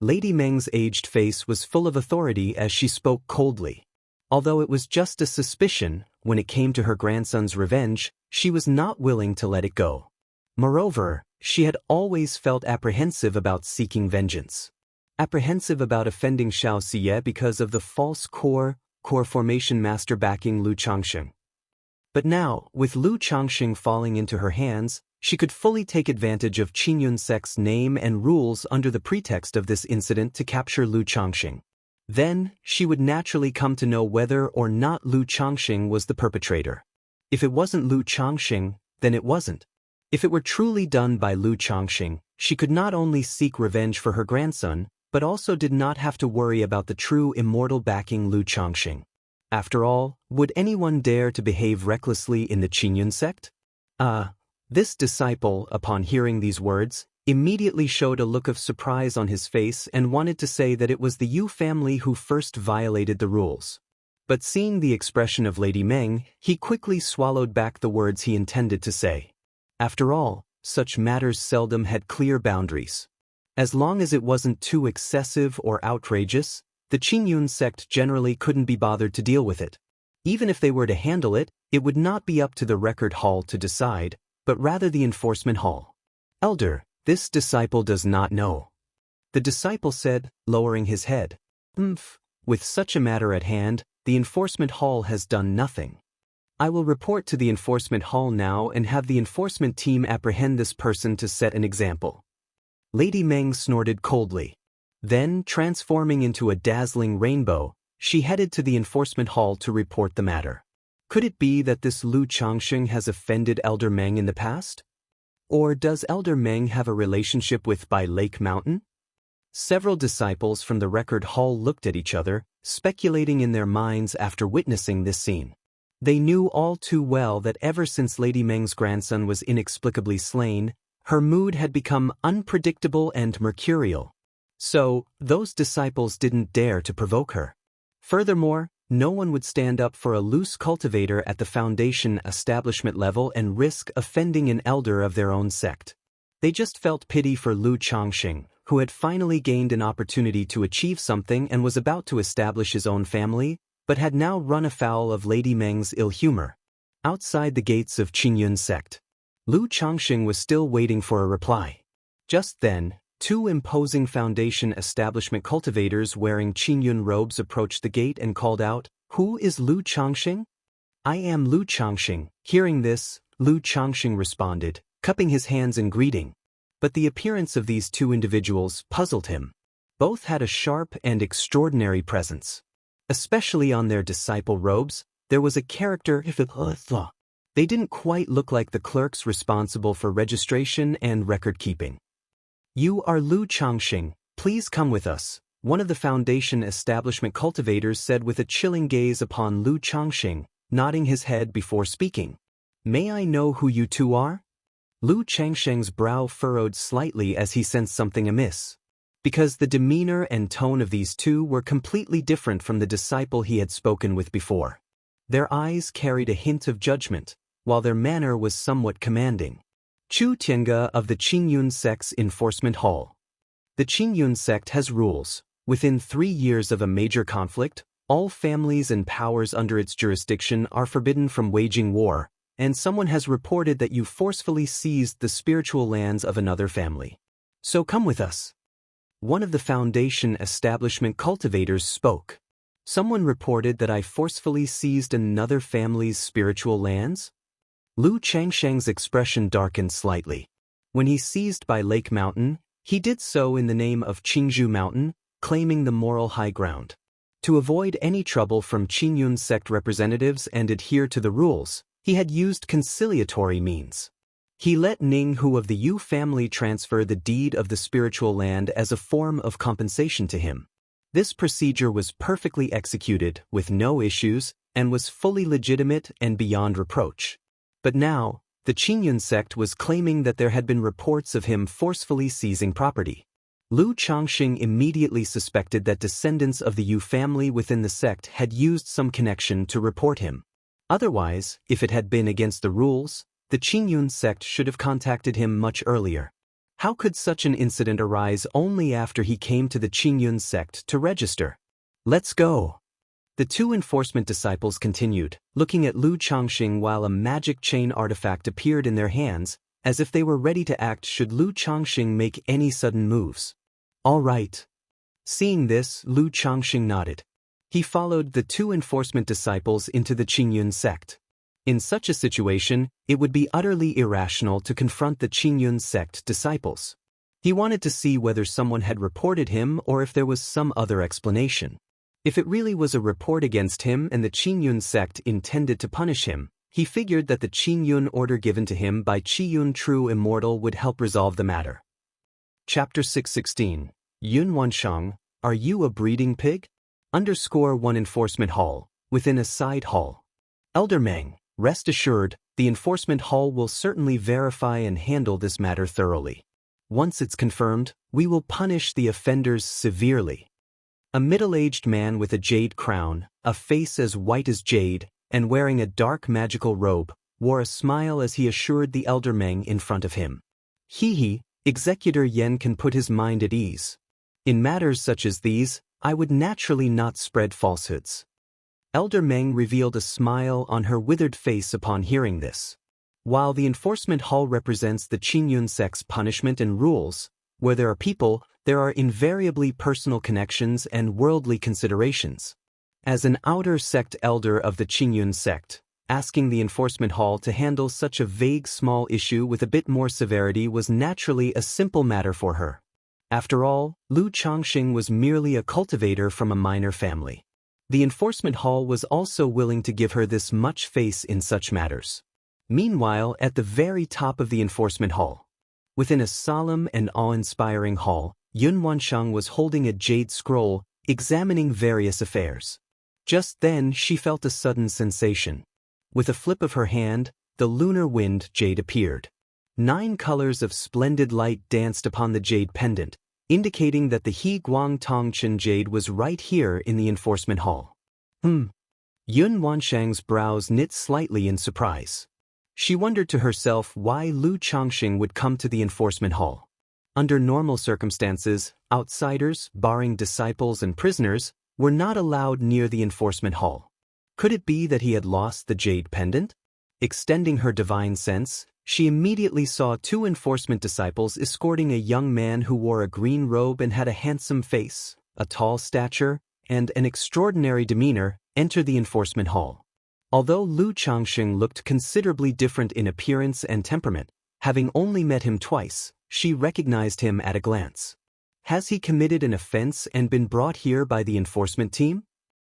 Lady Meng's aged face was full of authority as she spoke coldly. Although it was just a suspicion, when it came to her grandson's revenge, she was not willing to let it go. Moreover, she had always felt apprehensive about seeking vengeance. Apprehensive about offending Xianxia because of the false core formation master backing Lu Changxing. But now, with Lu Changxing falling into her hands, she could fully take advantage of Qingyun sect's name and rules under the pretext of this incident to capture Lu Changxing. Then, she would naturally come to know whether or not Lu Changxing was the perpetrator. If it wasn't Lu Changxing, then it wasn't. If it were truly done by Lu Changxing, she could not only seek revenge for her grandson, but also did not have to worry about the true immortal backing Lu Changxing. After all, would anyone dare to behave recklessly in the Qingyun sect? This disciple, upon hearing these words, immediately showed a look of surprise on his face and wanted to say that it was the Yu family who first violated the rules. But seeing the expression of Lady Meng, he quickly swallowed back the words he intended to say. After all, such matters seldom had clear boundaries. As long as it wasn't too excessive or outrageous, the Qingyun sect generally couldn't be bothered to deal with it. Even if they were to handle it, it would not be up to the record hall to decide, but rather the enforcement hall. Elder, this disciple does not know. The disciple said, lowering his head. With such a matter at hand, the enforcement hall has done nothing. I will report to the enforcement hall now and have the enforcement team apprehend this person to set an example. Lady Meng snorted coldly. Then, transforming into a dazzling rainbow, she headed to the enforcement hall to report the matter. Could it be that this Lu Changxing has offended Elder Meng in the past? Or does Elder Meng have a relationship with by Lake Mountain? Several disciples from the record hall looked at each other, speculating in their minds after witnessing this scene. They knew all too well that ever since Lady Meng's grandson was inexplicably slain, her mood had become unpredictable and mercurial. So, those disciples didn't dare to provoke her. Furthermore, no one would stand up for a loose cultivator at the foundation establishment level and risk offending an elder of their own sect. They just felt pity for Lu Changxing, who had finally gained an opportunity to achieve something and was about to establish his own family, but had now run afoul of Lady Meng's ill humor. Outside the gates of Qingyun sect, Lu Changxing was still waiting for a reply. Just then, two imposing foundation establishment cultivators wearing Qingyun robes approached the gate and called out, "Who is Lu Changxing?" "I am Lu Changxing." Hearing this, Lu Changxing responded, cupping his hands in greeting. But the appearance of these two individuals puzzled him. Both had a sharp and extraordinary presence. Especially on their disciple robes, there was a character. They didn't quite look like the clerks responsible for registration and record-keeping. "You are Lu Changxing, please come with us," one of the foundation establishment cultivators said with a chilling gaze upon Lu Changxing, nodding his head before speaking. "May I know who you two are?" Lu Changxing's brow furrowed slightly as he sensed something amiss. Because the demeanor and tone of these two were completely different from the disciple he had spoken with before. Their eyes carried a hint of judgment, while their manner was somewhat commanding. Chu Tiange of the Qingyun sect's enforcement hall. The Qingyun sect has rules. Within 3 years of a major conflict, all families and powers under its jurisdiction are forbidden from waging war, and someone has reported that you forcefully seized the spiritual lands of another family. So come with us. One of the foundation establishment cultivators spoke. Someone reported that I forcefully seized another family's spiritual lands? Lu Changxing's expression darkened slightly. When he seized by Lake Mountain, he did so in the name of Qingzhu Mountain, claiming the moral high ground. To avoid any trouble from Qingyun sect representatives and adhere to the rules, he had used conciliatory means. He let Ning Hu of the Yu family transfer the deed of the spiritual land as a form of compensation to him. This procedure was perfectly executed, with no issues, and was fully legitimate and beyond reproach. But now, the Qingyun sect was claiming that there had been reports of him forcefully seizing property. Lu Changxing immediately suspected that descendants of the Yu family within the sect had used some connection to report him. Otherwise, if it had been against the rules, the Qingyun sect should have contacted him much earlier. How could such an incident arise only after he came to the Qingyun sect to register? "Let's go." The two enforcement disciples continued, looking at Lu Changxing while a magic chain artifact appeared in their hands, as if they were ready to act should Lu Changxing make any sudden moves. "All right." Seeing this, Lu Changxing nodded. He followed the two enforcement disciples into the Qingyun sect. In such a situation, it would be utterly irrational to confront the Qingyun sect disciples. He wanted to see whether someone had reported him or if there was some other explanation. If it really was a report against him and the Qingyun sect intended to punish him, he figured that the Qingyun order given to him by Qiyun True Immortal would help resolve the matter. Chapter 616. Yun Wanshang, are you a breeding pig? _1 Enforcement Hall, within a side hall. Elder Meng, rest assured, the enforcement hall will certainly verify and handle this matter thoroughly. Once it's confirmed, we will punish the offenders severely. A middle-aged man with a jade crown, a face as white as jade, and wearing a dark magical robe, wore a smile as he assured the Elder Meng in front of him. He, Executor Yen can put his mind at ease. In matters such as these, I would naturally not spread falsehoods. Elder Meng revealed a smile on her withered face upon hearing this. While the enforcement hall represents the Qingyun sect's punishment and rules, where there are people, there are invariably personal connections and worldly considerations. As an outer sect elder of the Qingyun sect, asking the enforcement hall to handle such a vague small issue with a bit more severity was naturally a simple matter for her. After all, Lu Changxing was merely a cultivator from a minor family. The enforcement hall was also willing to give her this much face in such matters. Meanwhile, at the very top of the enforcement hall, within a solemn and awe-inspiring hall, Yun Wanshang was holding a jade scroll, examining various affairs. Just then she felt a sudden sensation. With a flip of her hand, the lunar wind jade appeared. 9 colors of splendid light danced upon the jade pendant, indicating that the He Guang Tongchen jade was right here in the enforcement hall. Yun Wanshang's brows knit slightly in surprise. She wondered to herself why Lu Changxing would come to the enforcement hall. Under normal circumstances, outsiders, barring disciples and prisoners, were not allowed near the enforcement hall. Could it be that he had lost the jade pendant? Extending her divine sense, she immediately saw 2 enforcement disciples escorting a young man who wore a green robe and had a handsome face, a tall stature, and an extraordinary demeanor, enter the enforcement hall. Although Lu Changxing looked considerably different in appearance and temperament, having only met him twice, she recognized him at a glance. Has he committed an offense and been brought here by the enforcement team?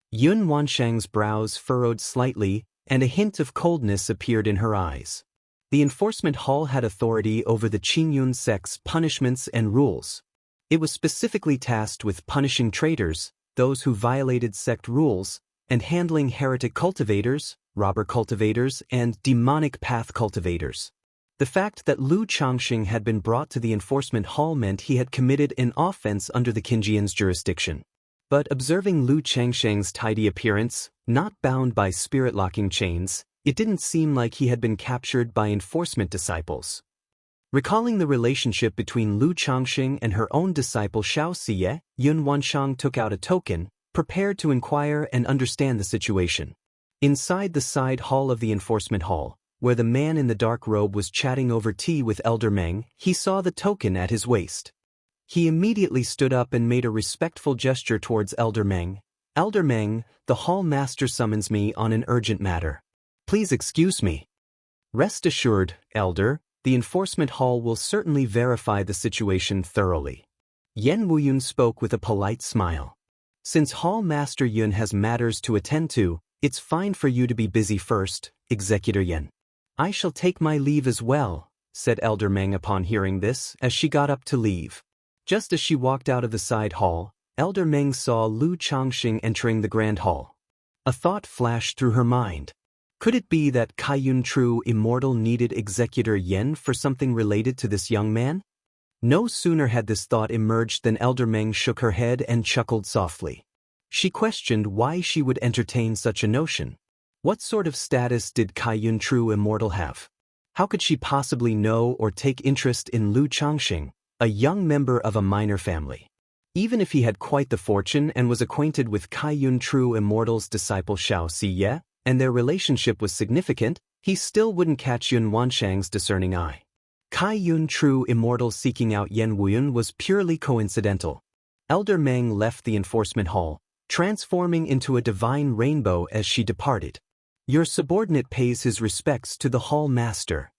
Yun Wanshang's brows furrowed slightly, and a hint of coldness appeared in her eyes. The enforcement hall had authority over the Qingyun sect's punishments and rules. It was specifically tasked with punishing traitors, those who violated sect rules, and handling heretic cultivators, robber cultivators, and demonic path cultivators. The fact that Lu Changxing had been brought to the enforcement hall meant he had committed an offense under the Qinjian's jurisdiction. But observing Lu Changxing's tidy appearance, not bound by spirit-locking chains, it didn't seem like he had been captured by enforcement disciples. Recalling the relationship between Lu Changxing and her own disciple Xianxia, Yun Wanshang took out a token, prepared to inquire and understand the situation. Inside the side hall of the enforcement hall, where the man in the dark robe was chatting over tea with Elder Meng, he saw the token at his waist. He immediately stood up and made a respectful gesture towards Elder Meng. Elder Meng, the hall master summons me on an urgent matter. Please excuse me. Rest assured, Elder, the enforcement hall will certainly verify the situation thoroughly. Yen Wuyun spoke with a polite smile. Since Hall Master Yun has matters to attend to, it's fine for you to be busy first, Executor Yen. I shall take my leave as well, said Elder Meng upon hearing this, as she got up to leave. Just as she walked out of the side hall, Elder Meng saw Lu Changxing entering the grand hall. A thought flashed through her mind. Could it be that Kaiyun True Immortal needed Executor Yen for something related to this young man? No sooner had this thought emerged than Elder Meng shook her head and chuckled softly. She questioned why she would entertain such a notion. What sort of status did Kaiyun True Immortal have? How could she possibly know or take interest in Lu Changxing, a young member of a minor family? Even if he had quite the fortune and was acquainted with Kaiyun True Immortal's disciple Xianxia, and their relationship was significant, he still wouldn't catch Yun Wanshang's discerning eye. Kaiyun True Immortal seeking out Yen Wuyun was purely coincidental. Elder Meng left the enforcement hall, transforming into a divine rainbow as she departed. Your subordinate pays his respects to the hall master.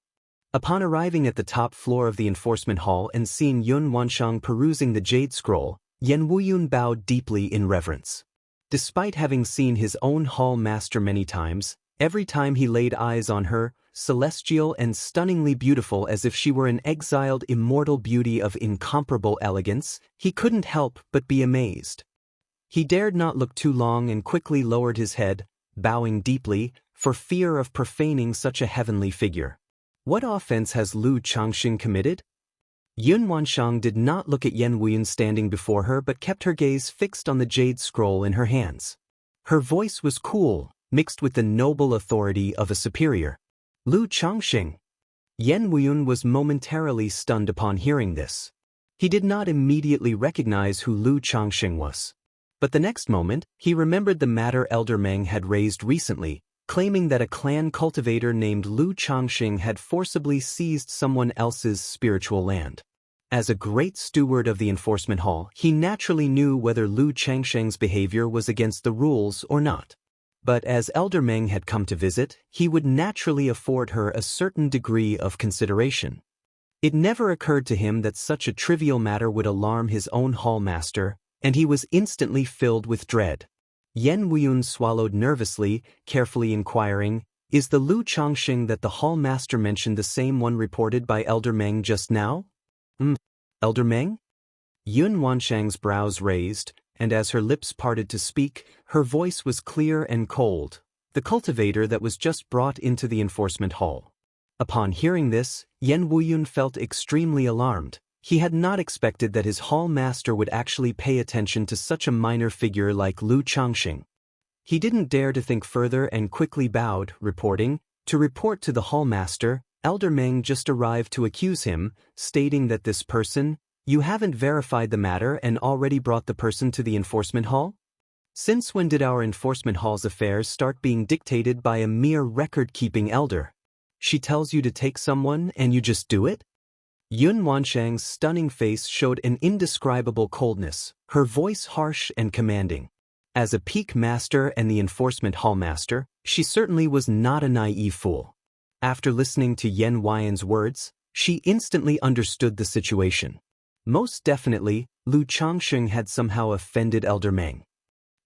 Upon arriving at the top floor of the enforcement hall and seeing Yun Wanshang perusing the jade scroll, Yen Wuyun bowed deeply in reverence. Despite having seen his own hall master many times, every time he laid eyes on her, celestial and stunningly beautiful as if she were an exiled immortal beauty of incomparable elegance, he couldn't help but be amazed. He dared not look too long and quickly lowered his head, bowing deeply, for fear of profaning such a heavenly figure. What offense has Lu Changxing committed? Yun Wanshang did not look at Yen Wuyun standing before her but kept her gaze fixed on the jade scroll in her hands. Her voice was cool, mixed with the noble authority of a superior. Lu Changxing. Yen Wuyun was momentarily stunned upon hearing this. He did not immediately recognize who Lu Changxing was. But the next moment, he remembered the matter Elder Meng had raised recently, claiming that a clan cultivator named Lu Changxing had forcibly seized someone else's spiritual land. As a great steward of the enforcement hall, he naturally knew whether Lu Changxing's behavior was against the rules or not. But as Elder Meng had come to visit, he would naturally afford her a certain degree of consideration. It never occurred to him that such a trivial matter would alarm his own hall master, and he was instantly filled with dread. Yen Wuyun swallowed nervously, carefully inquiring, "Is the Lu Changxing that the hall master mentioned the same one reported by Elder Meng just now?" Elder Meng? Yun Wanshang's brows raised, and as her lips parted to speak, her voice was clear and cold. The cultivator that was just brought into the enforcement hall. Upon hearing this, Yen Wuyun felt extremely alarmed. He had not expected that his hall master would actually pay attention to such a minor figure like Lu Changxing. He didn't dare to think further and quickly bowed, reporting, "To report to the hall master, Elder Meng just arrived to accuse him, stating that this person, you haven't verified the matter and already brought the person to the enforcement hall? Since when did our enforcement hall's affairs start being dictated by a mere record-keeping elder? She tells you to take someone and you just do it?" Yun Wanshang's stunning face showed an indescribable coldness, her voice harsh and commanding. As a peak master and the enforcement hall master, she certainly was not a naive fool. After listening to Yen Wuyun's words, she instantly understood the situation. Most definitely, Lu Changxing had somehow offended Elder Meng.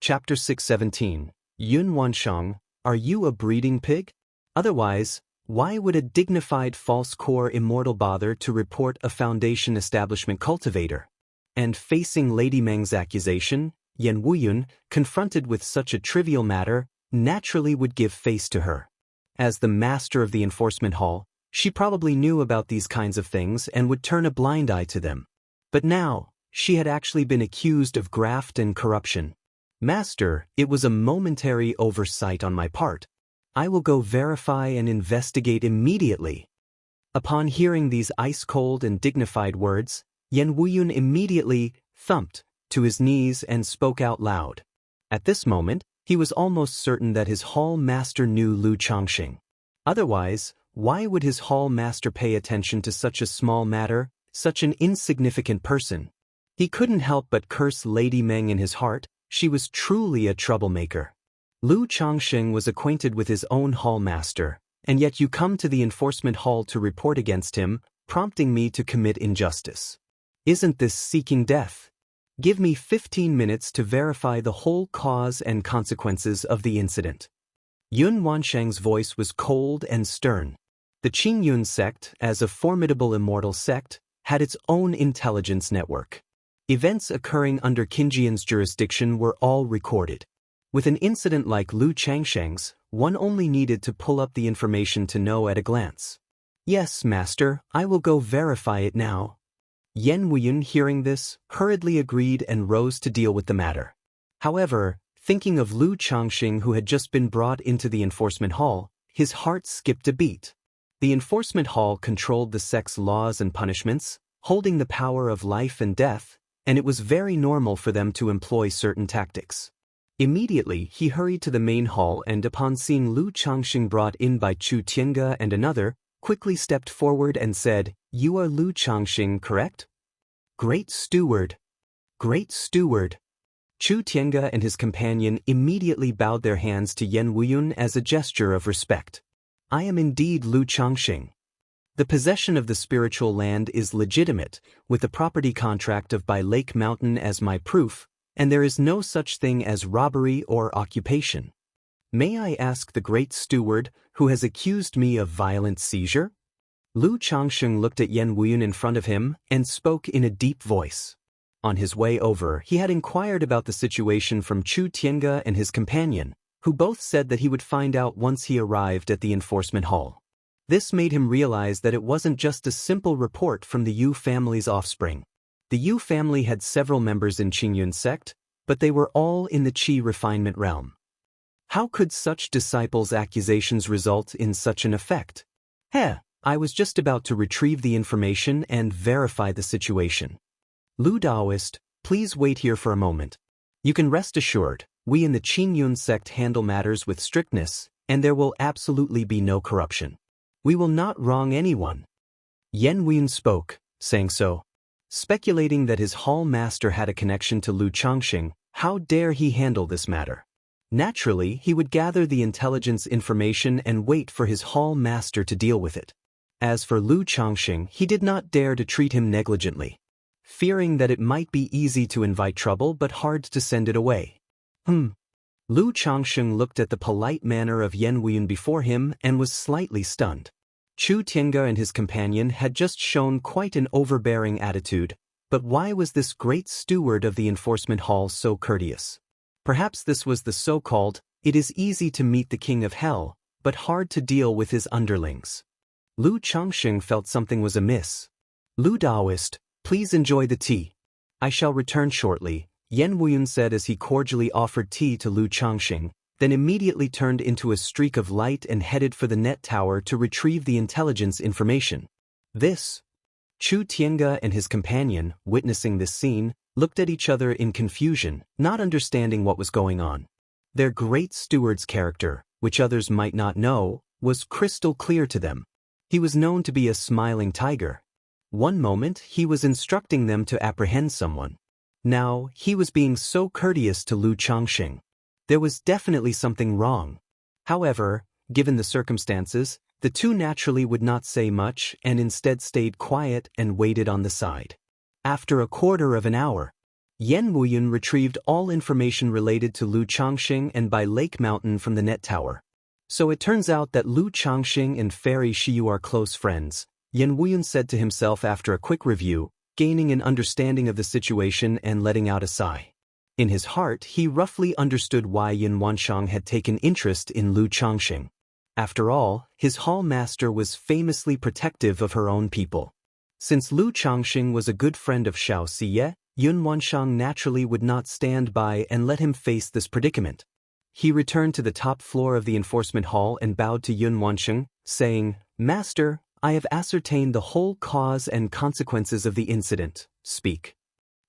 Chapter 617. Yun Wanshang, are you a breeding pig? Otherwise, why would a dignified false core immortal bother to report a Foundation establishment cultivator? And facing Lady Meng's accusation, Yen Wuyun, confronted with such a trivial matter, naturally would give face to her. As the master of the enforcement hall, she probably knew about these kinds of things and would turn a blind eye to them. But now, she had actually been accused of graft and corruption. "Master, it was a momentary oversight on my part. I will go verify and investigate immediately." Upon hearing these ice-cold and dignified words, Yen Wuyun immediately thumped to his knees and spoke out loud. At this moment, he was almost certain that his hall master knew Lu Changxing. Otherwise, why would his hall master pay attention to such a small matter, such an insignificant person? He couldn't help but curse Lady Meng in his heart. She was truly a troublemaker. Lu Changxing was acquainted with his own hall master, and yet you come to the enforcement hall to report against him, prompting me to commit injustice. Isn't this seeking death? Give me 15 minutes to verify the whole cause and consequences of the incident. Yun Wanshang's voice was cold and stern. The Qingyun sect, as a formidable immortal sect, had its own intelligence network. Events occurring under Qinjian's jurisdiction were all recorded. With an incident like Lu Changxing's, one only needed to pull up the information to know at a glance. "Yes, master, I will go verify it now." Yen Wuyun, hearing this, hurriedly agreed and rose to deal with the matter. However, thinking of Lu Changxing who had just been brought into the enforcement hall, his heart skipped a beat. The enforcement hall controlled the sect's laws and punishments, holding the power of life and death, and it was very normal for them to employ certain tactics. Immediately, he hurried to the main hall and upon seeing Lu Changxing brought in by Chu Tiange and another, quickly stepped forward and said, "You are Lu Changxing, correct?" "Great steward. Great steward." Chu Tiange and his companion immediately bowed their hands to Yen Wuyun as a gesture of respect. "I am indeed Lu Changxing. The possession of the spiritual land is legitimate, with the property contract of by Lake Mountain as my proof, and there is no such thing as robbery or occupation." May I ask the great steward who has accused me of violent seizure? Lu Changsheng looked at Yan Wuyun in front of him and spoke in a deep voice. On his way over, he had inquired about the situation from Chu Tienge and his companion, who both said that he would find out once he arrived at the enforcement hall. This made him realize that it wasn't just a simple report from the Yu family's offspring. The Yu family had several members in Qingyun sect, but they were all in the Qi refinement realm. How could such disciples' accusations result in such an effect? I was just about to retrieve the information and verify the situation. Lu Daoist, please wait here for a moment. You can rest assured, we in the Qingyun sect handle matters with strictness, and there will absolutely be no corruption. We will not wrong anyone. Yan Wuyun spoke, saying so. Speculating that his hall master had a connection to Lu Changxing, how dare he handle this matter? Naturally, he would gather the intelligence information and wait for his hall master to deal with it. As for Lu Changxing, he did not dare to treat him negligently, fearing that it might be easy to invite trouble but hard to send it away. Lu Changxing looked at the polite manner of Yan Wuyun before him and was slightly stunned. Chu Tienge and his companion had just shown quite an overbearing attitude, but why was this great steward of the enforcement hall so courteous? Perhaps this was the so-called, it is easy to meet the king of hell, but hard to deal with his underlings. Lu Changxing felt something was amiss. Lu Daoist, please enjoy the tea. I shall return shortly, Yan Wuyun said as he cordially offered tea to Lu Changxing, then immediately turned into a streak of light and headed for the net tower to retrieve the intelligence information. Chu Tienge and his companion, witnessing this scene, looked at each other in confusion, not understanding what was going on. Their great steward's character, which others might not know, was crystal clear to them. He was known to be a smiling tiger. One moment he was instructing them to apprehend someone. Now he was being so courteous to Lu Changxing. There was definitely something wrong. However, given the circumstances, the two naturally would not say much and instead stayed quiet and waited on the side. After a quarter of an hour, Yan Wuyun retrieved all information related to Lu Changxing and by Lake Mountain from the net tower. So it turns out that Lu Changxing and Fairy Shiyu are close friends, Yan Wuyun said to himself after a quick review, gaining an understanding of the situation and letting out a sigh. In his heart, he roughly understood why Yin Wanshang had taken interest in Lu Changxing. After all, his hall master was famously protective of her own people. Since Lu Changxing was a good friend of Xianxia, Yun Wanshang naturally would not stand by and let him face this predicament. He returned to the top floor of the enforcement hall and bowed to Yun Wansheng, saying, "Master, I have ascertained the whole cause and consequences of the incident. Speak."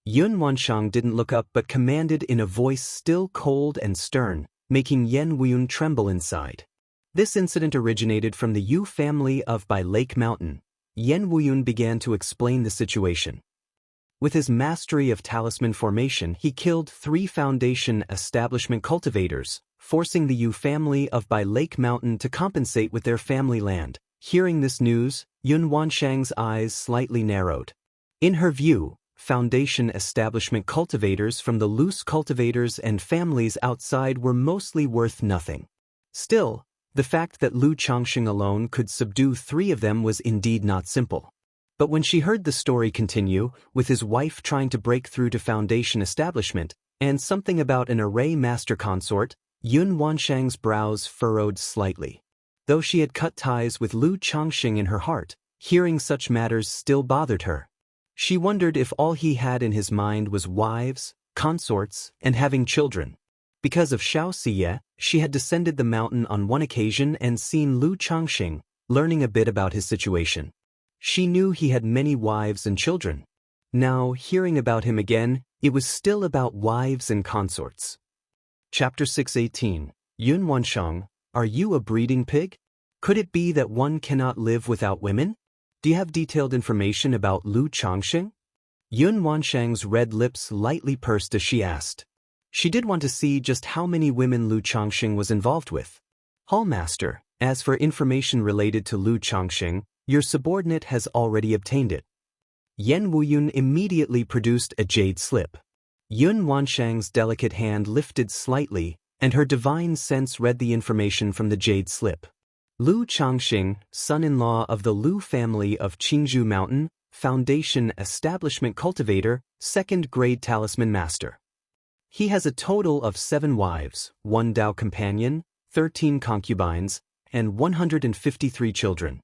Yun Wanshang didn't look up but commanded in a voice still cold and stern, making Yan Wuyun tremble inside. This incident originated from the Yu family of by Lake Mountain. Yan Wuyun began to explain the situation. With his mastery of talisman formation, he killed 3 foundation establishment cultivators, forcing the Yu family of by Lake Mountain to compensate with their family land. Hearing this news, Yun Wanshang's eyes slightly narrowed. In her view, foundation establishment cultivators from the loose cultivators and families outside were mostly worth nothing. Still, the fact that Lu Changxing alone could subdue 3 of them was indeed not simple. But when she heard the story continue, with his wife trying to break through to foundation establishment, and something about an array master consort, Yun Wanshang's brows furrowed slightly. Though she had cut ties with Lu Changxing in her heart, hearing such matters still bothered her. She wondered if all he had in his mind was wives, consorts, and having children. Because of Xianxia, she had descended the mountain on one occasion and seen Lu Changxing, learning a bit about his situation. She knew he had many wives and children. Now, hearing about him again, it was still about wives and consorts. Chapter 618. Yun Wanshang, are you a breeding pig? Could it be that one cannot live without women? Do you have detailed information about Lu Changxing? Yun Wanshang's red lips lightly pursed as she asked. She did want to see just how many women Lu Changxing was involved with. Hallmaster, as for information related to Lu Changxing, your subordinate has already obtained it. Yan Wuyun immediately produced a jade slip. Yun Wanshang's delicate hand lifted slightly, and her divine sense read the information from the jade slip. Lu Changxing, son-in-law of the Lu family of Qingzhou Mountain, Foundation Establishment Cultivator, 2nd Grade Talisman Master. He has a total of 7 wives, 1 Dao companion, 13 concubines, and 153 children.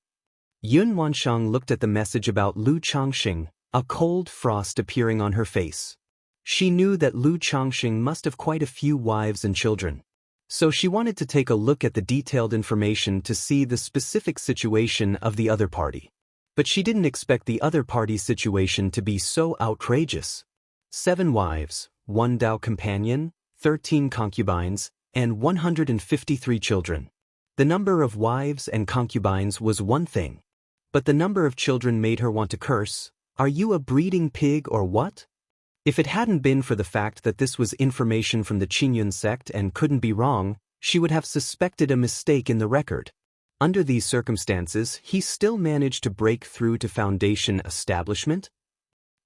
Yun Wanshang looked at the message about Lu Changxing, a cold frost appearing on her face. She knew that Lu Changxing must have quite a few wives and children. So she wanted to take a look at the detailed information to see the specific situation of the other party. But she didn't expect the other party's situation to be so outrageous. 7 wives, 1 Dao companion, 13 concubines, and 153 children. The number of wives and concubines was one thing. But the number of children made her want to curse. Are you a breeding pig or what? If it hadn't been for the fact that this was information from the Qingyun sect and couldn't be wrong, she would have suspected a mistake in the record. Under these circumstances, he still managed to break through to Foundation Establishment?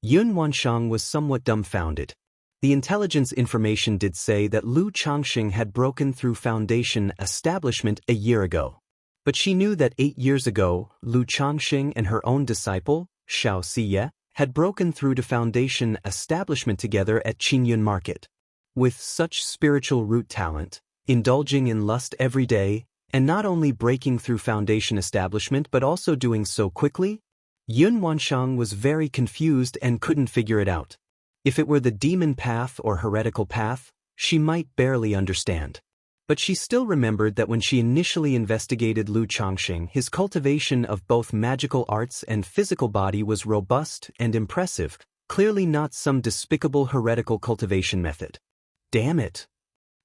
Yun Wanshang was somewhat dumbfounded. The intelligence information did say that Lu Changxing had broken through Foundation Establishment a year ago. But she knew that 8 years ago, Lu Changxing and her own disciple, Xianxia, had broken through to Foundation Establishment together at Qingyun Market. With such spiritual root talent, indulging in lust every day, and not only breaking through Foundation Establishment but also doing so quickly, Yun Wanshang was very confused and couldn't figure it out. If it were the demon path or heretical path, she might barely understand. But she still remembered that when she initially investigated Lu Changxing, his cultivation of both magical arts and physical body was robust and impressive, clearly not some despicable heretical cultivation method. Damn it!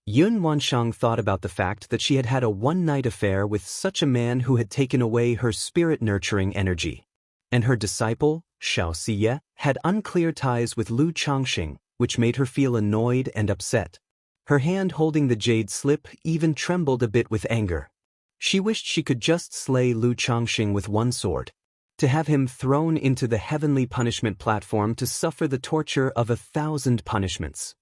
Yun Wanshang thought about the fact that she had had a one-night affair with such a man who had taken away her spirit-nurturing energy. And her disciple, Xianxia, had unclear ties with Lu Changxing, which made her feel annoyed and upset. Her hand holding the jade slip even trembled a bit with anger. She wished she could just slay Lu Changxing with one sword. To have him thrown into the heavenly punishment platform to suffer the torture of 1,000 punishments.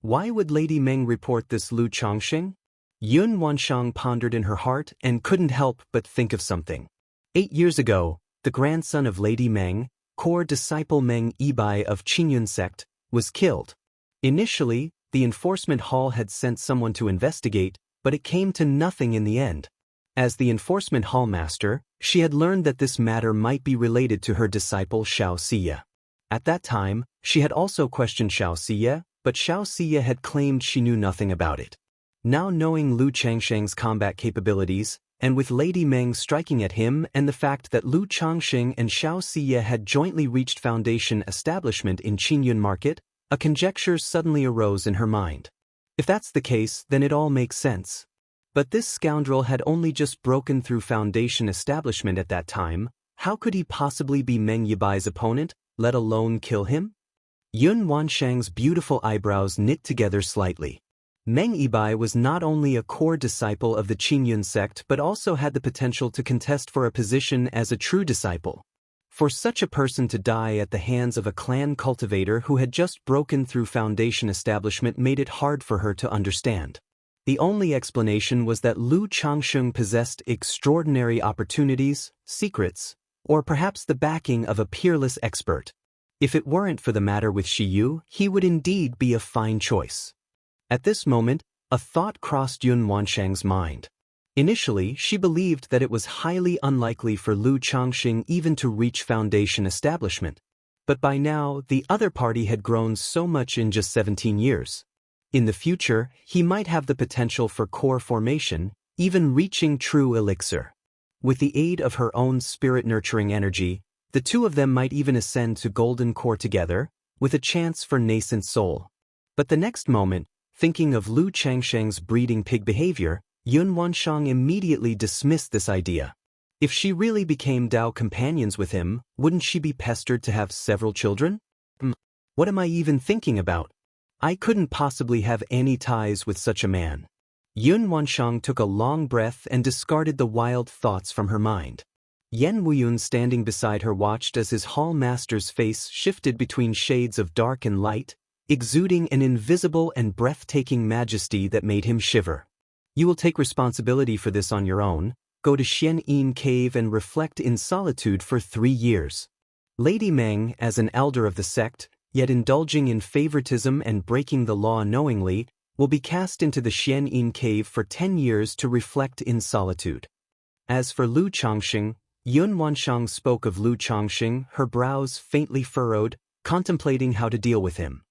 Why would Lady Meng report this Lu Changxing? Yun Wanshang pondered in her heart and couldn't help but think of something. 8 years ago, the grandson of Lady Meng, core disciple Meng Yibai of Qingyun sect, was killed. Initially, the enforcement hall had sent someone to investigate, but it came to nothing in the end. As the enforcement hall master, she had learned that this matter might be related to her disciple Xianxia. At that time, she had also questioned Xianxia, but Xianxia had claimed she knew nothing about it. Now knowing Lu Changxing's combat capabilities, and with Lady Meng striking at him and the fact that Lu Changxing and Xianxia had jointly reached Foundation Establishment in Qingyun Market, a conjecture suddenly arose in her mind. If that's the case, then it all makes sense. But this scoundrel had only just broken through Foundation Establishment at that time. How could he possibly be Meng Yibai's opponent, let alone kill him? Yun Wanshang's beautiful eyebrows knit together slightly. Meng Yibai was not only a core disciple of the Qingyun sect but also had the potential to contest for a position as a true disciple. For such a person to die at the hands of a clan cultivator who had just broken through Foundation Establishment made it hard for her to understand. The only explanation was that Lu Changxing possessed extraordinary opportunities, secrets, or perhaps the backing of a peerless expert. If it weren't for the matter with Shiyu, he would indeed be a fine choice. At this moment, a thought crossed Yun Wanshang's mind. Initially, she believed that it was highly unlikely for Lu Changxing even to reach Foundation Establishment. But by now, the other party had grown so much in just 17 years. In the future, he might have the potential for core formation, even reaching true elixir. With the aid of her own spirit-nurturing energy, the two of them might even ascend to golden core together, with a chance for nascent soul. But the next moment, thinking of Lu Changxing's breeding pig behavior, Yun Wanshang immediately dismissed this idea. If she really became Dao companions with him, wouldn't she be pestered to have several children? What am I even thinking about? I couldn't possibly have any ties with such a man. Yun Wanshang took a long breath and discarded the wild thoughts from her mind. Yen Wuyun standing beside her watched as his hall master's face shifted between shades of dark and light, exuding an invisible and breathtaking majesty that made him shiver. You will take responsibility for this on your own. Go to Xianxia cave and reflect in solitude for 3 years. Lady Meng, as an elder of the sect, yet indulging in favoritism and breaking the law knowingly, will be cast into the Xianxia cave for 10 years to reflect in solitude. As for Lu Changxing, Yun Wanshang spoke of Lu Changxing, her brows faintly furrowed, contemplating how to deal with him.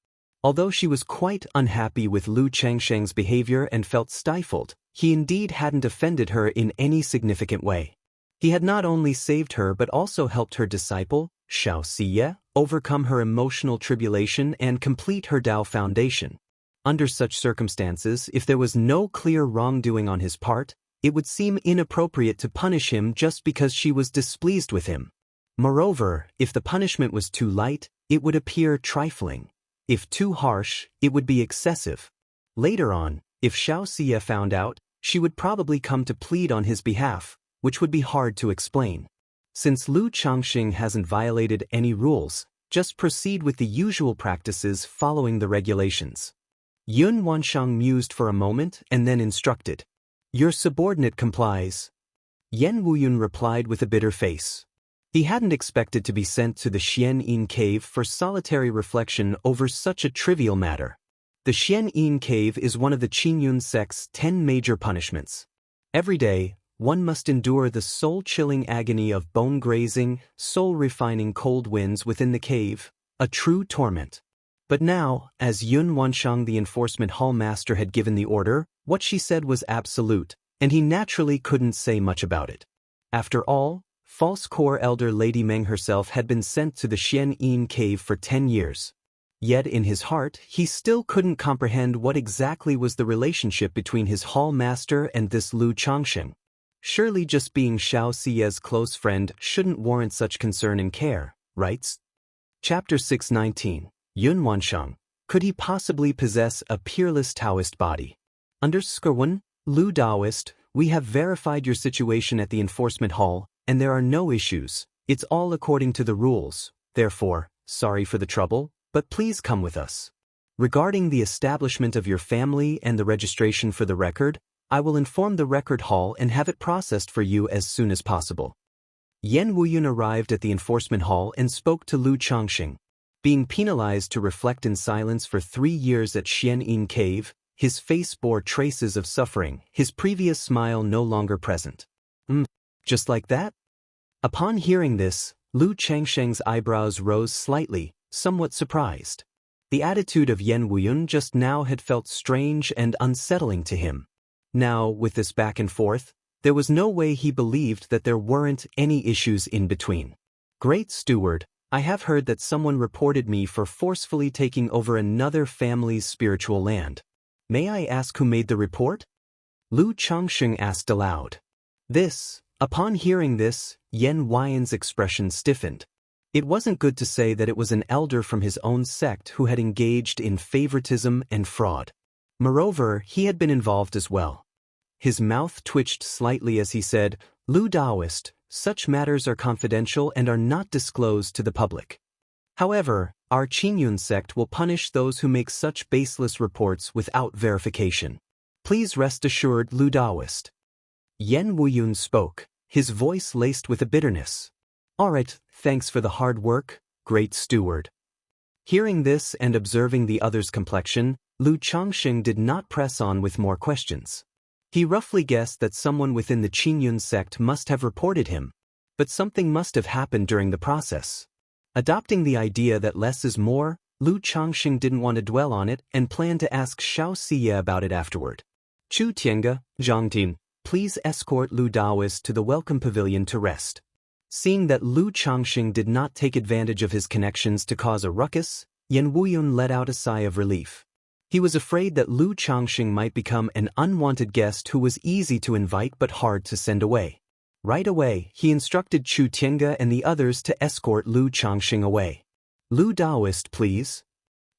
Although she was quite unhappy with Lu Changsheng's behavior and felt stifled, he indeed hadn't offended her in any significant way. He had not only saved her but also helped her disciple, Xianxia, overcome her emotional tribulation and complete her Tao foundation. Under such circumstances, if there was no clear wrongdoing on his part, it would seem inappropriate to punish him just because she was displeased with him. Moreover, if the punishment was too light, it would appear trifling. If too harsh, it would be excessive. Later on, if Xianxia found out, she would probably come to plead on his behalf, which would be hard to explain. Since Lu Changxing hasn't violated any rules, just proceed with the usual practices following the regulations. Yun Wanshang mused for a moment and then instructed. Your subordinate complies. Yen Wuyun replied with a bitter face. He hadn't expected to be sent to the Xianxia cave for solitary reflection over such a trivial matter. The Xianxia cave is one of the Qingyun sect's 10 major punishments. Every day, one must endure the soul-chilling agony of bone-grazing, soul-refining cold winds within the cave, a true torment. But now, as Yun Wanshang the enforcement hall master had given the order, what she said was absolute, and he naturally couldn't say much about it. After all, false core elder Lady Meng herself had been sent to the Xianxia cave for 10 years. Yet in his heart, he still couldn't comprehend what exactly was the relationship between his hall master and this Lu Changxing. Surely just being Xiaoxia's close friend shouldn't warrant such concern and care, right? Chapter 619. Yun Wanshang. Could he possibly possess a peerless Taoist body? _1. Lu Taoist, we have verified your situation at the enforcement hall, and there are no issues. It's all according to the rules. Therefore, sorry for the trouble, but please come with us. Regarding the establishment of your family and the registration for the record, I will inform the record hall and have it processed for you as soon as possible. Yen Wuyun arrived at the enforcement hall and spoke to Lu Changxing. Being penalized to reflect in silence for 3 years at Xianxia cave, his face bore traces of suffering, his previous smile no longer present. Just like that? Upon hearing this, Lu Changsheng's eyebrows rose slightly, somewhat surprised. The attitude of Yen Wuyun just now had felt strange and unsettling to him. Now, with this back and forth, there was no way he believed that there weren't any issues in between. Great Steward, I have heard that someone reported me for forcefully taking over another family's spiritual land. May I ask who made the report? Lu Changxing asked aloud. Upon hearing this, Yen Wuyun's expression stiffened. It wasn't good to say that it was an elder from his own sect who had engaged in favoritism and fraud. Moreover, he had been involved as well. His mouth twitched slightly as he said, Lu Taoist, such matters are confidential and are not disclosed to the public. However, our Qingyun sect will punish those who make such baseless reports without verification. Please rest assured, Lu Taoist. Yen Wuyun spoke, his voice laced with a bitterness. All right, thanks for the hard work, Great Steward. Hearing this and observing the other's complexion, Lu Changxing did not press on with more questions. He roughly guessed that someone within the Qingyun sect must have reported him, but something must have happened during the process. Adopting the idea that less is more, Lu Changxing didn't want to dwell on it and planned to ask Xiaoxia about it afterward. Chu Tiange, Zhangtin, please escort Lu Taoist to the welcome pavilion to rest. Seeing that Lu Changxing did not take advantage of his connections to cause a ruckus, Yen Wuyun let out a sigh of relief. He was afraid that Lu Changxing might become an unwanted guest who was easy to invite but hard to send away. Right away, he instructed Chu Tiange and the others to escort Lu Changxing away. Lu Taoist, please.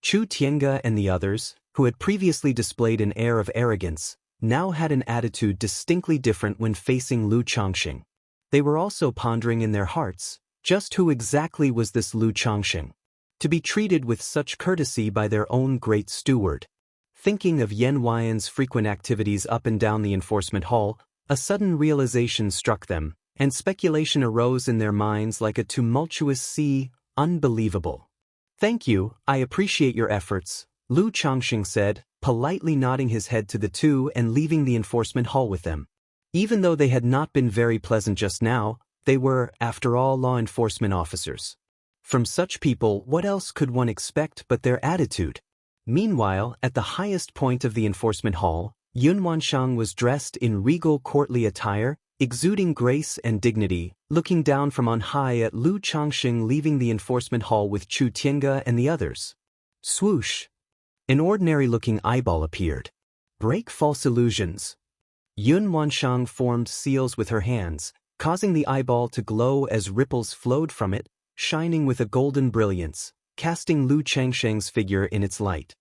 Chu Tiange and the others, who had previously displayed an air of arrogance, now had an attitude distinctly different when facing Lu Changxing. They were also pondering in their hearts, just who exactly was this Lu Changxing? to be treated with such courtesy by their own great steward. Thinking of Yen Huaiyan's frequent activities up and down the enforcement hall, a sudden realization struck them, and speculation arose in their minds like a tumultuous sea. Unbelievable. "Thank you, I appreciate your efforts," Lu Changxing said, politely nodding his head to the two and leaving the enforcement hall with them. Even though they had not been very pleasant just now, they were, after all, law enforcement officers. From such people, what else could one expect but their attitude? Meanwhile, at the highest point of the enforcement hall, Yun Wanshang was dressed in regal courtly attire, exuding grace and dignity, looking down from on high at Lu Changxing leaving the enforcement hall with Chu Tiange and the others. Swoosh! An ordinary-looking eyeball appeared. Break false illusions. Yun Wanshang formed seals with her hands, causing the eyeball to glow as ripples flowed from it, shining with a golden brilliance, casting Lu Changsheng's figure in its light.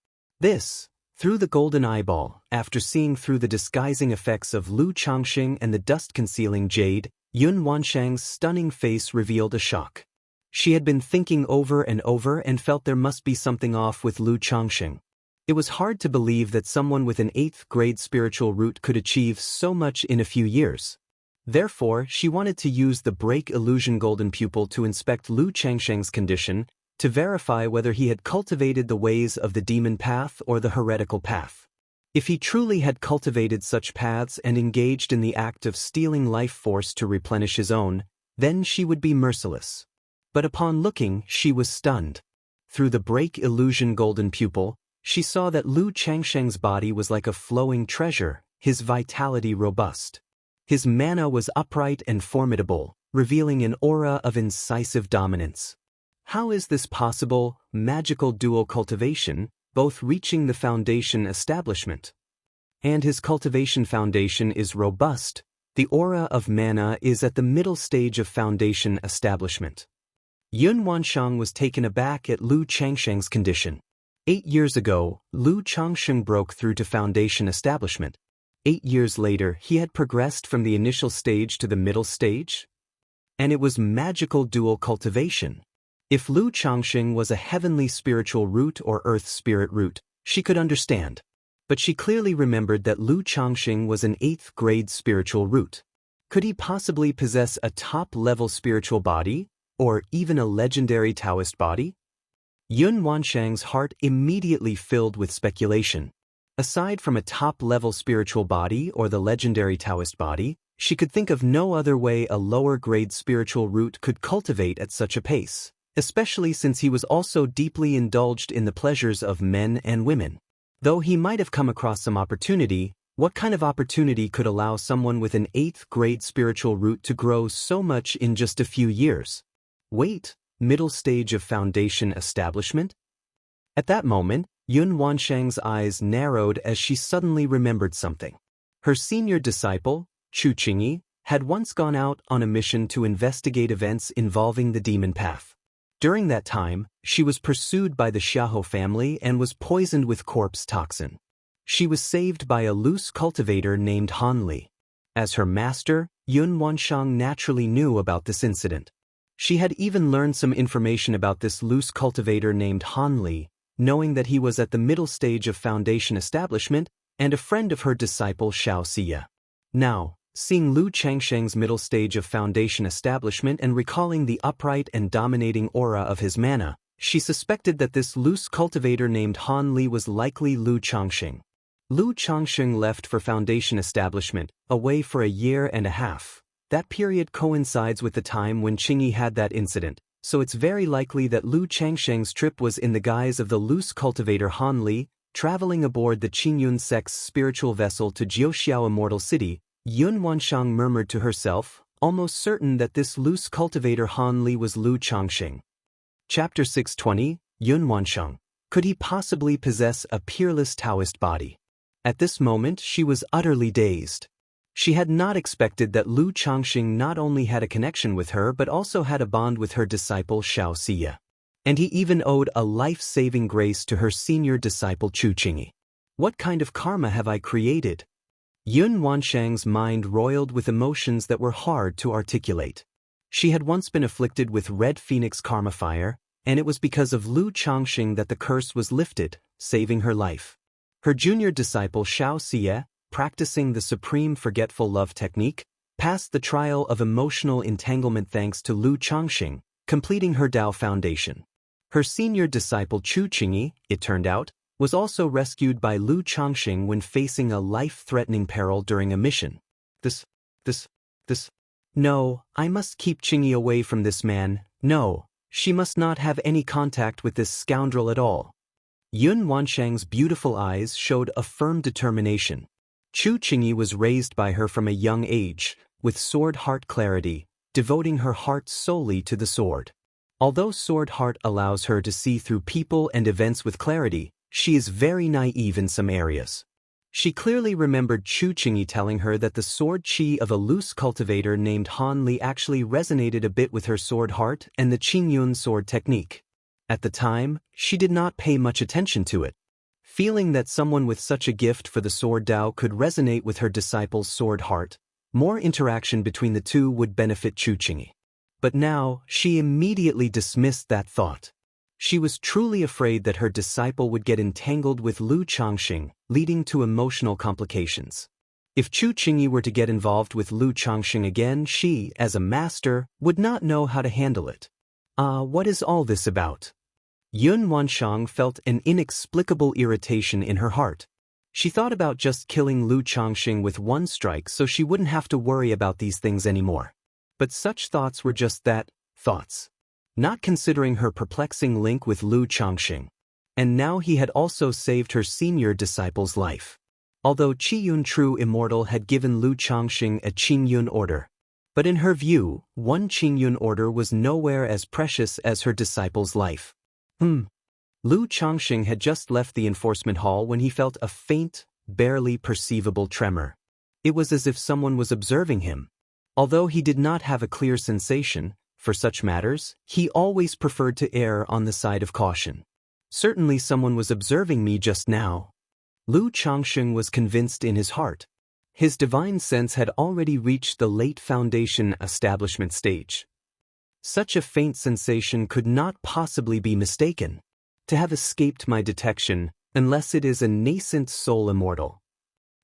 Through the golden eyeball, after seeing through the disguising effects of Lu Changxing and the dust-concealing jade, Yun Wanshang's stunning face revealed a shock. She had been thinking over and felt there must be something off with Lu Changxing. It was hard to believe that someone with an 8th grade spiritual root could achieve so much in a few years. Therefore, she wanted to use the break illusion golden pupil to inspect Lu Changsheng's condition, to verify whether he had cultivated the ways of the demon path or the heretical path. If he truly had cultivated such paths and engaged in the act of stealing life force to replenish his own, then she would be merciless. But upon looking, she was stunned. Through the break illusion golden pupil, she saw that Lu Changsheng's body was like a flowing treasure, his vitality robust. His mana was upright and formidable, revealing an aura of incisive dominance. How is this possible? Magical dual cultivation, both reaching the foundation establishment. And his cultivation foundation is robust. The aura of mana is at the middle stage of foundation establishment. Yun Wanshang was taken aback at Lu Changsheng's condition. 8 years ago, Lu Changsheng broke through to foundation establishment. 8 years later, he had progressed from the initial stage to the middle stage? And it was magical dual cultivation. If Lu Changxing was a heavenly spiritual root or earth spirit root, she could understand. But she clearly remembered that Lu Changxing was an 8th grade spiritual root. Could he possibly possess a top-level spiritual body, or even a legendary Taoist body? Yun Wanshang's heart immediately filled with speculation. Aside from a top-level spiritual body or the legendary Taoist body, she could think of no other way a lower-grade spiritual root could cultivate at such a pace, especially since he was also deeply indulged in the pleasures of men and women. Though he might have come across some opportunity, what kind of opportunity could allow someone with an 8th grade spiritual root to grow so much in just a few years? Wait, middle stage of foundation establishment? At that moment, Yun Wanshang's eyes narrowed as she suddenly remembered something. Her senior disciple, Chu Qingyi, had once gone out on a mission to investigate events involving the demon path. During that time, she was pursued by the Xiahou family and was poisoned with corpse toxin. She was saved by a loose cultivator named Han Li. As her master, Yun Wanshang naturally knew about this incident. She had even learned some information about this loose cultivator named Han Li, knowing that he was at the middle stage of foundation establishment and a friend of her disciple Xianxia. Now, seeing Lu Changsheng's middle stage of foundation establishment and recalling the upright and dominating aura of his mana, she suspected that this loose cultivator named Han Li was likely Lu Changxing. Lu Changxing left for foundation establishment, away for a year and a half. That period coincides with the time when Qingyi had that incident, so it's very likely that Lu Changsheng's trip was in the guise of the loose cultivator Han Li, traveling aboard the Qingyun sect's spiritual vessel to Jiuxiao Immortal City. Yun Wanshang murmured to herself, almost certain that this loose cultivator Han Li was Lu Changxing. Chapter 620, Yun Wanshang. Could he possibly possess a peerless Taoist body? At this moment she was utterly dazed. She had not expected that Lu Changxing not only had a connection with her but also had a bond with her disciple Xianxia. And he even owed a life-saving grace to her senior disciple Chu Qingyi. What kind of karma have I created? Yun Wanshang's mind roiled with emotions that were hard to articulate. She had once been afflicted with red phoenix karma fire, and it was because of Lu Changxing that the curse was lifted, saving her life. Her junior disciple Xianxia, practicing the supreme forgetful love technique, passed the trial of emotional entanglement thanks to Lu Changxing, completing her Dao foundation. Her senior disciple Chu Qingyi, it turned out, was also rescued by Lu Changxing when facing a life-threatening peril during a mission. No, I must keep Qingyi away from this man. No, she must not have any contact with this scoundrel at all. Yun Wanshang's beautiful eyes showed a firm determination. Chu Qingyi was raised by her from a young age, with sword heart clarity, devoting her heart solely to the sword. Although sword heart allows her to see through people and events with clarity, she is very naive in some areas. She clearly remembered Chu Qingyi telling her that the sword chi of a loose cultivator named Han Li actually resonated a bit with her sword heart and the Qingyun sword technique. At the time, she did not pay much attention to it. Feeling that someone with such a gift for the sword Dao could resonate with her disciple's sword heart, more interaction between the two would benefit Chu Qingyi. But now, she immediately dismissed that thought. She was truly afraid that her disciple would get entangled with Lu Changxing, leading to emotional complications. If Chu Qingyi were to get involved with Lu Changxing again, she, as a master, would not know how to handle it. What is all this about? Yun Wanshang felt an inexplicable irritation in her heart. She thought about just killing Lu Changxing with one strike so she wouldn't have to worry about these things anymore. But such thoughts were just that, thoughts. Not considering her perplexing link with Lu Changxing. And now he had also saved her senior disciple's life. Although Qiyun True Immortal had given Lu Changxing a Qingyun order. But in her view, one Qingyun order was nowhere as precious as her disciple's life. Lu Changxing had just left the enforcement hall when he felt a faint, barely perceivable tremor. It was as if someone was observing him. Although he did not have a clear sensation, for such matters, he always preferred to err on the side of caution. Certainly someone was observing me just now. Lu Changxing was convinced in his heart. His divine sense had already reached the late foundation establishment stage. Such a faint sensation could not possibly be mistaken, to have escaped my detection, unless it is a nascent soul immortal.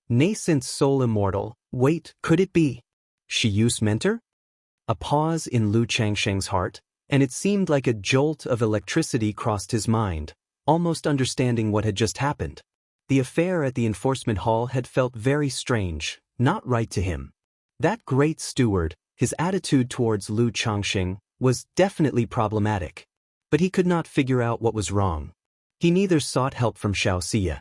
Nascent soul immortal, wait, could it be Shiyu's mentor? A pause in Lu Changxing's heart, and it seemed like a jolt of electricity crossed his mind, almost understanding what had just happened. The affair at the enforcement hall had felt very strange, not right to him. That great steward, his attitude towards Lu Changxing, was definitely problematic. But he could not figure out what was wrong. He neither sought help from Xianxia,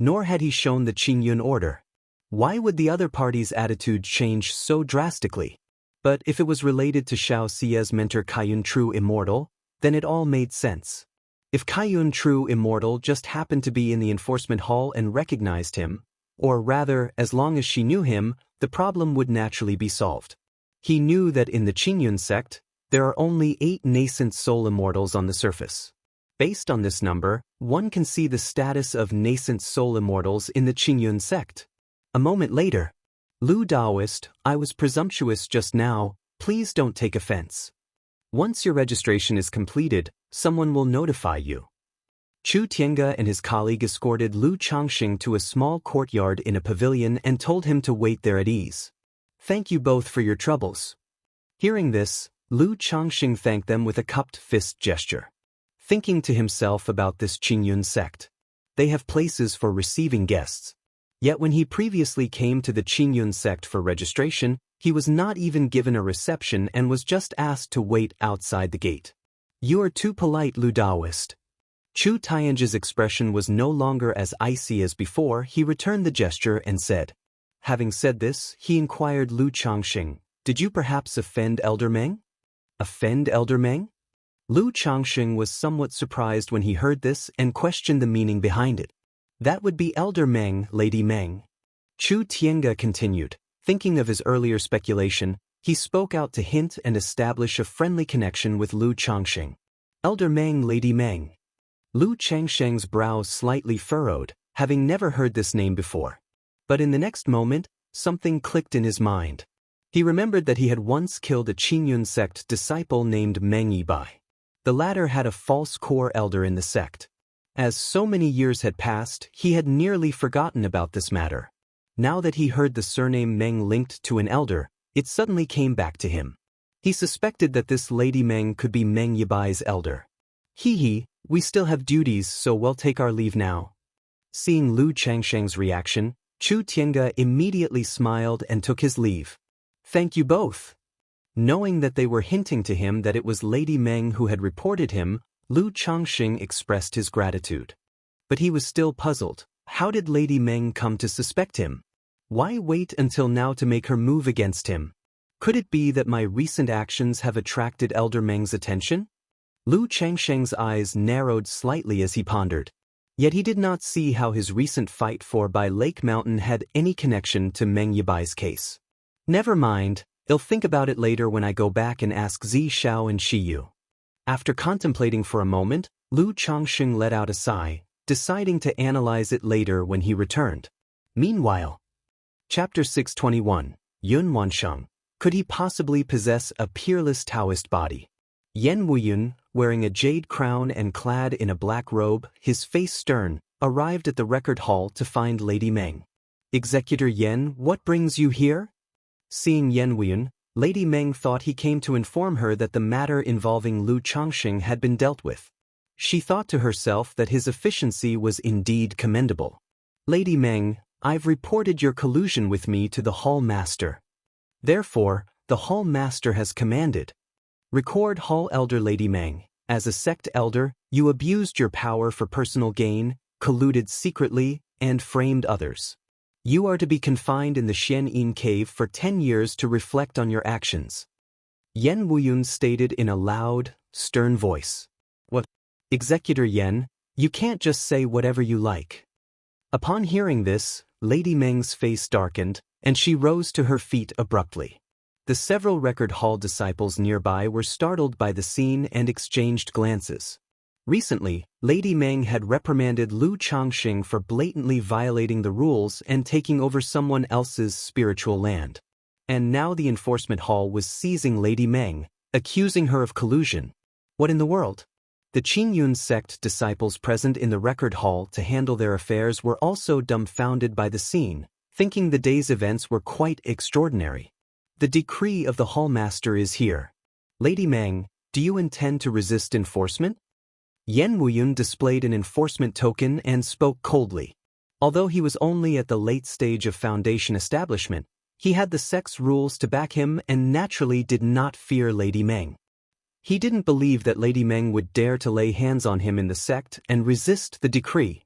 nor had he shown the Qingyun order. Why would the other party's attitude change so drastically? But if it was related to Xiaoxia's mentor Kaiyun True Immortal, then it all made sense. If Kaiyun True Immortal just happened to be in the enforcement hall and recognized him, or rather, as long as she knew him, the problem would naturally be solved. He knew that in the Qingyun sect, there are only 8 nascent soul immortals on the surface. Based on this number, one can see the status of nascent soul immortals in the Qingyun sect. A moment later, Lu Daoist, I was presumptuous just now, please don't take offense. Once your registration is completed, someone will notify you. Chu Tiange and his colleague escorted Lu Changxing to a small courtyard in a pavilion and told him to wait there at ease. Thank you both for your troubles. Hearing this, Lu Changxing thanked them with a cupped fist gesture. Thinking to himself about this Qingyun sect. They have places for receiving guests. Yet when he previously came to the Qingyun sect for registration, he was not even given a reception and was just asked to wait outside the gate. You are too polite, Lu Daoist. Chu Tiange's expression was no longer as icy as before. He returned the gesture and said. Having said this, he inquired Lu Changxing, did you perhaps offend Elder Meng? Offend Elder Meng? Lu Changxing was somewhat surprised when he heard this and questioned the meaning behind it. That would be Elder Meng, Lady Meng. Chu Tiange continued. Thinking of his earlier speculation, he spoke out to hint and establish a friendly connection with Lu Changxing. Elder Meng, Lady Meng. Lu Changxing's brows slightly furrowed, having never heard this name before. But in the next moment, something clicked in his mind. He remembered that he had once killed a Qingyun sect disciple named Meng Yibai. The latter had a false core elder in the sect. As so many years had passed, he had nearly forgotten about this matter. Now that he heard the surname Meng linked to an elder, it suddenly came back to him. He suspected that this Lady Meng could be Meng Yibai's elder. Hee, we still have duties, so we'll take our leave now. Seeing Lu Changsheng's reaction, Chu Tiange immediately smiled and took his leave. Thank you both. Knowing that they were hinting to him that it was Lady Meng who had reported him, Lu Changsheng expressed his gratitude. But he was still puzzled. How did Lady Meng come to suspect him? Why wait until now to make her move against him? Could it be that my recent actions have attracted Elder Meng's attention? Lu Changsheng's eyes narrowed slightly as he pondered. Yet he did not see how his recent fight for Bai Lake Mountain had any connection to Meng Yibai's case. Never mind, I'll think about it later when I go back and ask Zi Xiao and Shi Yu. After contemplating for a moment, Lu Changsheng let out a sigh, deciding to analyze it later when he returned. Meanwhile, Chapter 621, Yun Wansheng. Could he possibly possess a peerless Taoist body? Yen Wuyun, wearing a jade crown and clad in a black robe, his face stern, arrived at the record hall to find Lady Meng. Executor Yen, what brings you here? Seeing Yen Wuyun, Lady Meng thought he came to inform her that the matter involving Lu Changsheng had been dealt with. She thought to herself that his efficiency was indeed commendable. Lady Meng, I've reported your collusion with me to the Hall Master. Therefore, the Hall Master has commanded. Record Hall Elder Lady Meng, as a sect elder, you abused your power for personal gain, colluded secretly, and framed others. You are to be confined in the Xianxia cave for 10 years to reflect on your actions. Yen Wuyun stated in a loud, stern voice. What? Executor Yen, you can't just say whatever you like. Upon hearing this, Lady Meng's face darkened, and she rose to her feet abruptly. The several record hall disciples nearby were startled by the scene and exchanged glances. Recently, Lady Meng had reprimanded Lu Changsheng for blatantly violating the rules and taking over someone else's spiritual land. And now the enforcement hall was seizing Lady Meng, accusing her of collusion. What in the world? The Qingyun sect disciples present in the record hall to handle their affairs were also dumbfounded by the scene, thinking the day's events were quite extraordinary. The decree of the hall master is here. Lady Meng, do you intend to resist enforcement? Yen Wuyun displayed an enforcement token and spoke coldly. Although he was only at the late stage of foundation establishment, he had the sect's rules to back him and naturally did not fear Lady Meng. He didn't believe that Lady Meng would dare to lay hands on him in the sect and resist the decree.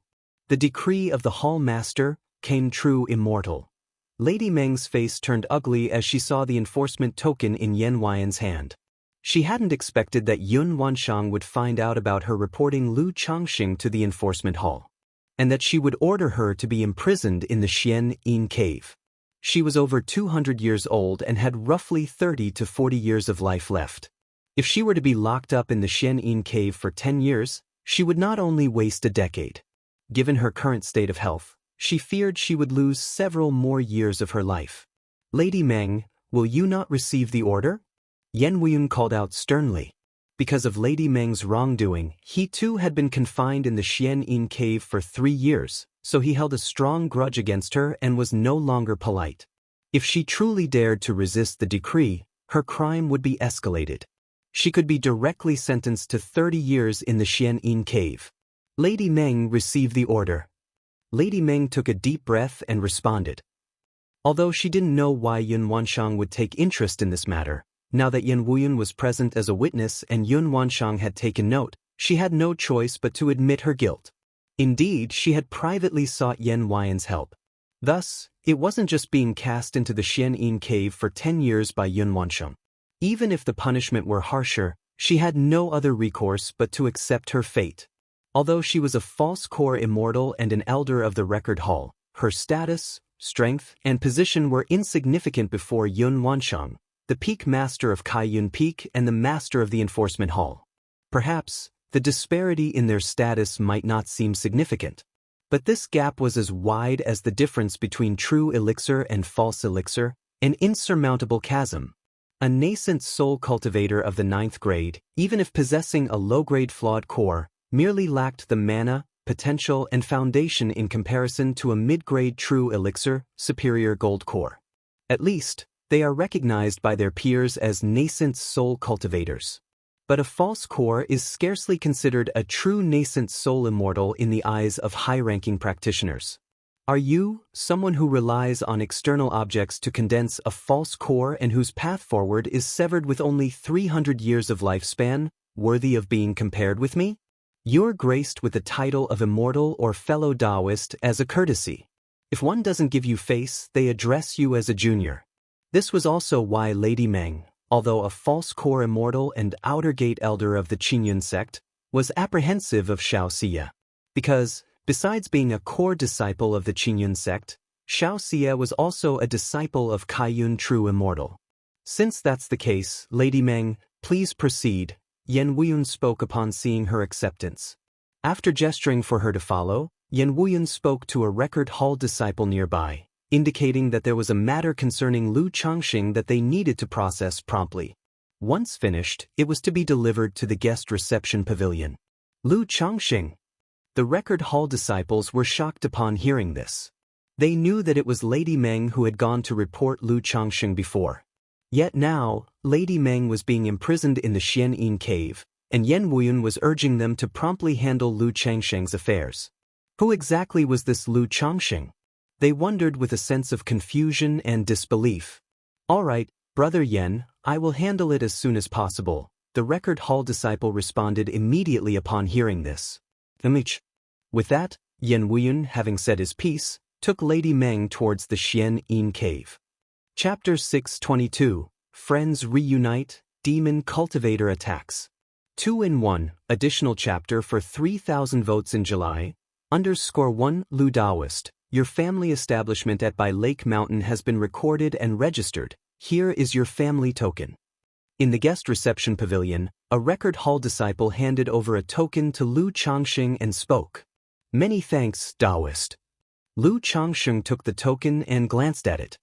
The decree of the Hall Master came true Immortal. Lady Meng's face turned ugly as she saw the enforcement token in Yen Wuyun's hand. She hadn't expected that Yun Wansheng would find out about her reporting Lu Changsheng to the enforcement hall, and that she would order her to be imprisoned in the Xianxia cave. She was over 200 years old and had roughly 30 to 40 years of life left. If she were to be locked up in the Xianxia cave for 10 years, she would not only waste a decade. Given her current state of health, she feared she would lose several more years of her life. Lady Meng, will you not receive the order? Yen Wuyun called out sternly. Because of Lady Meng's wrongdoing, he too had been confined in the Xianxia cave for 3 years, so he held a strong grudge against her and was no longer polite. If she truly dared to resist the decree, her crime would be escalated. She could be directly sentenced to 30 years in the Xianxia cave. Lady Meng received the order. Lady Meng took a deep breath and responded. Although she didn't know why Yun Wansheng would take interest in this matter, now that Yen Wuyun was present as a witness and Yun Wansheng had taken note, she had no choice but to admit her guilt. Indeed, she had privately sought Yen Wuyun's help. Thus, it wasn't just being cast into the Xianxia cave for 10 years by Yun Wansheng. Even if the punishment were harsher, she had no other recourse but to accept her fate. Although she was a false core immortal and an elder of the record hall, her status, strength, and position were insignificant before Yun Wansheng, the peak master of Kaiyun Peak and the master of the enforcement hall. Perhaps, the disparity in their status might not seem significant. But this gap was as wide as the difference between true elixir and false elixir, an insurmountable chasm. A nascent soul cultivator of the 9th grade, even if possessing a low-grade flawed core, merely lacked the mana, potential and foundation in comparison to a mid-grade true elixir, superior gold core. At least, they are recognized by their peers as nascent soul cultivators. But a false core is scarcely considered a true nascent soul immortal in the eyes of high-ranking practitioners. Are you, someone who relies on external objects to condense a false core and whose path forward is severed with only 300 years of lifespan, worthy of being compared with me? You're graced with the title of Immortal or Fellow Taoist as a courtesy. If one doesn't give you face, they address you as a junior. This was also why Lady Meng, although a false core immortal and outer gate elder of the Qingyun sect, was apprehensive of Xianxia. Because, besides being a core disciple of the Qingyun sect, Xianxia was also a disciple of Kaiyun True Immortal. Since that's the case, Lady Meng, please proceed, Yan Wuyun spoke upon seeing her acceptance. After gesturing for her to follow, Yan Wuyun spoke to a record hall disciple nearby, indicating that there was a matter concerning Lu Changxing that they needed to process promptly. Once finished, it was to be delivered to the guest reception pavilion. Lu Changxing. The record hall disciples were shocked upon hearing this. They knew that it was Lady Meng who had gone to report Lu Changxing before. Yet now, Lady Meng was being imprisoned in the Xianxia cave, and Yan Wuyun was urging them to promptly handle Lu Changxing's affairs. Who exactly was this Lu Changxing? They wondered with a sense of confusion and disbelief. All right, Brother Yan, I will handle it as soon as possible, the record hall disciple responded immediately upon hearing this. With that, Yan Wuyun, having said his piece, took Lady Meng towards the Xianxia cave. Chapter 622, Friends Reunite, Demon Cultivator Attacks. 2-in-1, additional chapter for 3,000 votes in July. _1 Lu Taoist, your family establishment at Bai Lake Mountain has been recorded and registered. Here is your family token. In the guest reception pavilion, a record hall disciple handed over a token to Lu Changxing and spoke. Many thanks, Taoist. Lu Changxing took the token and glanced at it.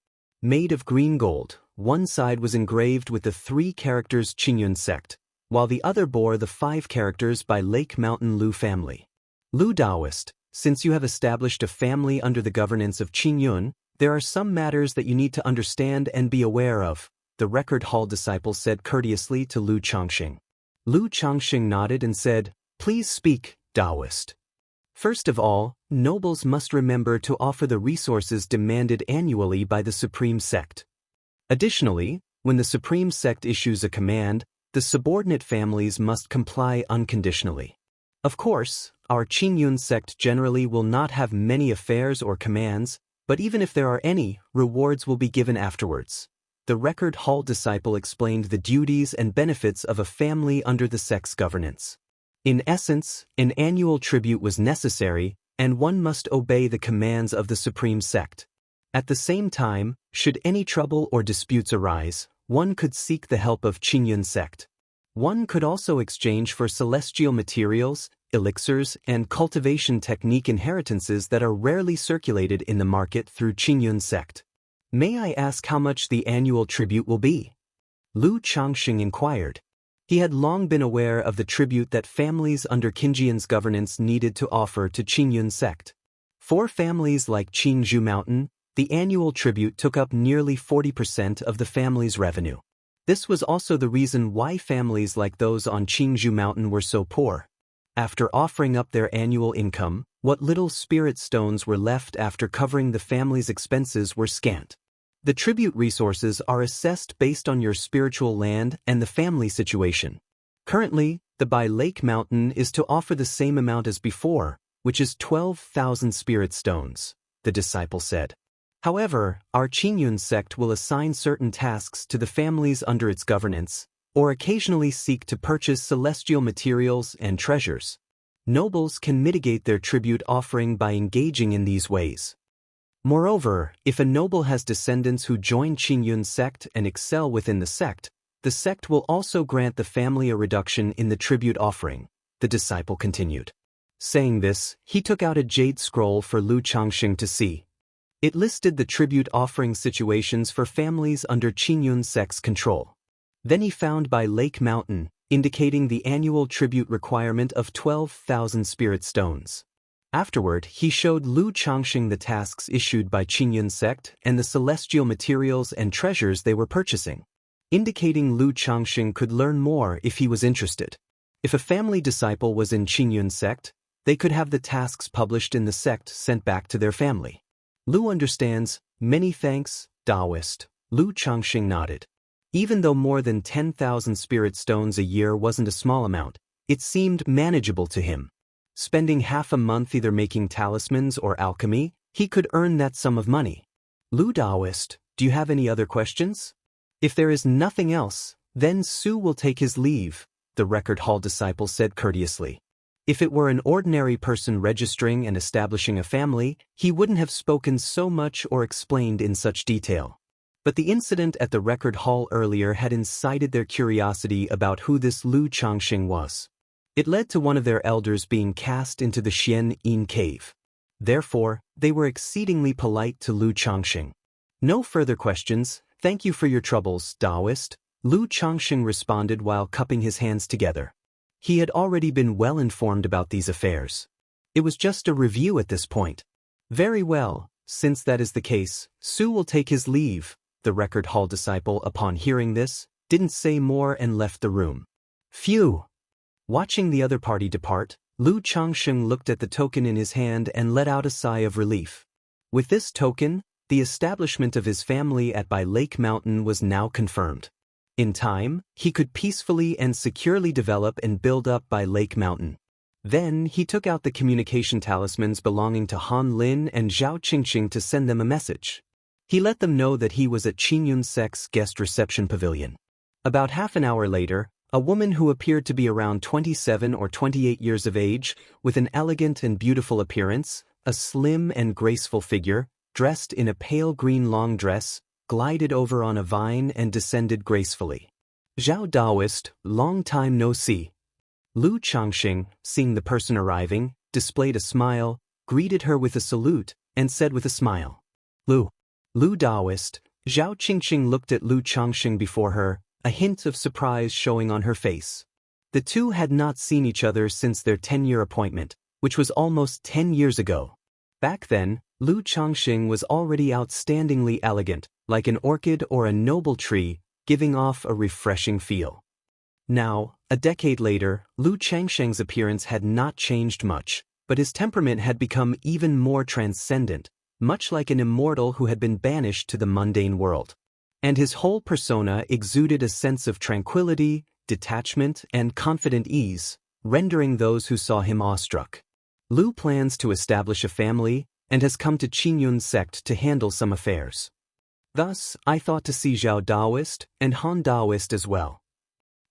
Made of green gold, one side was engraved with the 3 characters Qingyun sect, while the other bore the 5 characters by Lake Mountain Lu family. Lu Taoist, since you have established a family under the governance of Qingyun, there are some matters that you need to understand and be aware of, the record hall disciple said courteously to Lu Changxing. Lu Changxing nodded and said, Please speak, Taoist. First of all, nobles must remember to offer the resources demanded annually by the Supreme Sect. Additionally, when the Supreme Sect issues a command, the subordinate families must comply unconditionally. Of course, our Qingyun sect generally will not have many affairs or commands, but even if there are any, rewards will be given afterwards. The record hall disciple explained the duties and benefits of a family under the sect's governance. In essence, an annual tribute was necessary, and one must obey the commands of the Supreme Sect. At the same time, should any trouble or disputes arise, one could seek the help of Qingyun sect. One could also exchange for celestial materials, elixirs, and cultivation technique inheritances that are rarely circulated in the market through Qingyun sect. May I ask how much the annual tribute will be? Lu Changxing inquired. He had long been aware of the tribute that families under Qingyun's governance needed to offer to Qingyun sect. For families like Qinzhu Mountain, the annual tribute took up nearly 40% of the family's revenue. This was also the reason why families like those on Qinzhu Mountain were so poor. After offering up their annual income, what little spirit stones were left after covering the family's expenses were scant. The tribute resources are assessed based on your spiritual land and the family situation. Currently, the Bai Lake Mountain is to offer the same amount as before, which is 12,000 spirit stones, the disciple said. However, our Qingyun sect will assign certain tasks to the families under its governance, or occasionally seek to purchase celestial materials and treasures. Nobles can mitigate their tribute offering by engaging in these ways. Moreover, if a noble has descendants who join Qingyun sect and excel within the sect will also grant the family a reduction in the tribute offering, the disciple continued. Saying this, he took out a jade scroll for Lu Changxing to see. It listed the tribute offering situations for families under Qingyun sect's control. Then he found By Lake Mountain, indicating the annual tribute requirement of 12,000 spirit stones. Afterward, he showed Lu Changxing the tasks issued by Qingyun sect and the celestial materials and treasures they were purchasing, indicating Lu Changxing could learn more if he was interested. If a family disciple was in Qingyun sect, they could have the tasks published in the sect sent back to their family. Lu understands. Many thanks, Taoist. Lu Changxing nodded. Even though more than 10,000 spirit stones a year wasn't a small amount, it seemed manageable to him. Spending half a month either making talismans or alchemy, he could earn that sum of money. Lu Taoist, do you have any other questions? If there is nothing else, then Su will take his leave, the record hall disciple said courteously. If it were an ordinary person registering and establishing a family, he wouldn't have spoken so much or explained in such detail. But the incident at the record hall earlier had incited their curiosity about who this Lu Changxing was. It led to one of their elders being cast into the Xianxia cave. Therefore, they were exceedingly polite to Lu Changxing. No further questions, thank you for your troubles, Taoist, Lu Changxing responded while cupping his hands together. He had already been well informed about these affairs. It was just a review at this point. Very well, since that is the case, Su will take his leave, the record hall disciple upon hearing this, didn't say more and left the room. Phew! Watching the other party depart, Lu Changxing looked at the token in his hand and let out a sigh of relief. With this token, the establishment of his family at By Lake Mountain was now confirmed. In time, he could peacefully and securely develop and build up By Lake Mountain. Then he took out the communication talismans belonging to Han Lin and Zhao Qingqing to send them a message. He let them know that he was at Qingyun sect's guest reception pavilion. About half an hour later, a woman who appeared to be around 27 or 28 years of age, with an elegant and beautiful appearance, a slim and graceful figure, dressed in a pale green long dress, glided over on a vine and descended gracefully. Zhao Taoist, long time no see. Lu Changxing, seeing the person arriving, displayed a smile, greeted her with a salute, and said with a smile, Lu Taoist. Zhao Qingqing looked at Lu Changxing before her, a hint of surprise showing on her face. The two had not seen each other since their 10-year appointment, which was almost 10 years ago. Back then, Lu Changxing was already outstandingly elegant, like an orchid or a noble tree, giving off a refreshing feel. Now, a decade later, Lu Changxing's appearance had not changed much, but his temperament had become even more transcendent, much like an immortal who had been banished to the mundane world. And his whole persona exuded a sense of tranquility, detachment, and confident ease, rendering those who saw him awestruck. Lu plans to establish a family, and has come to Qingyun sect to handle some affairs. Thus, I thought to see Zhao Taoist and Han Taoist as well.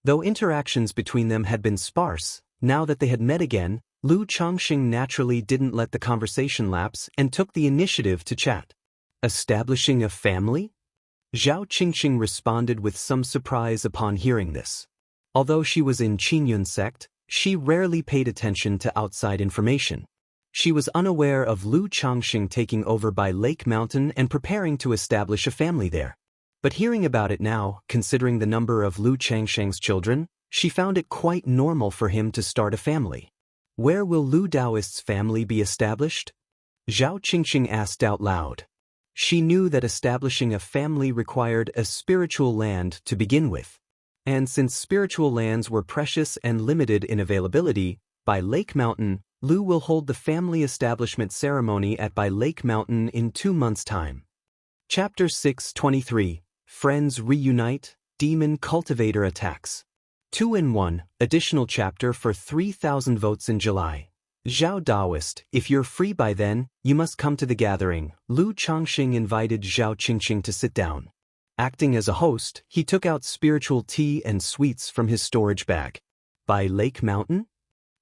Though interactions between them had been sparse, now that they had met again, Lu Changxing naturally didn't let the conversation lapse and took the initiative to chat. Establishing a family? Zhao Qingqing responded with some surprise upon hearing this. Although she was in Qingyun sect, she rarely paid attention to outside information. She was unaware of Lu Changxing taking over By Lake Mountain and preparing to establish a family there. But hearing about it now, considering the number of Lu Changxing's children, she found it quite normal for him to start a family. Where will Lu Taoist's family be established? Zhao Qingqing asked out loud. She knew that establishing a family required a spiritual land to begin with. And since spiritual lands were precious and limited in availability, By Lake Mountain, Lu will hold the family establishment ceremony at By Lake Mountain in 2 months' time. Chapter 623, Friends Reunite, Demon Cultivator Attacks. 2-in-1, additional chapter for 3,000 votes in July. Zhao Taoist, if you're free by then, you must come to the gathering. Lu Changxing invited Zhao Qingqing to sit down. Acting as a host, he took out spiritual tea and sweets from his storage bag. By Lake Mountain?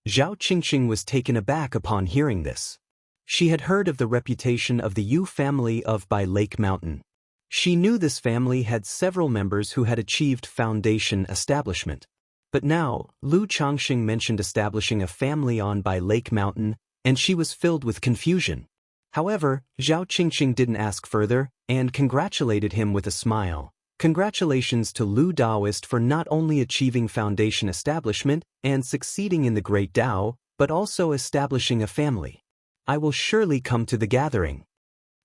Zhao Qingqing was taken aback upon hearing this. She had heard of the reputation of the Yu family of By Lake Mountain. She knew this family had several members who had achieved foundation establishment. But now, Lu Changxing mentioned establishing a family on By Lake Mountain, and she was filled with confusion. However, Zhao Qingqing didn't ask further, and congratulated him with a smile. Congratulations to Lu Daoist for not only achieving foundation establishment and succeeding in the Great Tao, but also establishing a family. I will surely come to the gathering.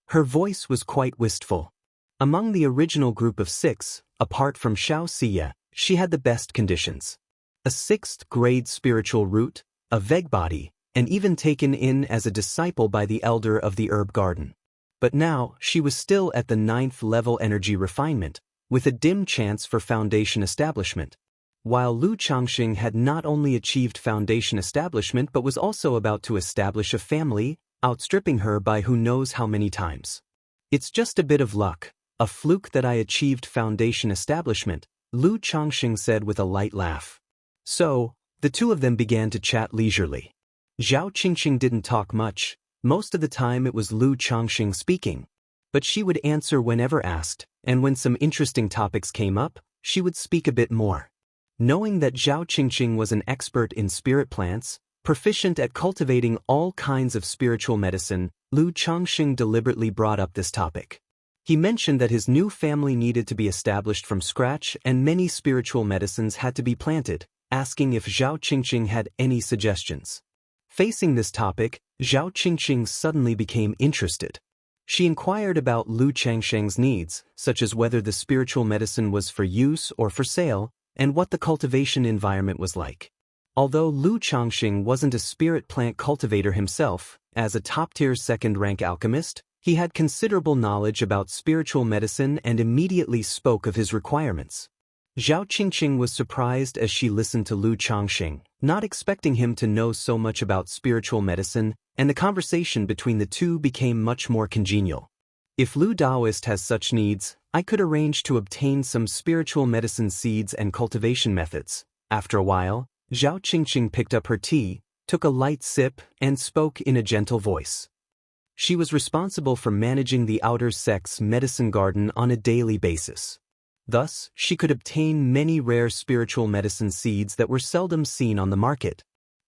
Her voice was quite wistful. Among the original group of 6, apart from Xianxia, she had the best conditions. A 6th grade spiritual root, a Veg body, and even taken in as a disciple by the elder of the herb garden. But now, she was still at the 9th level energy refinement, with a dim chance for foundation establishment. While Lu Changxing had not only achieved foundation establishment but was also about to establish a family, outstripping her by who knows how many times. It's just a bit of luck, a fluke that I achieved foundation establishment, Lu Changxing said with a light laugh. So, the two of them began to chat leisurely. Zhao Qingqing didn't talk much. Most of the time it was Lu Changxing speaking. But she would answer whenever asked, and when some interesting topics came up, she would speak a bit more. Knowing that Zhao Qingqing was an expert in spirit plants, proficient at cultivating all kinds of spiritual medicine, Lu Changxing deliberately brought up this topic. He mentioned that his new family needed to be established from scratch and many spiritual medicines had to be planted, asking if Zhao Qingqing had any suggestions. Facing this topic, Zhao Qingqing suddenly became interested. She inquired about Lu Changxing's needs, such as whether the spiritual medicine was for use or for sale, and what the cultivation environment was like. Although Lu Changxing wasn't a spirit plant cultivator himself, as a top-tier second-rank alchemist, he had considerable knowledge about spiritual medicine and immediately spoke of his requirements. Zhao Qingqing was surprised as she listened to Lu Changxing, not expecting him to know so much about spiritual medicine, and the conversation between the two became much more congenial. If Lu Daoist has such needs, I could arrange to obtain some spiritual medicine seeds and cultivation methods. After a while, Zhao Qingqing picked up her tea, took a light sip, and spoke in a gentle voice. She was responsible for managing the outer sect's medicine garden on a daily basis. Thus, she could obtain many rare spiritual medicine seeds that were seldom seen on the market.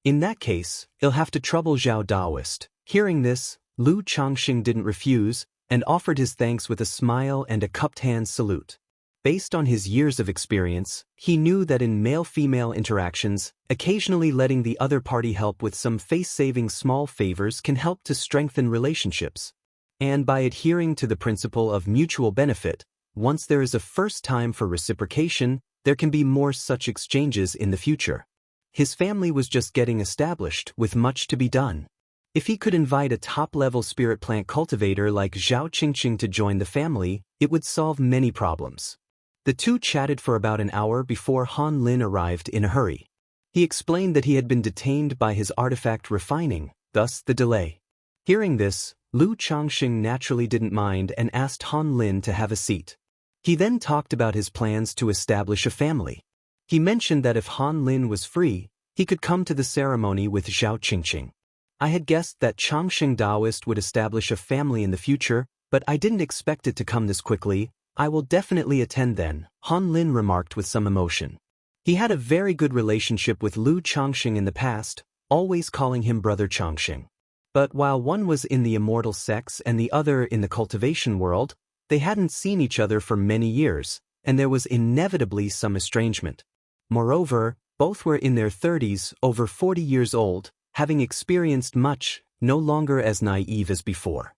In that case, it'll have to trouble Zhao Daoist. Hearing this, Lu Changxing didn't refuse, and offered his thanks with a smile and a cupped hand salute. Based on his years of experience, he knew that in male-female interactions, occasionally letting the other party help with some face-saving small favors can help to strengthen relationships. And by adhering to the principle of mutual benefit, once there is a first time for reciprocation, there can be more such exchanges in the future. His family was just getting established, with much to be done. If he could invite a top-level spirit plant cultivator like Zhao Qingqing to join the family, it would solve many problems. The two chatted for about an hour before Han Lin arrived in a hurry. He explained that he had been detained by his artifact refining, thus the delay. Hearing this, Lu Changxing naturally didn't mind and asked Han Lin to have a seat. He then talked about his plans to establish a family. He mentioned that if Han Lin was free, he could come to the ceremony with Zhao Qingqing. I had guessed that Changxing Daoist would establish a family in the future, but I didn't expect it to come this quickly. I will definitely attend then, Han Lin remarked with some emotion. He had a very good relationship with Lu Changxing in the past, always calling him Brother Changxing. But while one was in the Immortal sects and the other in the cultivation world, they hadn't seen each other for many years, and there was inevitably some estrangement. Moreover, both were in their 30s, over 40 years old, having experienced much, no longer as naive as before.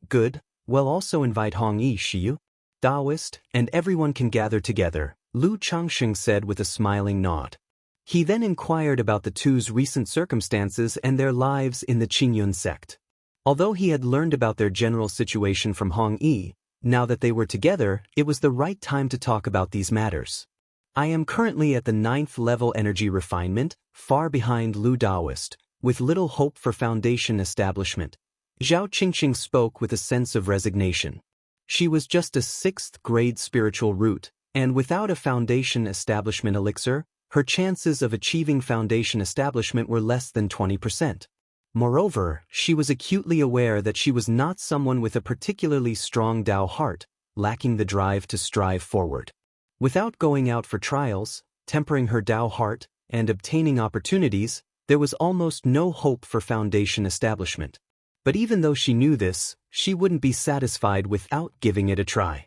Good, well also invite Hong Yi Shiyu, Daoist, and everyone can gather together, Lu Changxing said with a smiling nod. He then inquired about the two's recent circumstances and their lives in the Qingyun sect. Although he had learned about their general situation from Hong Yi, now that they were together, it was the right time to talk about these matters. I am currently at the 9th level energy refinement, far behind Lu Daoist, with little hope for foundation establishment. Zhao Qingqing spoke with a sense of resignation. She was just a 6th grade spiritual root, and without a foundation establishment elixir, her chances of achieving foundation establishment were less than 20%. Moreover, she was acutely aware that she was not someone with a particularly strong Tao heart, lacking the drive to strive forward. Without going out for trials, tempering her Tao heart, and obtaining opportunities, there was almost no hope for foundation establishment. But even though she knew this, she wouldn't be satisfied without giving it a try.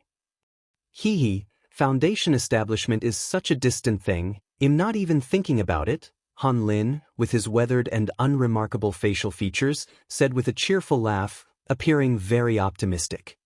Hee, foundation establishment is such a distant thing, I'm not even thinking about it, Han Lin, with his weathered and unremarkable facial features, said with a cheerful laugh, appearing very optimistic.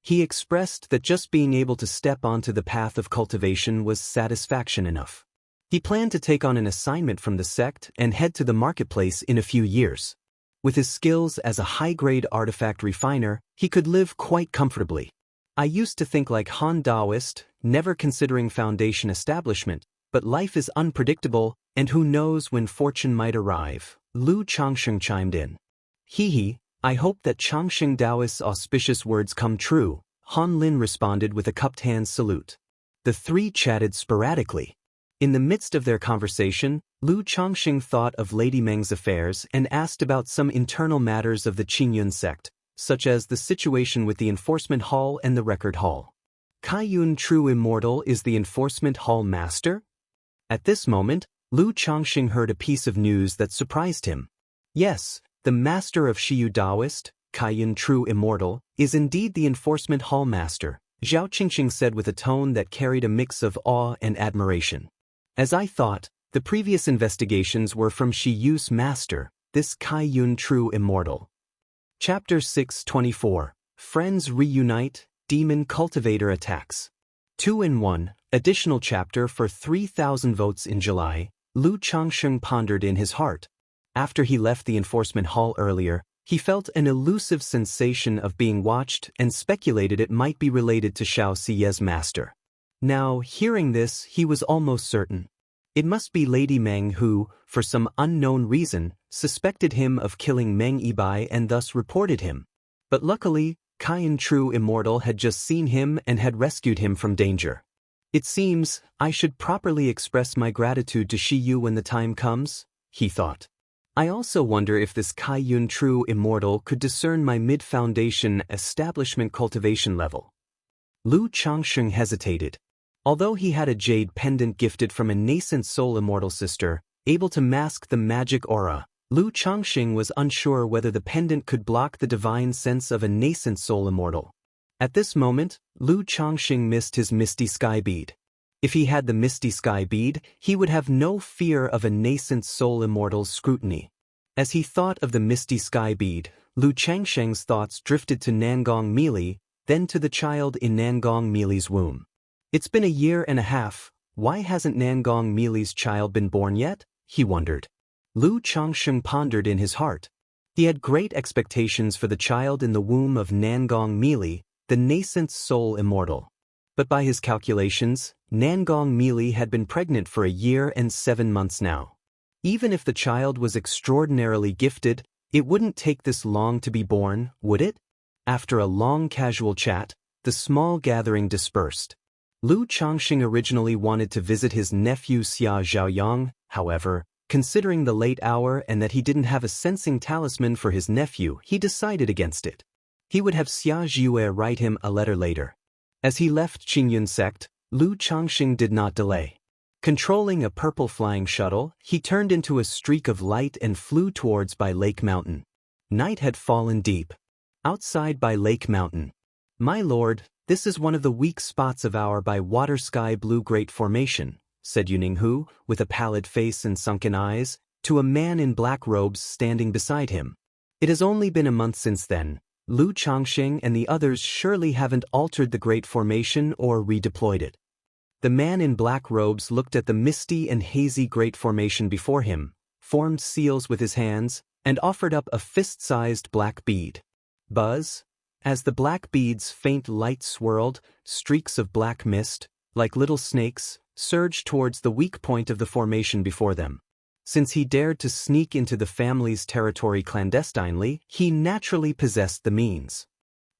He expressed that just being able to step onto the path of cultivation was satisfaction enough. He planned to take on an assignment from the sect and head to the marketplace in a few years. With his skills as a high-grade artifact refiner, he could live quite comfortably. I used to think like Han Daoist, never considering foundation establishment, but life is unpredictable, and who knows when fortune might arrive, Lu Changsheng chimed in. Hee, I hope that Changsheng Daoist's auspicious words come true, Han Lin responded with a cupped hand salute. The three chatted sporadically. In the midst of their conversation, Lu Changxing thought of Lady Meng's affairs and asked about some internal matters of the Qingyun sect, such as the situation with the Enforcement Hall and the Record Hall. Kaiyun True Immortal is the Enforcement Hall master? At this moment, Lu Changxing heard a piece of news that surprised him. Yes, the master of Shiyu Daoist, Kaiyun True Immortal, is indeed the Enforcement Hall master, Zhao Qingqing said with a tone that carried a mix of awe and admiration. As I thought, the previous investigations were from Shiyu's master, this Kaiyun True Immortal. Chapter 624, Friends Reunite, Demon Cultivator Attacks. 2-in-1, additional chapter for 3,000 votes in July, Lu Changsheng pondered in his heart. After he left the enforcement hall earlier, he felt an elusive sensation of being watched and speculated it might be related to Xiao Siye's master. Now, hearing this, he was almost certain. It must be Lady Meng who, for some unknown reason, suspected him of killing Meng Yibai and thus reported him. But luckily, Kaiyun True Immortal had just seen him and had rescued him from danger. It seems, I should properly express my gratitude to Shiyu when the time comes, he thought. I also wonder if this Kaiyun True Immortal could discern my mid-foundation establishment cultivation level. Lu Changsheng hesitated. Although he had a jade pendant gifted from a nascent soul immortal sister, able to mask the magic aura, Lu Changxing was unsure whether the pendant could block the divine sense of a nascent soul immortal. At this moment, Lu Changxing missed his Misty Sky Bead. If he had the Misty Sky Bead, he would have no fear of a nascent soul immortal's scrutiny. As he thought of the Misty Sky Bead, Lu Changsheng's thoughts drifted to Nangong Meili, then to the child in Nangong Meili's womb. It's been a year and a half, why hasn't Nangong Meili's child been born yet? He wondered. Lu Changsheng pondered in his heart. He had great expectations for the child in the womb of Nangong Meili, the nascent soul immortal. But by his calculations, Nangong Meili had been pregnant for a year and 7 months now. Even if the child was extraordinarily gifted, it wouldn't take this long to be born, would it? After a long casual chat, the small gathering dispersed. Lu Changxing originally wanted to visit his nephew Xia Zhaoyang, however, considering the late hour and that he didn't have a sensing talisman for his nephew, he decided against it. He would have Xia Zhue write him a letter later. As he left Qingyun sect, Lu Changxing did not delay. Controlling a purple flying shuttle, he turned into a streak of light and flew towards By Lake Mountain. Night had fallen deep. Outside By Lake Mountain. My lord, this is one of the weak spots of our By Water Sky Blue Great Formation, said Yuninghu, with a pallid face and sunken eyes, to a man in black robes standing beside him. It has only been a month since then. Lu Changxing and the others surely haven't altered the Great Formation or redeployed it. The man in black robes looked at the misty and hazy Great Formation before him, formed seals with his hands, and offered up a fist-sized black bead. Buzz. As the black bead's faint light swirled, streaks of black mist, like little snakes, surged towards the weak point of the formation before them. Since he dared to sneak into the family's territory clandestinely, he naturally possessed the means.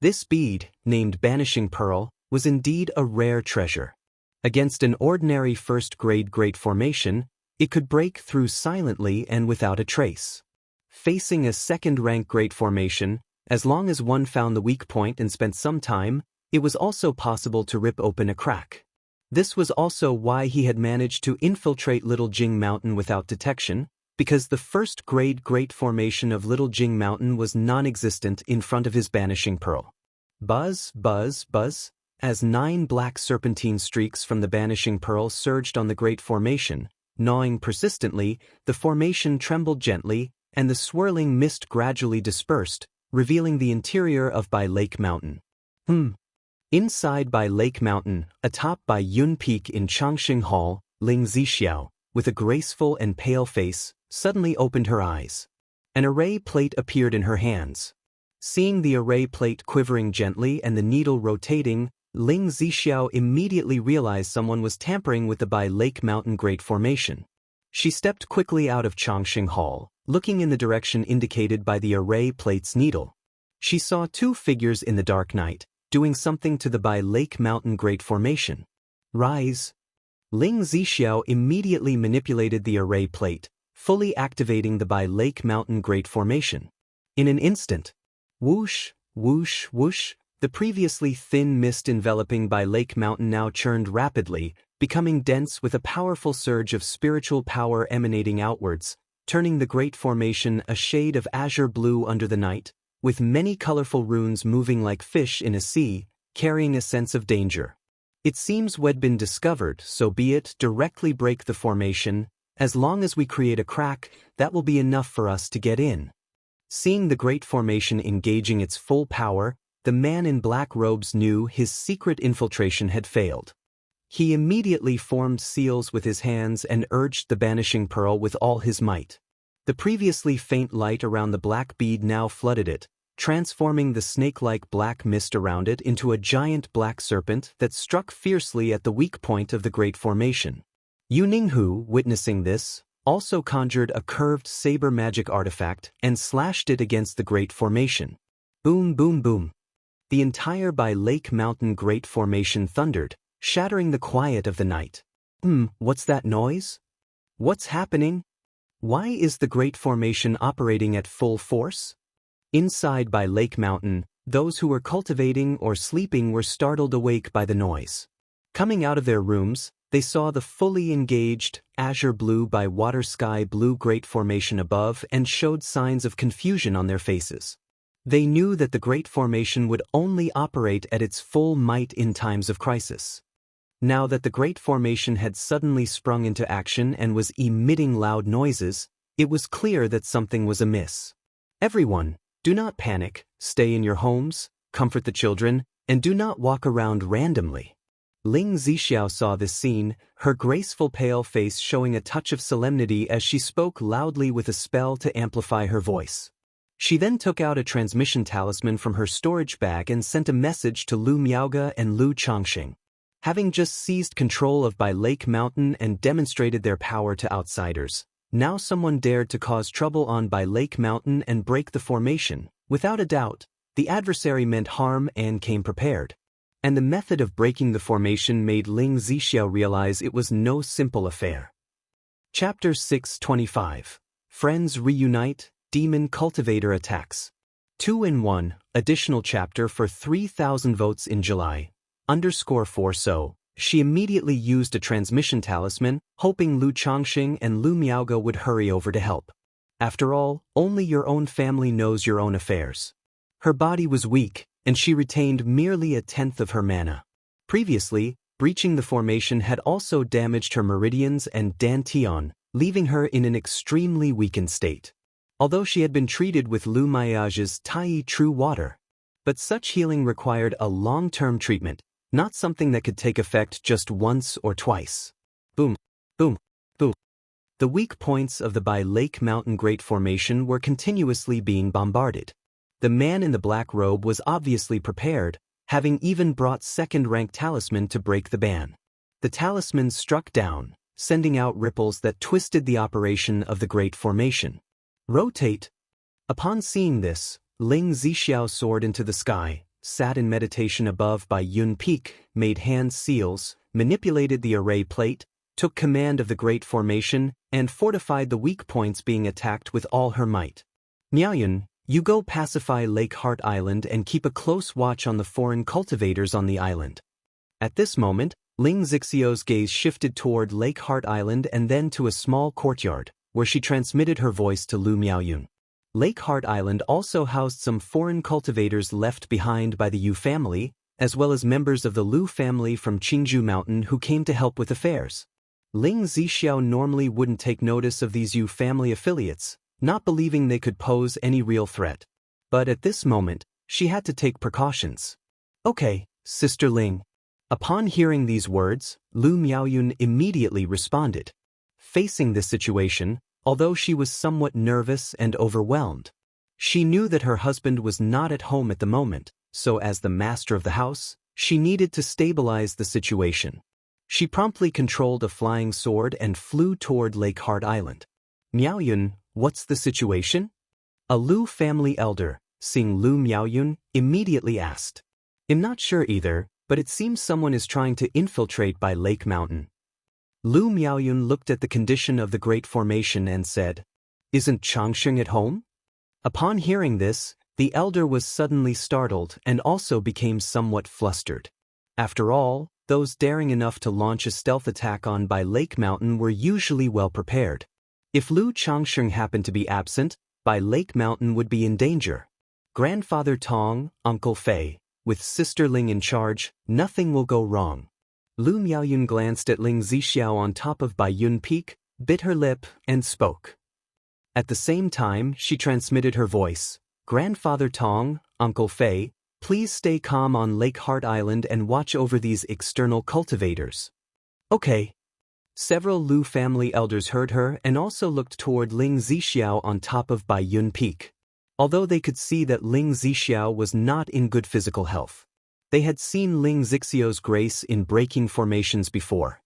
This bead, named Banishing Pearl, was indeed a rare treasure. Against an ordinary first-grade Great Formation, it could break through silently and without a trace. Facing a second-rank Great Formation, as long as one found the weak point and spent some time, it was also possible to rip open a crack. This was also why he had managed to infiltrate Little Jing Mountain without detection, because the first-grade Great Formation of Little Jing Mountain was non-existent in front of his Banishing Pearl. Buzz, buzz, buzz. As 9 black serpentine streaks from the banishing pearl surged on the great formation, gnawing persistently, the formation trembled gently, and the swirling mist gradually dispersed, revealing the interior of Bai Lake Mountain. Inside Bai Lake Mountain, atop Bai Yun Peak in Changxing Hall, Ling Zixiao, with a graceful and pale face, suddenly opened her eyes. An array plate appeared in her hands. Seeing the array plate quivering gently and the needle rotating, Ling Zixiao immediately realized someone was tampering with the Bai Lake Mountain Great Formation. She stepped quickly out of Changxing Hall, looking in the direction indicated by the array plate's needle. She saw 2 figures in the dark night, doing something to the Bai Lake Mountain Great Formation. Rise! Ling Zixiao immediately manipulated the array plate, fully activating the Bai Lake Mountain Great Formation. In an instant, whoosh, whoosh, whoosh, the previously thin mist enveloping Bai Lake Mountain now churned rapidly, becoming dense with a powerful surge of spiritual power emanating outwards, turning the Great Formation a shade of azure blue under the night, with many colorful runes moving like fish in a sea, carrying a sense of danger. It seems we'd been discovered, so be it, directly break the formation. As long as we create a crack, that will be enough for us to get in. Seeing the Great Formation engaging its full power, the man in black robes knew his secret infiltration had failed. He immediately formed seals with his hands and urged the banishing pearl with all his might. The previously faint light around the black bead now flooded it, transforming the snake-like black mist around it into a giant black serpent that struck fiercely at the weak point of the Great Formation. Yu Ninghu, witnessing this, also conjured a curved saber magic artifact and slashed it against the Great Formation. Boom, boom, boom. The entire Bai Lake Mountain Great Formation thundered, shattering the quiet of the night. What's that noise? What's happening? Why is the Great Formation operating at full force? Inside Bai Lake Mountain, those who were cultivating or sleeping were startled awake by the noise. Coming out of their rooms, they saw the fully engaged, azure blue by water sky blue Great Formation above and showed signs of confusion on their faces. They knew that the Great Formation would only operate at its full might in times of crisis. Now that the Great Formation had suddenly sprung into action and was emitting loud noises, it was clear that something was amiss. Everyone, do not panic, stay in your homes, comfort the children, and do not walk around randomly. Ling Zixiao saw this scene, her graceful pale face showing a touch of solemnity as she spoke loudly with a spell to amplify her voice. She then took out a transmission talisman from her storage bag and sent a message to Lu Miaoge and Lu Changxing. Having just seized control of Bai Lake Mountain and demonstrated their power to outsiders, now someone dared to cause trouble on Bai Lake Mountain and break the formation. Without a doubt, the adversary meant harm and came prepared. And the method of breaking the formation made Ling Zixiao realize it was no simple affair. Chapter 625. Friends Reunite, Demon Cultivator Attacks. 2-in-1, additional chapter for 3,000 votes in July. _4 So, she immediately used a transmission talisman, hoping Lu Changxing and Lu Miaoge would hurry over to help. After all, only your own family knows your own affairs. Her body was weak, and she retained merely 1/10 of her mana. Previously, breaching the formation had also damaged her meridians and dantian, leaving her in an extremely weakened state. Although she had been treated with Lu Miaoge's Tai True Water. But such healing required a long-term treatment, not something that could take effect just once or twice. Boom, boom, boom. The weak points of the Bai Lake Mountain Great Formation were continuously being bombarded. The man in the black robe was obviously prepared, having even brought second-rank talisman to break the ban. The talisman struck down, sending out ripples that twisted the operation of the Great Formation. Rotate. Upon seeing this, Ling Zixiao soared into the sky, sat in meditation above Bai Yun Peak, made hand seals, manipulated the array plate, took command of the Great Formation, and fortified the weak points being attacked with all her might. Miaoyun, you go pacify Lake Heart Island and keep a close watch on the foreign cultivators on the island. At this moment, Ling Zixiao's gaze shifted toward Lake Heart Island and then to a small courtyard, where she transmitted her voice to Lu Miaoyun. Lake Heart Island also housed some foreign cultivators left behind by the Yu family, as well as members of the Lu family from Qingzhou Mountain who came to help with affairs. Ling Zixiao normally wouldn't take notice of these Yu family affiliates, not believing they could pose any real threat. But at this moment, she had to take precautions. Okay, Sister Ling. Upon hearing these words, Lu Miaoyun immediately responded. Facing this situation, although she was somewhat nervous and overwhelmed, she knew that her husband was not at home at the moment, so as the master of the house, she needed to stabilize the situation. She promptly controlled a flying sword and flew toward Lake Heart Island. Miaoyun, what's the situation? A Lu family elder, seeing Lu Miaoyun, immediately asked. I'm not sure either, but it seems someone is trying to infiltrate by Lake Mountain. Lu Miaoyun looked at the condition of the Great Formation and said, Isn't Changsheng at home? Upon hearing this, the elder was suddenly startled and also became somewhat flustered. After all, those daring enough to launch a stealth attack on by Lake Mountain were usually well prepared. If Lu Changsheng happened to be absent, by Lake Mountain would be in danger. Grandfather Tong, Uncle Fei, with Sister Ling in charge, nothing will go wrong. Lu Miaoyun glanced at Ling Zixiao on top of Baiyun Peak, bit her lip, and spoke. At the same time, she transmitted her voice. Grandfather Tong, Uncle Fei, please stay calm on Lake Heart Island and watch over these external cultivators. Okay. Several Lu family elders heard her and also looked toward Ling Zixiao on top of Baiyun Peak. Although they could see that Ling Zixiao was not in good physical health, they had seen Ling Zixiao's grace in breaking formations before.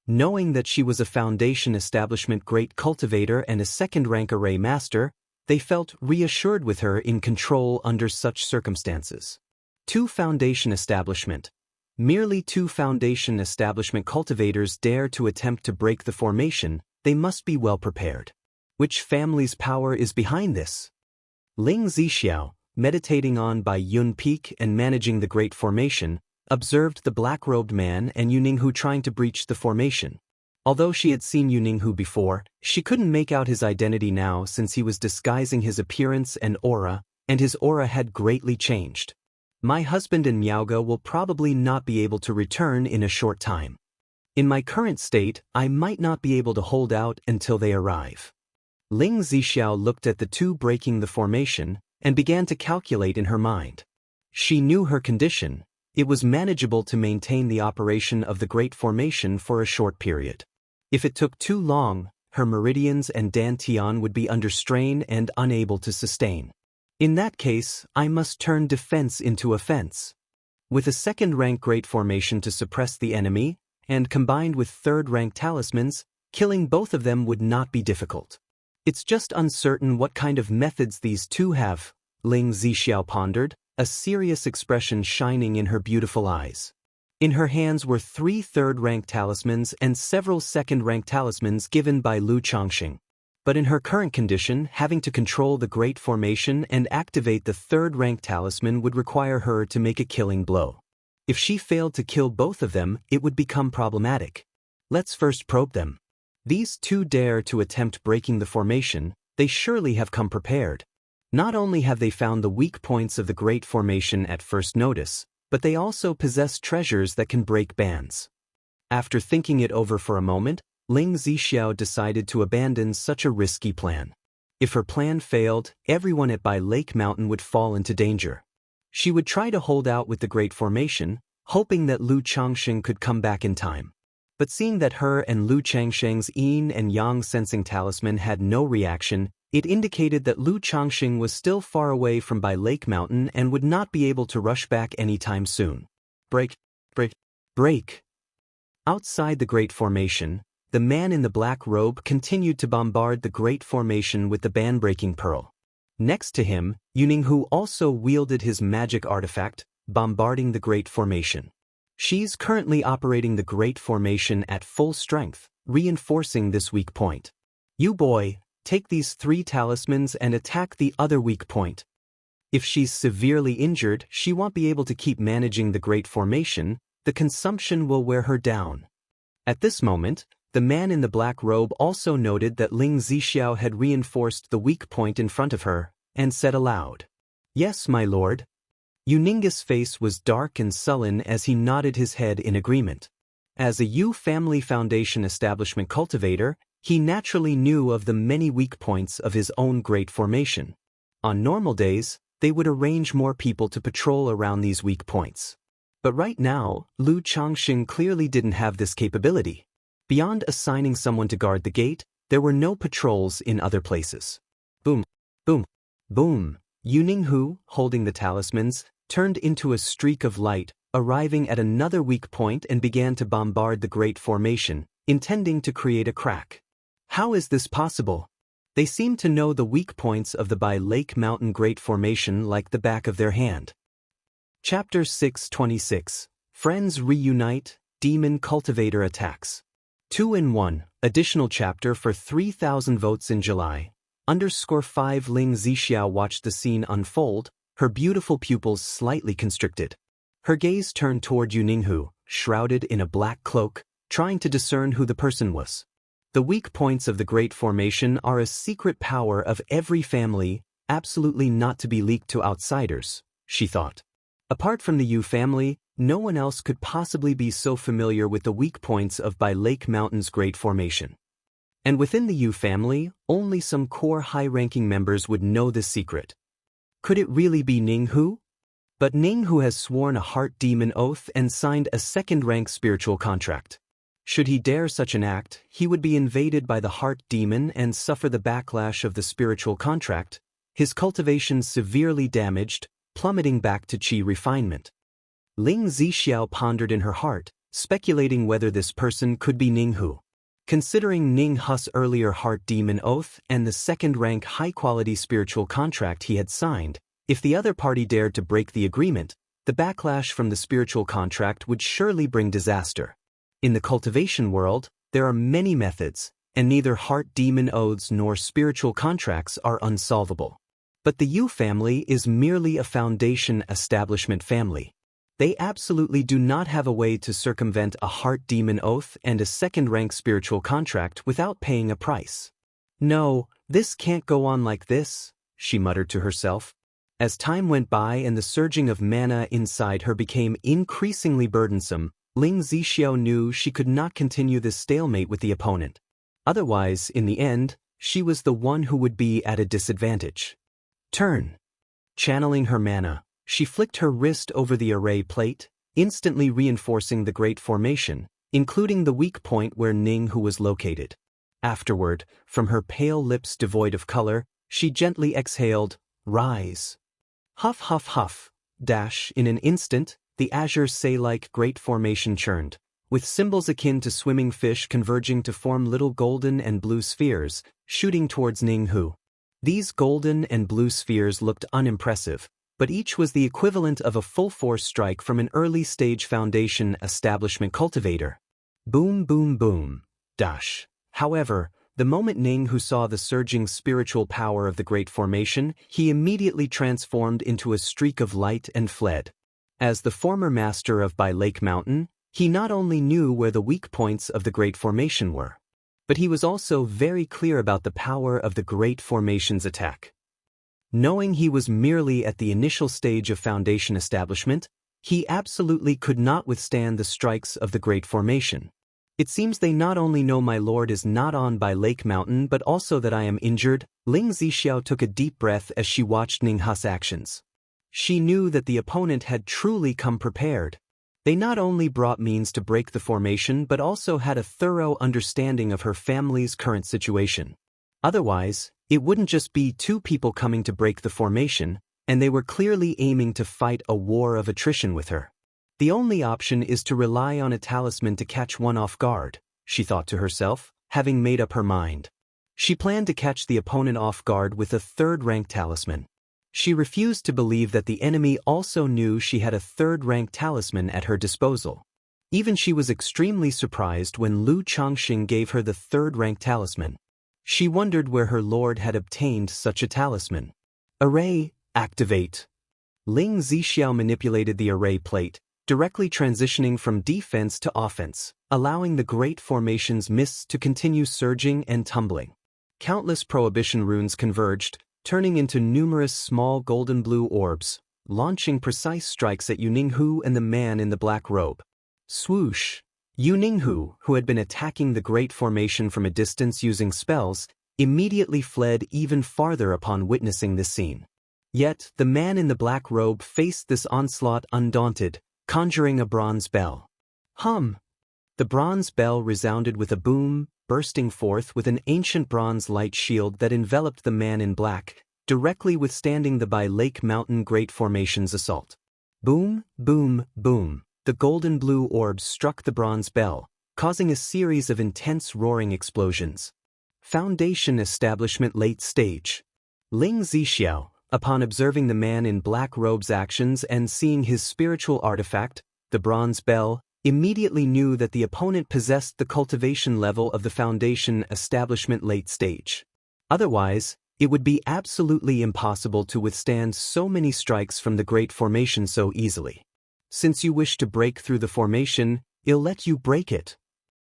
Knowing that she was a Foundation Establishment great cultivator and a second-rank array master, they felt reassured with her in control under such circumstances. Merely two Foundation Establishment cultivators dare to attempt to break the formation, they must be well prepared. Which family's power is behind this? Ling Zixiao, meditating on Baiyun Peak and managing the Great Formation, observed the black-robed man and Yuninghu trying to breach the formation. Although she had seen Yuninghu before, she couldn't make out his identity now since he was disguising his appearance and his aura had greatly changed. My husband and Miaoge will probably not be able to return in a short time. In my current state, I might not be able to hold out until they arrive. Ling Zixiao looked at the two breaking the formation and began to calculate in her mind. She knew her condition. It was manageable to maintain the operation of the Great Formation for a short period. If it took too long, her meridians and dantian would be under strain and unable to sustain. In that case, I must turn defense into offense. With a second-rank Great Formation to suppress the enemy, and combined with third-rank talismans, killing both of them would not be difficult. It's just uncertain what kind of methods these two have, Ling Zixiao pondered, a serious expression shining in her beautiful eyes. In her hands were 3 third-rank talismans and several second-rank talismans given by Lu Changsheng. But in her current condition, having to control the Great Formation and activate the third-rank talisman would require her to make a killing blow. If she failed to kill both of them, it would become problematic. Let's first probe them. These two dare to attempt breaking the formation, they surely have come prepared. Not only have they found the weak points of the Great Formation at first notice, but they also possess treasures that can break bands. After thinking it over for a moment, Ling Zixiao decided to abandon such a risky plan. If her plan failed, everyone at Bai Lake Mountain would fall into danger. She would try to hold out with the Great Formation, hoping that Lu Changsheng could come back in time. But seeing that her and Lu Changsheng's yin and yang sensing talisman had no reaction, it indicated that Lu Changsheng was still far away from Bai Lake Mountain and would not be able to rush back anytime soon. Break. Outside the Great Formation, the man in the black robe continued to bombard the Great Formation with the ban-breaking pearl. Next to him, Yuninghu also wielded his magic artifact, bombarding the Great Formation. She's currently operating the Great Formation at full strength, reinforcing this weak point. You boy, take these 3 talismans and attack the other weak point. If she's severely injured, she won't be able to keep managing the Great Formation, the consumption will wear her down. At this moment, the man in the black robe also noted that Ling Zixiao had reinforced the weak point in front of her, and said aloud, "Yes, my lord." Yuninga's face was dark and sullen as he nodded his head in agreement. As a Yu Family Foundation establishment cultivator, he naturally knew of the many weak points of his own great formation. On normal days, they would arrange more people to patrol around these weak points. But right now, Lu Changxing clearly didn't have this capability. Beyond assigning someone to guard the gate, there were no patrols in other places. Boom, boom, boom. Yuninghu, holding the talismans, turned into a streak of light, arriving at another weak point and began to bombard the great formation, intending to create a crack. How is this possible? They seemed to know the weak points of the Bai Lake Mountain Great Formation like the back of their hand. Chapter 626. Friends Reunite, Demon Cultivator Attacks. 2-in-1, additional chapter for 3,000 votes in July. _5 Ling Zixiao watched the scene unfold, her beautiful pupils slightly constricted. Her gaze turned toward Yuninghu, shrouded in a black cloak, trying to discern who the person was. The weak points of the Great Formation are a secret power of every family, absolutely not to be leaked to outsiders, she thought. Apart from the Yu family, no one else could possibly be so familiar with the weak points of Bai Lake Mountain's Great Formation. And within the Yu family, only some core high-ranking members would know this secret. Could it really be Ninghu? But Ninghu has sworn a heart demon oath and signed a second-rank spiritual contract. Should he dare such an act, he would be invaded by the heart demon and suffer the backlash of the spiritual contract, his cultivation severely damaged, plummeting back to qi refinement. Ling Zixiao pondered in her heart, speculating whether this person could be Ninghu. Considering Ninghu's earlier heart demon oath and the second-rank high-quality spiritual contract he had signed, if the other party dared to break the agreement, the backlash from the spiritual contract would surely bring disaster. In the cultivation world, there are many methods, and neither heart demon oaths nor spiritual contracts are unsolvable. But the Yu family is merely a foundation establishment family. They absolutely do not have a way to circumvent a heart demon oath and a second-rank spiritual contract without paying a price. No, this can't go on like this, she muttered to herself. As time went by and the surging of mana inside her became increasingly burdensome, Ling Zixiao knew she could not continue this stalemate with the opponent. Otherwise, in the end, she was the one who would be at a disadvantage. Turn. Channeling her mana, she flicked her wrist over the array plate, instantly reinforcing the great formation, including the weak point where Ninghu was located. Afterward, from her pale lips devoid of color, she gently exhaled, "Rise." Huff huff huff. In an instant, the azure say-like great formation churned, with symbols akin to swimming fish converging to form little golden and blue spheres, shooting towards Ninghu. These golden and blue spheres looked unimpressive, but each was the equivalent of a full-force strike from an early-stage foundation establishment cultivator. Boom boom boom. However, the moment Ninghu saw the surging spiritual power of the Great Formation, he immediately transformed into a streak of light and fled. As the former master of Bai Lake Mountain, he not only knew where the weak points of the Great Formation were, but he was also very clear about the power of the Great Formation's attack. Knowing he was merely at the initial stage of foundation establishment, he absolutely could not withstand the strikes of the Great Formation. It seems they not only know my lord is not on Bai Lake Mountain but also that I am injured. Ling Zixiao took a deep breath as she watched Ninghu's actions. She knew that the opponent had truly come prepared. They not only brought means to break the formation but also had a thorough understanding of her family's current situation. Otherwise, it wouldn't just be two people coming to break the formation, and they were clearly aiming to fight a war of attrition with her. The only option is to rely on a talisman to catch one off guard, she thought to herself, having made up her mind. She planned to catch the opponent off guard with a third-rank talisman. She refused to believe that the enemy also knew she had a third-rank talisman at her disposal. Even she was extremely surprised when Lu Changxing gave her the third-rank talisman. She wondered where her lord had obtained such a talisman. Array, activate. Ling Zixiao manipulated the array plate, directly transitioning from defense to offense, allowing the Great Formation's mists to continue surging and tumbling. Countless prohibition runes converged, turning into numerous small golden blue orbs. launching precise strikes at Yuninghu and the man in the black robe. Swoosh! Yuninghu, who had been attacking the Great Formation from a distance using spells, immediately fled even farther upon witnessing this scene. Yet, the man in the black robe faced this onslaught undaunted, conjuring a bronze bell. Hum! The bronze bell resounded with a boom, bursting forth with an ancient bronze light shield that enveloped the man in black, directly withstanding the by Lake Mountain Great Formation's assault. Boom, boom, boom. The golden blue orbs struck the bronze bell, causing a series of intense roaring explosions. Foundation Establishment Late Stage. Ling Zixiao, upon observing the man in black robe's actions and seeing his spiritual artifact, the bronze bell, immediately knew that the opponent possessed the cultivation level of the Foundation Establishment Late Stage. Otherwise, it would be absolutely impossible to withstand so many strikes from the Great Formation so easily. Since you wish to break through the formation, I'll let you break it.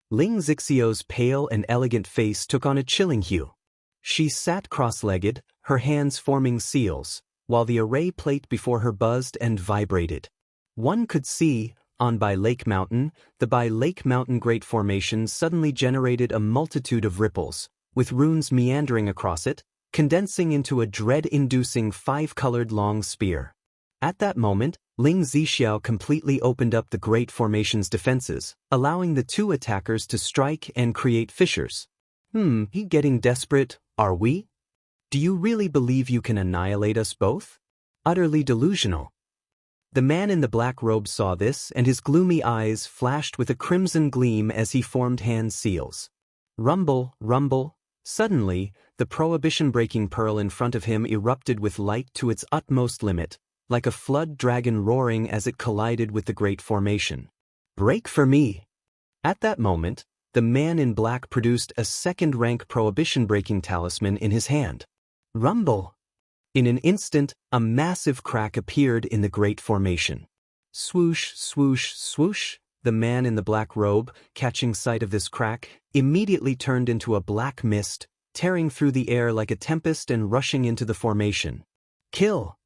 Ling Zixiao's pale and elegant face took on a chilling hue. She sat cross-legged, her hands forming seals, while the array plate before her buzzed and vibrated. One could see, on By Lake Mountain, the By Lake Mountain Great Formation suddenly generated a multitude of ripples, with runes meandering across it, condensing into a dread-inducing five-colored long spear. At that moment, Ling Zixiao completely opened up the Great Formation's defenses, allowing the two attackers to strike and create fissures. Getting desperate, are we? Do you really believe you can annihilate us both? Utterly delusional. The man in the black robe saw this, and his gloomy eyes flashed with a crimson gleam as he formed hand seals. Rumble, rumble. Suddenly, the prohibition-breaking pearl in front of him erupted with light to its utmost limit, like a flood dragon roaring as it collided with the Great Formation. Break for me! At that moment, the man in black produced a second-rank prohibition-breaking talisman in his hand. Rumble! In an instant, a massive crack appeared in the Great Formation. Swoosh, swoosh, swoosh! The man in the black robe, catching sight of this crack, immediately turned into a black mist, tearing through the air like a tempest and rushing into the formation. Kill!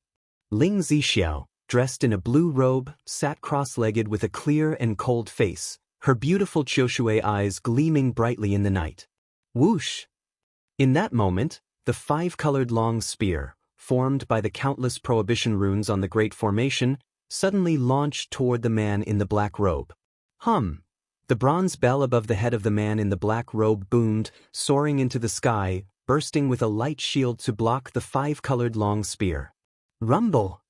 Ling Zixiao, dressed in a blue robe, sat cross-legged with a clear and cold face, her beautiful Qiushui eyes gleaming brightly in the night. Whoosh! In that moment, the five-colored long spear, formed by the countless prohibition runes on the Great Formation, suddenly launched toward the man in the black robe. Hum! The bronze bell above the head of the man in the black robe boomed, soaring into the sky, bursting with a light shield to block the five-colored long spear. Rumble!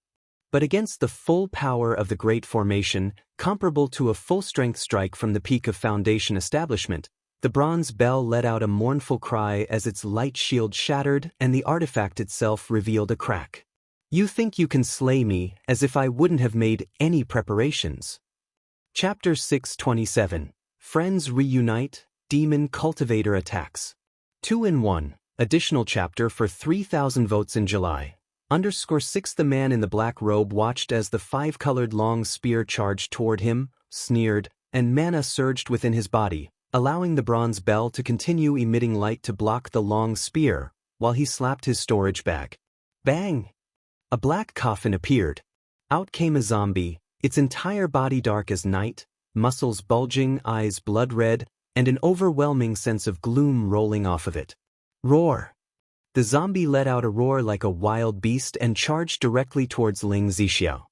But against the full power of the Great Formation, comparable to a full-strength strike from the peak of Foundation Establishment, the bronze bell let out a mournful cry as its light shield shattered and the artifact itself revealed a crack. You think you can slay me as if I wouldn't have made any preparations. Chapter 627. Friends Reunite, Demon Cultivator Attacks. 2-in-1, additional chapter for 3,000 votes in July. _6 The man in the black robe watched as the five-colored long spear charged toward him, sneered, and mana surged within his body, allowing the bronze bell to continue emitting light to block the long spear, while he slapped his storage bag. Bang! A black coffin appeared. Out came a zombie, its entire body dark as night, muscles bulging, eyes blood-red, and an overwhelming sense of gloom rolling off of it. Roar! The zombie let out a roar like a wild beast and charged directly towards Ling Zixiao.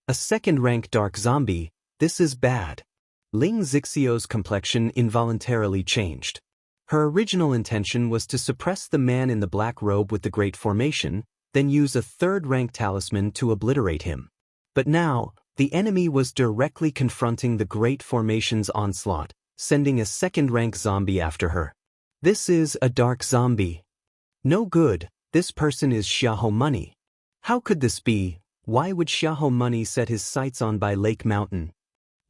A second-rank dark zombie, this is bad. Ling Zixiao's complexion involuntarily changed. Her original intention was to suppress the man in the black robe with the Great Formation, then use a third-rank talisman to obliterate him. But now, the enemy was directly confronting the Great Formation's onslaught, sending a second-rank zombie after her. This is a dark zombie. No good, this person is Xiahou Money. How could this be? Why would Xiahou Money set his sights on By Lake Mountain?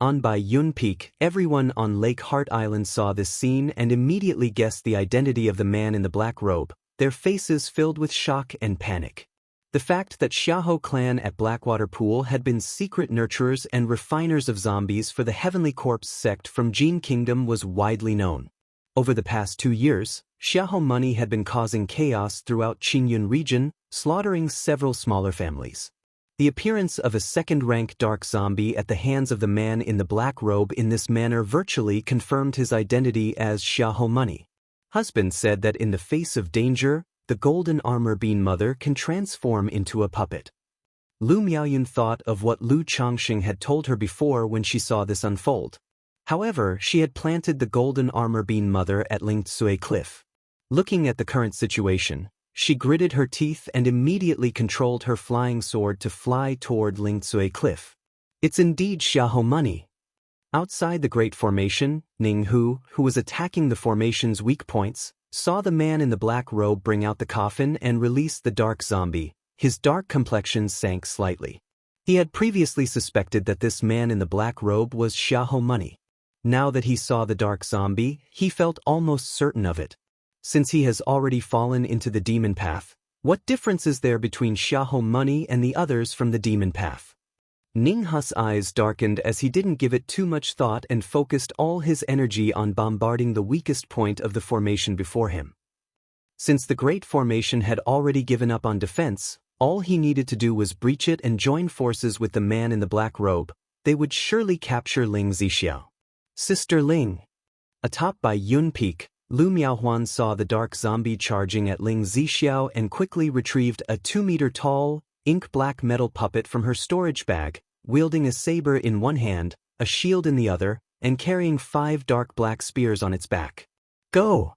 On By Yun Peak, everyone on Lake Heart Island saw this scene and immediately guessed the identity of the man in the black robe, their faces filled with shock and panic. The fact that Xiahou clan at Blackwater Pool had been secret nurturers and refiners of zombies for the Heavenly Corpse sect from Jin Kingdom was widely known. Over the past 2 years, Xiahou Money had been causing chaos throughout Qingyun region, slaughtering several smaller families. The appearance of a second-rank dark zombie at the hands of the man in the black robe in this manner virtually confirmed his identity as Xiahou Money. Husband said that in the face of danger, the golden armor bean mother can transform into a puppet. Lu Miaoyun thought of what Lu Changxing had told her before when she saw this unfold. However, she had planted the golden armor bean mother at Lingtsui Cliff. Looking at the current situation, she gritted her teeth and immediately controlled her flying sword to fly toward Lingtsui Cliff. It's indeed Xiahou Money. Outside the Great Formation, Ning Hu, who was attacking the formation's weak points, saw the man in the black robe bring out the coffin and release the dark zombie. His dark complexion sank slightly. He had previously suspected that this man in the black robe was Xiahou Money. Now that he saw the dark zombie, he felt almost certain of it. Since he has already fallen into the demon path, what difference is there between Xiahou Money and the others from the demon path? Ning Hu's eyes darkened as he didn't give it too much thought and focused all his energy on bombarding the weakest point of the formation before him. Since the Great Formation had already given up on defense, all he needed to do was breach it and join forces with the man in the black robe. They would surely capture Ling Zixiao. Sister Ling. Atop by Yun Peak, Lu Miaohuan saw the dark zombie charging at Ling Zixiao and quickly retrieved a 2-meter-tall, ink-black metal puppet from her storage bag, wielding a saber in one hand, a shield in the other, and carrying 5 dark black spears on its back. Go!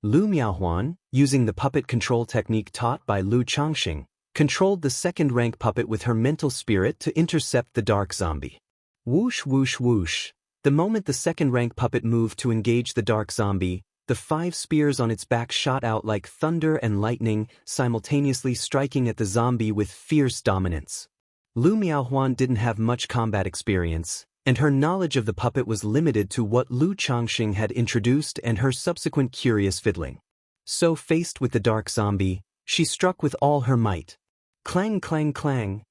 Lu Miaohuan, using the puppet control technique taught by Lu Changxing, controlled the second-rank puppet with her mental spirit to intercept the dark zombie. Whoosh whoosh whoosh. The moment the second-rank puppet moved to engage the dark zombie, the 5 spears on its back shot out like thunder and lightning, simultaneously striking at the zombie with fierce dominance. Lu Miaohuan didn't have much combat experience, and her knowledge of the puppet was limited to what Lu Changxing had introduced and her subsequent curious fiddling. So faced with the dark zombie, she struck with all her might. Clang clang clang.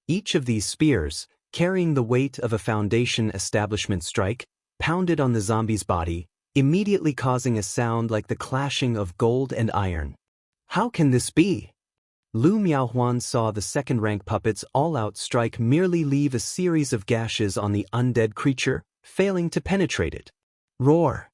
Each of these spears, carrying the weight of a foundation establishment strike, pounded on the zombie's body, immediately causing a sound like the clashing of gold and iron. How can this be? Lu Miaohuan saw the second-rank puppet's all-out strike merely leave a series of gashes on the undead creature, failing to penetrate it. Roar!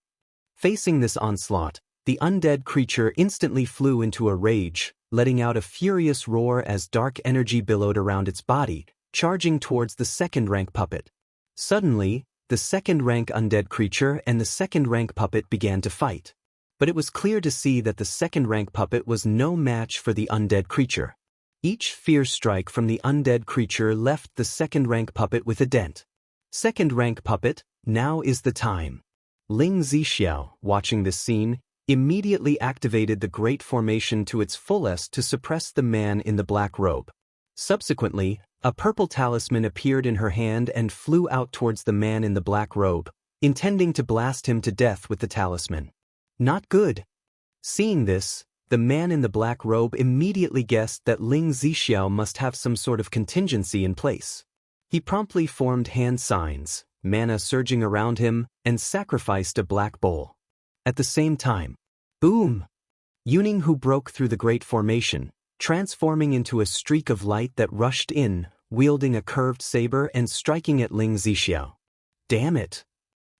Facing this onslaught, the undead creature instantly flew into a rage, letting out a furious roar as dark energy billowed around its body, charging towards the second-rank puppet. Suddenly, the second-rank undead creature and the second-rank puppet began to fight. But it was clear to see that the second-rank puppet was no match for the undead creature. Each fierce strike from the undead creature left the second-rank puppet with a dent. Second-rank puppet, now is the time. Ling Zixiao, watching this scene, immediately activated the Great Formation to its fullest to suppress the man in the black robe. Subsequently, a purple talisman appeared in her hand and flew out towards the man in the black robe, intending to blast him to death with the talisman. Not good. Seeing this, the man in the black robe immediately guessed that Ling Zixiao must have some sort of contingency in place. He promptly formed hand signs, mana surging around him, and sacrificed a black bowl. At the same time, boom! Yuning Hu broke through the Great Formation, transforming into a streak of light that rushed in, wielding a curved saber and striking at Ling Zixiao. Damn it!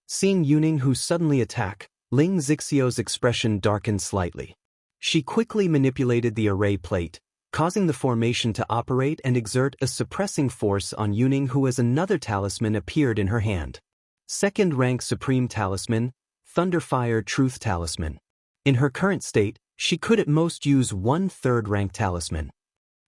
Seeing Yuning Hu suddenly attack, Ling Zixiao's expression darkened slightly. She quickly manipulated the array plate, causing the formation to operate and exert a suppressing force on Yuning Hu as another talisman appeared in her hand. Second-rank Supreme Talisman, Thunderfire Truth Talisman. In her current state, she could at most use 1/3 rank talisman.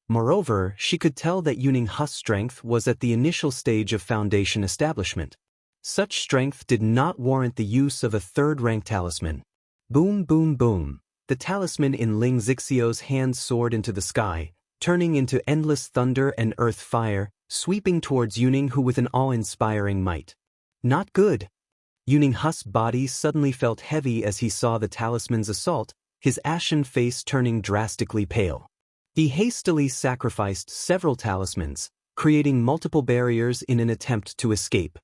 Moreover, she could tell that Yuning Hu's strength was at the initial stage of foundation establishment. Such strength did not warrant the use of a 3rd rank talisman. Boom boom boom. The talisman in Ling Zixiao's hand soared into the sky, turning into endless thunder and earth fire, sweeping towards Yuning Hu with an awe-inspiring might. Not good. Yuning Hu's body suddenly felt heavy as he saw the talisman's assault, his ashen face turning drastically pale. He hastily sacrificed several talismans, creating multiple barriers in an attempt to escape.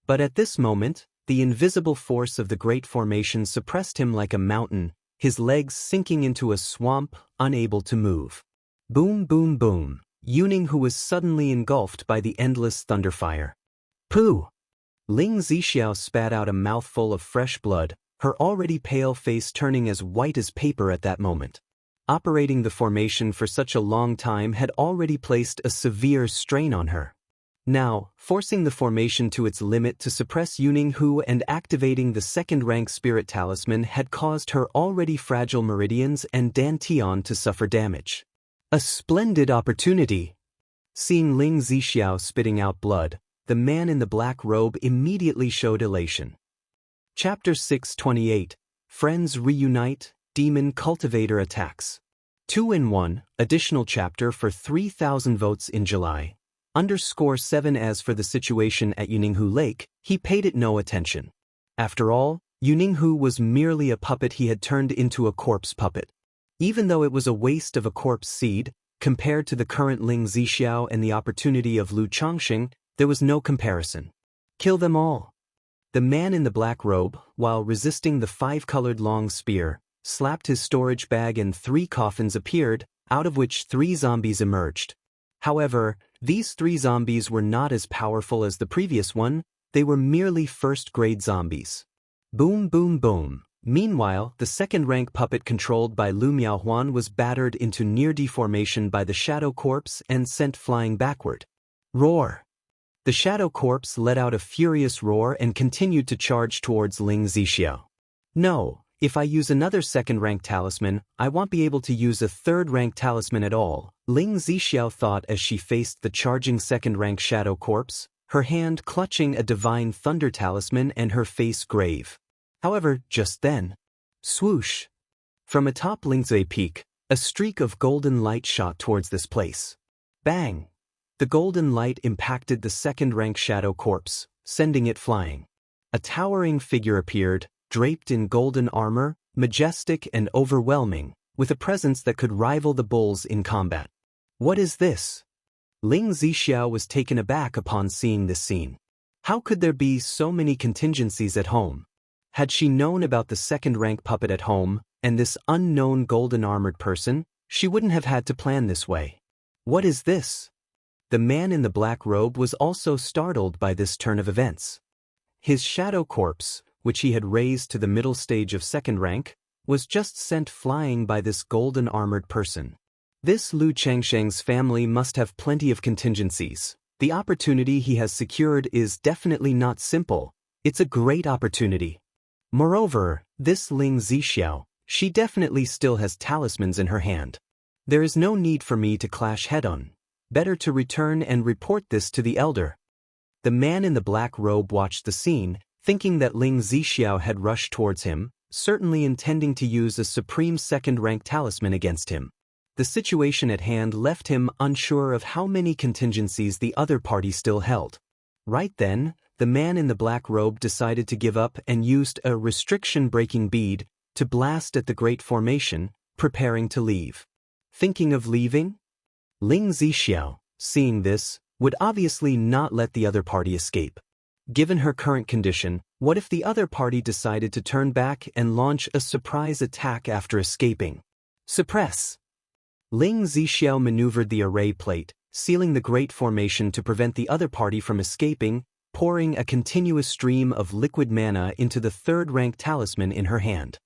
But at this moment, the invisible force of the Great Formation suppressed him like a mountain, his legs sinking into a swamp, unable to move. Boom boom boom. Yuning, who was suddenly engulfed by the endless thunderfire. Pooh! Ling Zixiao spat out a mouthful of fresh blood, her already pale face turning as white as paper at that moment. Operating the formation for such a long time had already placed a severe strain on her. Now, forcing the formation to its limit to suppress Yuning Hu and activating the second-rank spirit talisman had caused her already fragile meridians and dantian to suffer damage. A splendid opportunity! Seeing Ling Zixiao spitting out blood, the man in the black robe immediately showed elation. Chapter 628, Friends Reunite, Demon Cultivator Attacks. 2-in-1, additional chapter for 3,000 votes in July. _7 As for the situation at Yuninghu Lake, he paid it no attention. After all, Yuninghu was merely a puppet he had turned into a corpse puppet. Even though it was a waste of a corpse seed, compared to the current Ling Zixiao and the opportunity of Lu Changxing, there was no comparison. Kill them all. The man in the black robe, while resisting the 5-colored long spear, slapped his storage bag and 3 coffins appeared, out of which 3 zombies emerged. However, these 3 zombies were not as powerful as the previous one, they were merely first-grade zombies. Boom boom boom. Meanwhile, the second-rank puppet controlled by Lu Miaohuan was battered into near deformation by the shadow corpse and sent flying backward. Roar! The shadow corpse let out a furious roar and continued to charge towards Ling Zixiao. No, if I use another second-rank talisman, I won't be able to use a third-rank talisman at all, Ling Zixiao thought as she faced the charging second-rank shadow corpse, her hand clutching a divine thunder talisman and her face grave. However, just then, swoosh! From atop Lingzui Peak, a streak of golden light shot towards this place. Bang! The golden light impacted the second-rank shadow corpse, sending it flying. A towering figure appeared, draped in golden armor, majestic and overwhelming, with a presence that could rival the bulls in combat. What is this? Ling Zixiao was taken aback upon seeing this scene. How could there be so many contingencies at home? Had she known about the second-rank puppet at home, and this unknown golden-armored person, she wouldn't have had to plan this way. What is this? The man in the black robe was also startled by this turn of events. His shadow corpse, which he had raised to the middle stage of second rank, was just sent flying by this golden-armored person. This Lu Changsheng's family must have plenty of contingencies. The opportunity he has secured is definitely not simple. It's a great opportunity. Moreover, this Ling Zixiao, she definitely still has talismans in her hand. There is no need for me to clash head-on. Better to return and report this to the elder. The man in the black robe watched the scene, thinking that Ling Zixiao had rushed towards him, certainly intending to use a supreme second-rank talisman against him. The situation at hand left him unsure of how many contingencies the other party still held. Right then, the man in the black robe decided to give up and used a restriction-breaking bead to blast at the Great Formation, preparing to leave. Thinking of leaving? Ling Zixiao, seeing this, would obviously not let the other party escape. Given her current condition, what if the other party decided to turn back and launch a surprise attack after escaping? Suppress! Ling Zixiao maneuvered the array plate, sealing the Great Formation to prevent the other party from escaping, pouring a continuous stream of liquid mana into the third-rank talisman in her hand.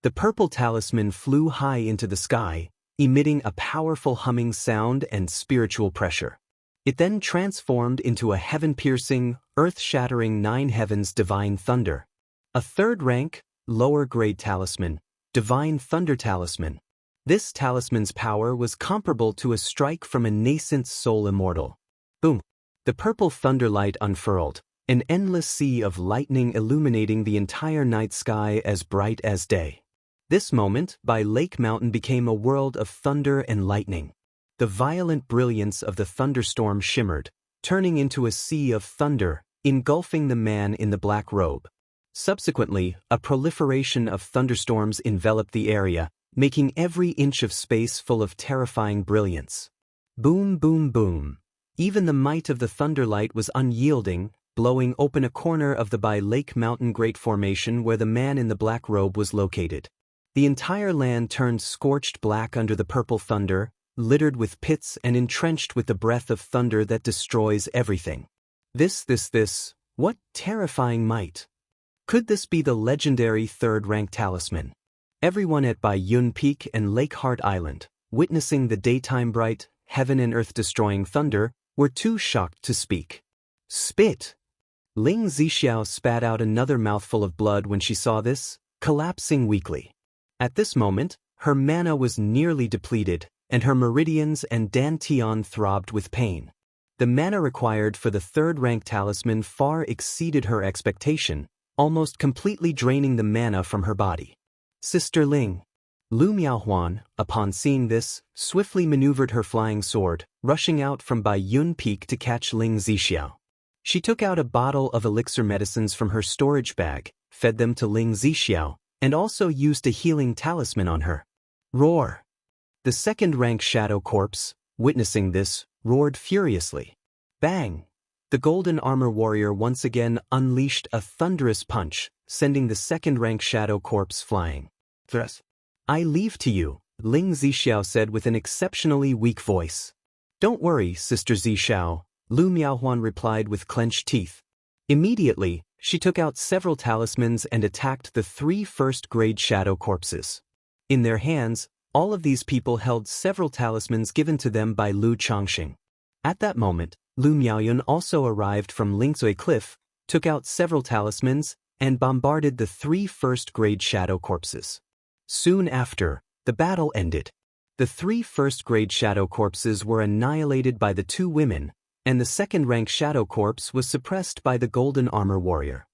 The purple talisman flew high into the sky, emitting a powerful humming sound and spiritual pressure. It then transformed into a heaven-piercing, earth-shattering 9 heavens divine thunder. A third-rank, lower-grade talisman, divine thunder talisman. This talisman's power was comparable to a strike from a nascent soul immortal. Boom! The purple thunderlight unfurled, an endless sea of lightning illuminating the entire night sky as bright as day. This moment, by Lake Mountain became a world of thunder and lightning. The violent brilliance of the thunderstorm shimmered, turning into a sea of thunder, engulfing the man in the black robe. Subsequently, a proliferation of thunderstorms enveloped the area, making every inch of space full of terrifying brilliance. Boom boom boom. Even the might of the thunderlight was unyielding, blowing open a corner of the by Lake Mountain Great Formation where the man in the black robe was located. The entire land turned scorched black under the purple thunder, littered with pits and entrenched with the breath of thunder that destroys everything. This, what terrifying might! Could this be the legendary third-rank talisman? Everyone at Bai Yun Peak and Lake Heart Island, witnessing the daytime bright, heaven and earth-destroying thunder, were too shocked to speak. Spit! Ling Zixiao spat out another mouthful of blood when she saw this, collapsing weakly. At this moment, her mana was nearly depleted, and her meridians and dantian throbbed with pain. The mana required for the third-rank talisman far exceeded her expectation, almost completely draining the mana from her body. Sister Ling. Lu Miaohuan, upon seeing this, swiftly maneuvered her flying sword, rushing out from Bai Yun Peak to catch Ling Zixiao. She took out a bottle of elixir medicines from her storage bag, fed them to Ling Zixiao, and also used a healing talisman on her. Roar! The second-rank shadow corpse, witnessing this, roared furiously. Bang! The golden armor warrior once again unleashed a thunderous punch, sending the second-rank shadow corpse flying. Thus, I leave to you, Ling Zixiao said with an exceptionally weak voice. Don't worry, Sister Zixiao, Lu Miaohuan replied with clenched teeth. Immediately, she took out several talismans and attacked the 3 first-grade shadow corpses. In their hands, all of these people held several talismans given to them by Lu Changxing. At that moment, Lu Miaoyun also arrived from Lingzui Cliff, took out several talismans, and bombarded the 3 first-grade shadow corpses. Soon after, the battle ended. The 3 first-grade shadow corpses were annihilated by the 2 women, and the second-rank shadow corpse was suppressed by the golden armor warrior.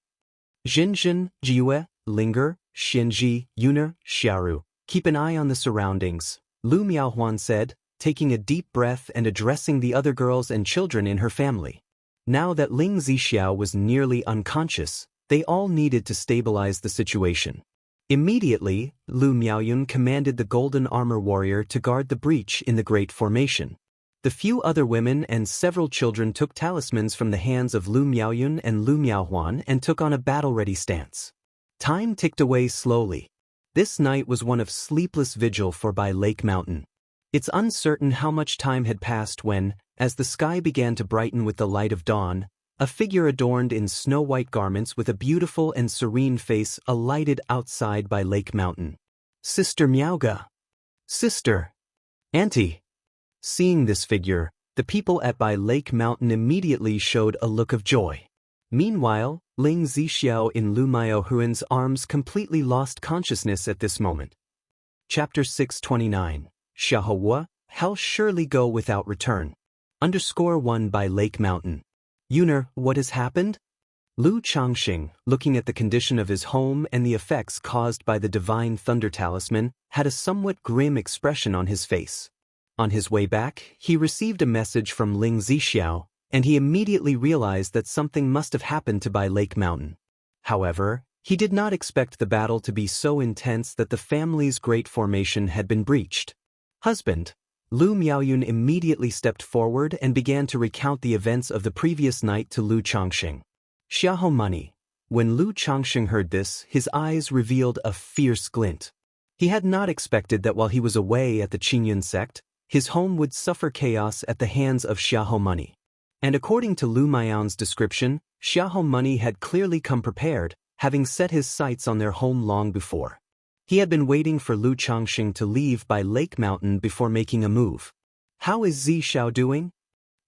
Jinjin, Jiue, Linger, Xianxia, Yuner, Xiaoru, keep an eye on the surroundings, Lu Miaohuan said, taking a deep breath and addressing the other girls and children in her family. Now that Ling Zixiao was nearly unconscious, they all needed to stabilize the situation. Immediately, Lu Miaoyun commanded the golden armor warrior to guard the breach in the Great Formation. The few other women and several children took talismans from the hands of Lu Miaoyun and Lu Miaohuan and took on a battle-ready stance. Time ticked away slowly. This night was one of sleepless vigil for Bai Lake Mountain. It's uncertain how much time had passed when, as the sky began to brighten with the light of dawn, a figure adorned in snow-white garments with a beautiful and serene face alighted outside Bai Lake Mountain. Sister Miaoga! Sister! Auntie! Seeing this figure, the people at Bai Lake Mountain immediately showed a look of joy. Meanwhile, Ling Zixiao in Lu Miaohuan's arms completely lost consciousness at this moment. Chapter 629. Xiaohua, Hell surely go without return. _1 Bai Lake Mountain. Yuner, what has happened? Lu Changxing, looking at the condition of his home and the effects caused by the divine thunder talisman, had a somewhat grim expression on his face. On his way back, he received a message from Ling Zixiao, and he immediately realized that something must have happened to Bai Lake Mountain. However, he did not expect the battle to be so intense that the family's great formation had been breached. Husband, Lu Miaoyun immediately stepped forward and began to recount the events of the previous night to Lu Changxing. Xiahou money. When Lu Changxing heard this, his eyes revealed a fierce glint. He had not expected that while he was away at the Qingyun sect, his home would suffer chaos at the hands of Xiahou money. And according to Lu Miaoyun's description, Xiahou money had clearly come prepared, having set his sights on their home long before. He had been waiting for Lu Changxing to leave Bai Lake Mountain before making a move. How is Zixiao doing?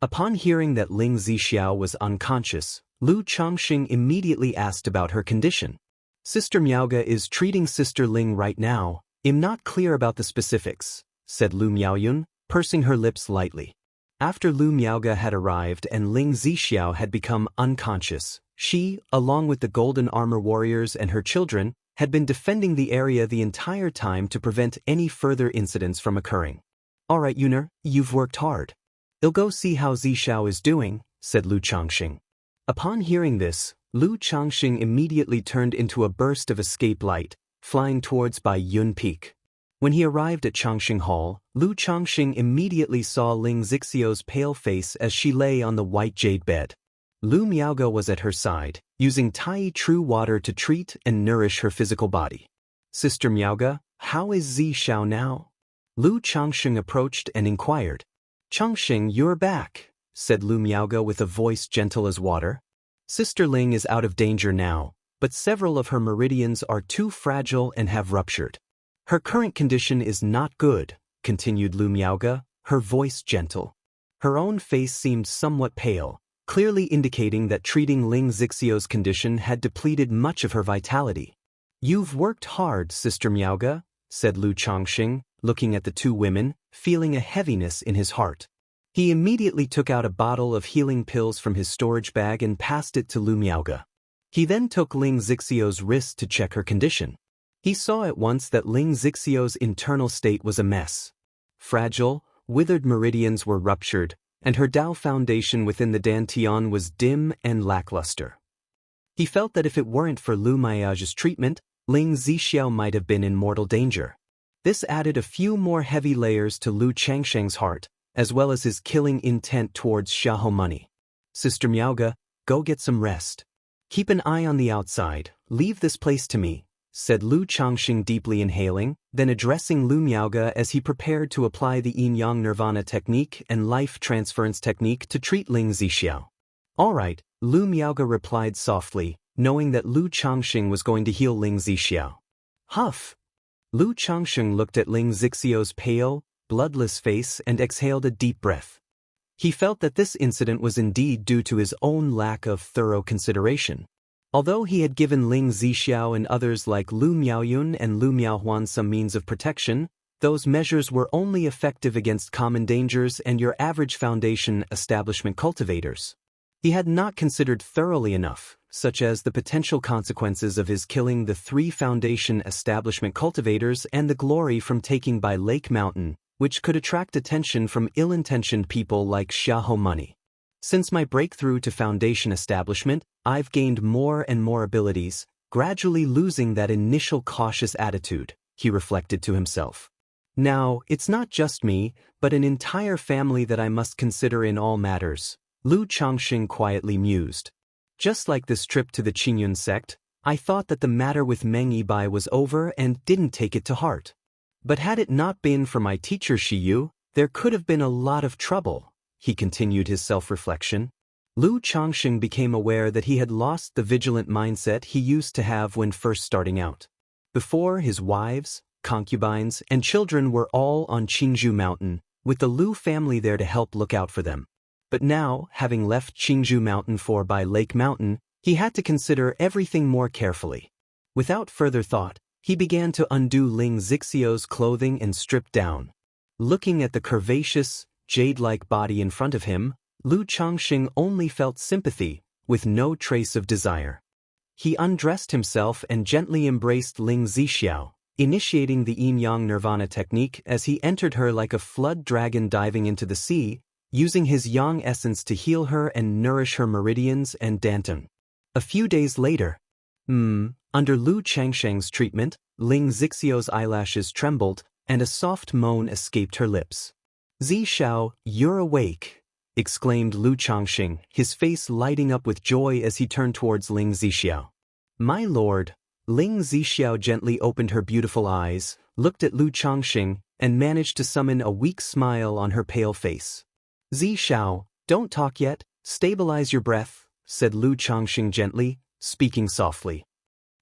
Upon hearing that Ling Zixiao was unconscious, Lu Changxing immediately asked about her condition. Sister Miaoga is treating Sister Ling right now. I'm not clear about the specifics, said Lu Miaoyun, pursing her lips lightly. After Lu Miaoga had arrived and Ling Zixiao had become unconscious, she, along with the golden armor warriors and her children, had been defending the area the entire time to prevent any further incidents from occurring. All right, Yuner, you've worked hard. I'll go see how Zixiao is doing, said Lu Changxing. Upon hearing this, Lu Changxing immediately turned into a burst of escape light, flying towards Bai Yun Peak. When he arrived at Changxing Hall, Lu Changxing immediately saw Ling Zixiao's pale face as she lay on the white jade bed. Lu Miaoga was at her side, using Tai True Water to treat and nourish her physical body. Sister Miaoga, how is Zixiao now? Lu Changsheng approached and inquired. "Changsheng, you're back," said Lu Miaoge with a voice gentle as water. "Sister Ling is out of danger now, but several of her meridians are too fragile and have ruptured. Her current condition is not good," continued Lu Miaoge, her voice gentle. Her own face seemed somewhat pale, clearly indicating that treating Ling Zixio's condition had depleted much of her vitality. "You've worked hard, Sister Miaoge," said Lu Changxing, looking at the two women, feeling a heaviness in his heart. He immediately took out a bottle of healing pills from his storage bag and passed it to Lu Miaoge. He then took Ling Zixio's wrist to check her condition. He saw at once that Ling Zixio's internal state was a mess. Fragile, withered meridians were ruptured, and her Dao foundation within the Dantian was dim and lackluster. He felt that if it weren't for Lu Miaoge's treatment, Ling Zixiao might have been in mortal danger. This added a few more heavy layers to Lu Changsheng's heart, as well as his killing intent towards Xiahou money. "Sister Miaoge, go get some rest. Keep an eye on the outside, leave this place to me," said Lu Changxing, deeply inhaling, then addressing Lu Miaoge as he prepared to apply the yin-yang nirvana technique and life transference technique to treat Ling Zixiao. "All right," Lu Miaoge replied softly, knowing that Lu Changxing was going to heal Ling Zixiao. "Huff!" Lu Changxing looked at Ling Zixio's pale, bloodless face and exhaled a deep breath. He felt that this incident was indeed due to his own lack of thorough consideration. Although he had given Ling Zixiao and others like Lu Miaoyun and Lu Miaohuan some means of protection, those measures were only effective against common dangers and your average foundation establishment cultivators. He had not considered thoroughly enough, such as the potential consequences of his killing the 3 foundation establishment cultivators and the glory from taking by Lake Mountain, which could attract attention from ill-intentioned people like Xiahou money. "Since my breakthrough to foundation establishment, I've gained more and more abilities, gradually losing that initial cautious attitude," he reflected to himself. "Now, it's not just me, but an entire family that I must consider in all matters," Lu Changxing quietly mused. "Just like this trip to the Qingyun sect, I thought that the matter with Meng Yibai was over and didn't take it to heart. But had it not been for my teacher Shiyu, there could have been a lot of trouble," he continued his self-reflection. Lu Changxing became aware that he had lost the vigilant mindset he used to have when first starting out. Before, his wives, concubines, and children were all on Qingzhou Mountain, with the Lu family there to help look out for them. But now, having left Qingzhou Mountain for by Lake Mountain, he had to consider everything more carefully. Without further thought, he began to undo Ling Zixio's clothing and strip down. Looking at the curvaceous, jade-like body in front of him, Lu Changxing only felt sympathy, with no trace of desire. He undressed himself and gently embraced Ling Zixiao, initiating the yin-yang nirvana technique as he entered her like a flood dragon diving into the sea, using his yang essence to heal her and nourish her meridians and dantian. A few days later, under Lu Changsheng's treatment, Ling Zixio's eyelashes trembled, and a soft moan escaped her lips. "Zixiao, you're awake," exclaimed Lu Changxing, his face lighting up with joy as he turned towards Ling Zixiao. "My lord." Ling Zixiao gently opened her beautiful eyes, looked at Lu Changxing, and managed to summon a weak smile on her pale face. "Zixiao, don't talk yet, stabilize your breath," said Lu Changxing gently, speaking softly.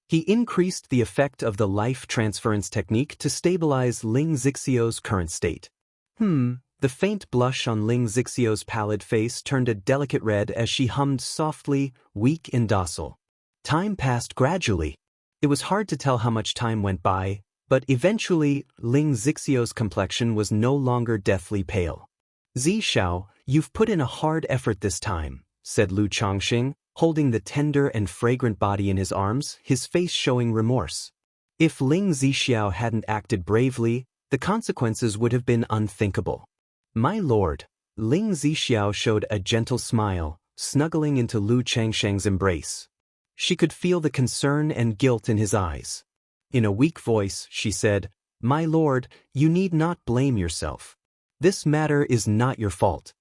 He increased the effect of the life transference technique to stabilize Ling Zixio's current state. The faint blush on Ling Zixio's pallid face turned a delicate red as she hummed softly, weak and docile. Time passed gradually. It was hard to tell how much time went by, but eventually Ling Zixio's complexion was no longer deathly pale. "Zixiao, you've put in a hard effort this time," said Lu Changxing, holding the tender and fragrant body in his arms, his face showing remorse. If Ling Zixiao hadn't acted bravely, the consequences would have been unthinkable. "My lord." Ling Zixiao showed a gentle smile, snuggling into Lu Changsheng's embrace. She could feel the concern and guilt in his eyes. In a weak voice, she said, "My lord, you need not blame yourself. This matter is not your fault."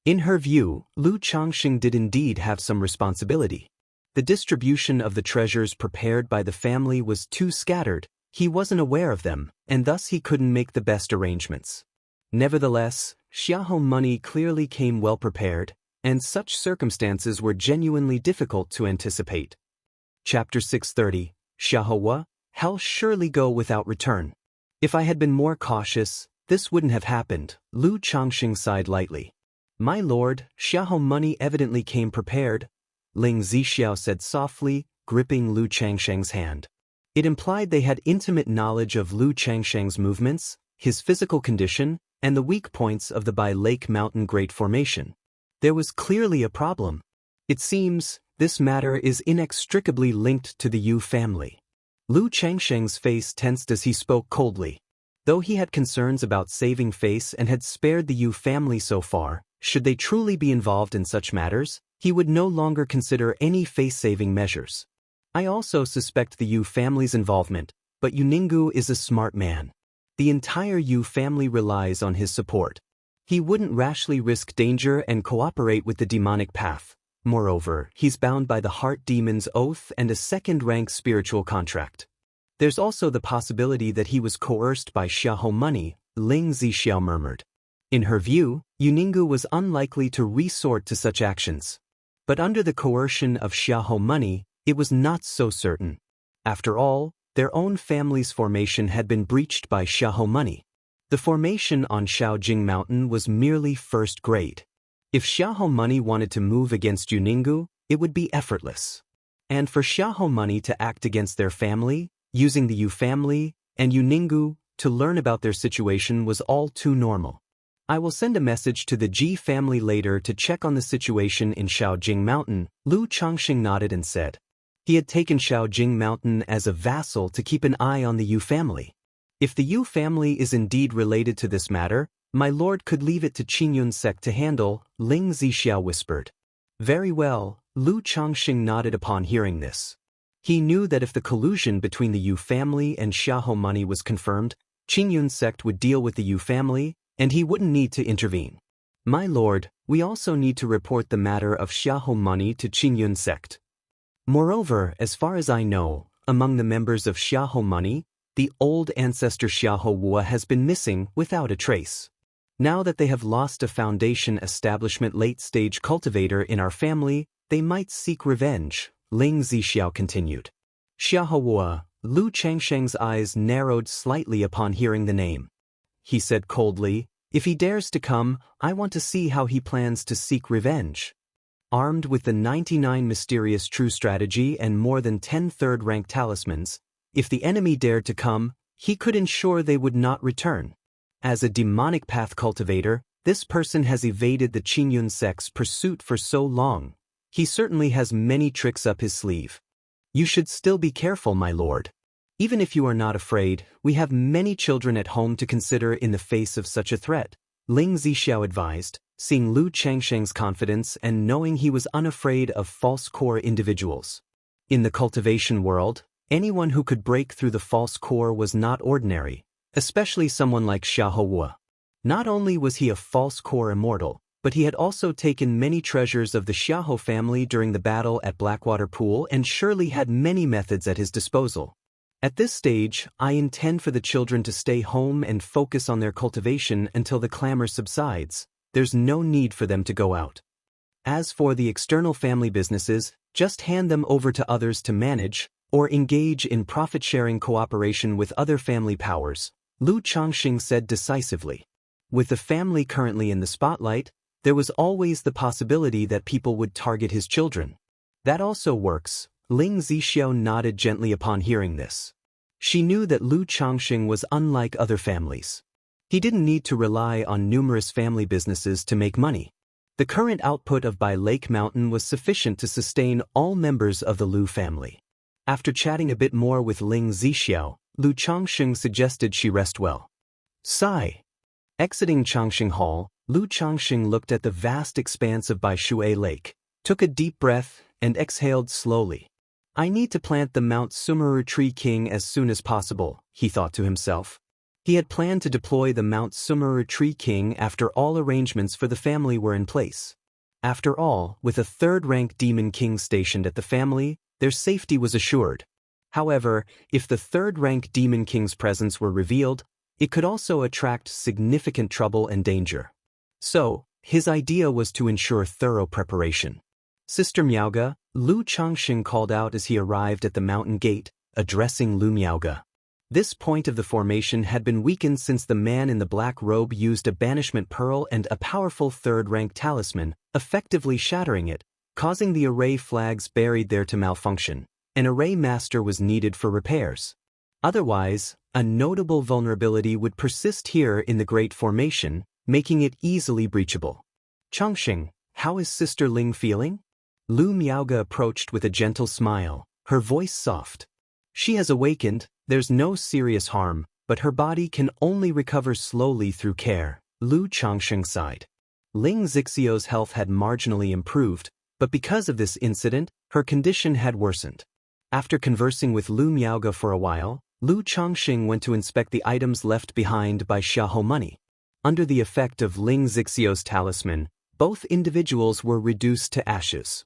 In her view, Lu Changxing did indeed have some responsibility. The distribution of the treasures prepared by the family was too scattered, He wasn't aware of them, and thus he couldn't make the best arrangements. Nevertheless, Xiahou Money clearly came well prepared, and such circumstances were genuinely difficult to anticipate. Chapter 630, Xiahou, Hell surely go without return. If I had been more cautious, this wouldn't have happened, Lu Changxing sighed lightly. My lord, Xiahou Money evidently came prepared, Ling Zixiao said softly, gripping Lu Changsheng's hand. It implied they had intimate knowledge of Lu Changsheng's movements, his physical condition, and the weak points of the Bai Lake Mountain Great Formation. There was clearly a problem. It seems, this matter is inextricably linked to the Yu family. Lu Changsheng's face tensed as he spoke coldly. Though he had concerns about saving face and had spared the Yu family so far, should they truly be involved in such matters, he would no longer consider any face-saving measures. I also suspect the Yu family's involvement, but Yuningu is a smart man. The entire Yu family relies on his support. He wouldn't rashly risk danger and cooperate with the demonic path. Moreover, he's bound by the Heart Demon's oath and a second-rank spiritual contract. There's also the possibility that he was coerced by Xiahou Money, Ling Zixiao murmured. In her view, Yuningu was unlikely to resort to such actions. But under the coercion of Xiahou Money, it was not so certain. After all, their own family's formation had been breached by Xiahou Money. The formation on Shaojing Mountain was merely first grade. If Xiahou Money wanted to move against Yuningu, it would be effortless. And for Xiahou Money to act against their family, using the Yu family, and Yuningu, to learn about their situation was all too normal. I will send a message to the Ji family later to check on the situation in Shaojing Mountain, Lu Changxing nodded and said. He had taken Shaojing Mountain as a vassal to keep an eye on the Yu family. If the Yu family is indeed related to this matter, my lord could leave it to Qingyun sect to handle, Ling Zixiao whispered. Very well, Lu Changxing nodded upon hearing this. He knew that if the collusion between the Yu family and Xiahou Money was confirmed, Qingyun sect would deal with the Yu family, and he wouldn't need to intervene. My lord, we also need to report the matter of Xiahou Money to Qingyun sect. Moreover, as far as I know, among the members of Xiahou Money, the old ancestor Xiahou Wu has been missing without a trace. Now that they have lost a foundation establishment late-stage cultivator in our family, they might seek revenge, Ling Zixiao continued. Xiahou Wu, Lu Changsheng's eyes narrowed slightly upon hearing the name. He said coldly, if he dares to come, I want to see how he plans to seek revenge. Armed with the 99 mysterious true strategy and more than 10 third-rank talismans, if the enemy dared to come, he could ensure they would not return. As a demonic path cultivator, this person has evaded the Qingyun sect's pursuit for so long. He certainly has many tricks up his sleeve. You should still be careful, my lord. Even if you are not afraid, we have many children at home to consider in the face of such a threat, Ling Zixiao advised, seeing Lu Changsheng's confidence and knowing he was unafraid of false core individuals. In the cultivation world, anyone who could break through the false core was not ordinary, especially someone like Xiahou Wu. Not only was he a false core immortal, but he had also taken many treasures of the Xiahou family during the battle at Blackwater Pool and surely had many methods at his disposal. At this stage, I intend for the children to stay home and focus on their cultivation until the clamor subsides. There's no need for them to go out. As for the external family businesses, just hand them over to others to manage, or engage in profit-sharing cooperation with other family powers, Lu Changxing said decisively. With the family currently in the spotlight, there was always the possibility that people would target his children. That also works, Ling Zixiao nodded gently upon hearing this. She knew that Lu Changxing was unlike other families. He didn't need to rely on numerous family businesses to make money. The current output of Bai Lake Mountain was sufficient to sustain all members of the Lu family. After chatting a bit more with Ling Zixiao, Lu Changxing suggested she rest well. Sigh. Exiting Changxing Hall, Lu Changxing looked at the vast expanse of Bai Shui Lake, took a deep breath, and exhaled slowly. I need to plant the Mount Sumeru Tree King as soon as possible, he thought to himself. He had planned to deploy the Mount Sumeru Tree King after all arrangements for the family were in place. After all, with a third-rank demon king stationed at the family, their safety was assured. However, if the third-rank Demon King's presence were revealed, it could also attract significant trouble and danger. So, his idea was to ensure thorough preparation. Sister Miaoge, Lu Changxing called out as he arrived at the mountain gate, addressing Lu Miaoge. This point of the formation had been weakened since the man in the black robe used a banishment pearl and a powerful third-rank talisman, effectively shattering it, causing the array flags buried there to malfunction. An array master was needed for repairs. Otherwise, a notable vulnerability would persist here in the Great Formation, making it easily breachable. Changxing, how is Sister Ling feeling? Lu Miaoge approached with a gentle smile, her voice soft. She has awakened, there's no serious harm, but her body can only recover slowly through care, Lu Changxing sighed. Ling Zixio's health had marginally improved, but because of this incident, her condition had worsened. After conversing with Lu Miaoge for a while, Lu Changxing went to inspect the items left behind by Xiahou Money. Under the effect of Ling Zixio's talisman, both individuals were reduced to ashes.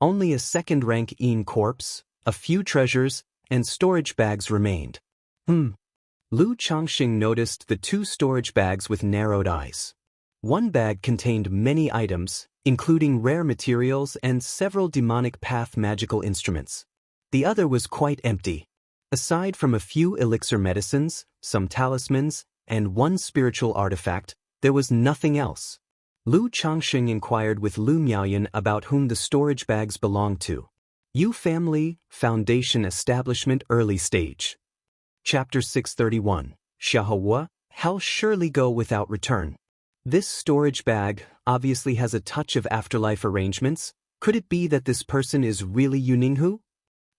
Only a second-rank Yin corpse, a few treasures, and storage bags remained. Lu Changxing noticed the 2 storage bags with narrowed eyes. One bag contained many items, including rare materials and several demonic path magical instruments. The other was quite empty. Aside from a few elixir medicines, some talismans, and one spiritual artifact, there was nothing else. Lu Changxing inquired with Lu Miaoyan about whom the storage bags belonged to. Yu Family, Foundation Establishment Early Stage. Chapter 631, Xiahou, Hell Surely Go Without Return. This storage bag obviously has a touch of afterlife arrangements. Could it be that this person is really Yu Ninghu?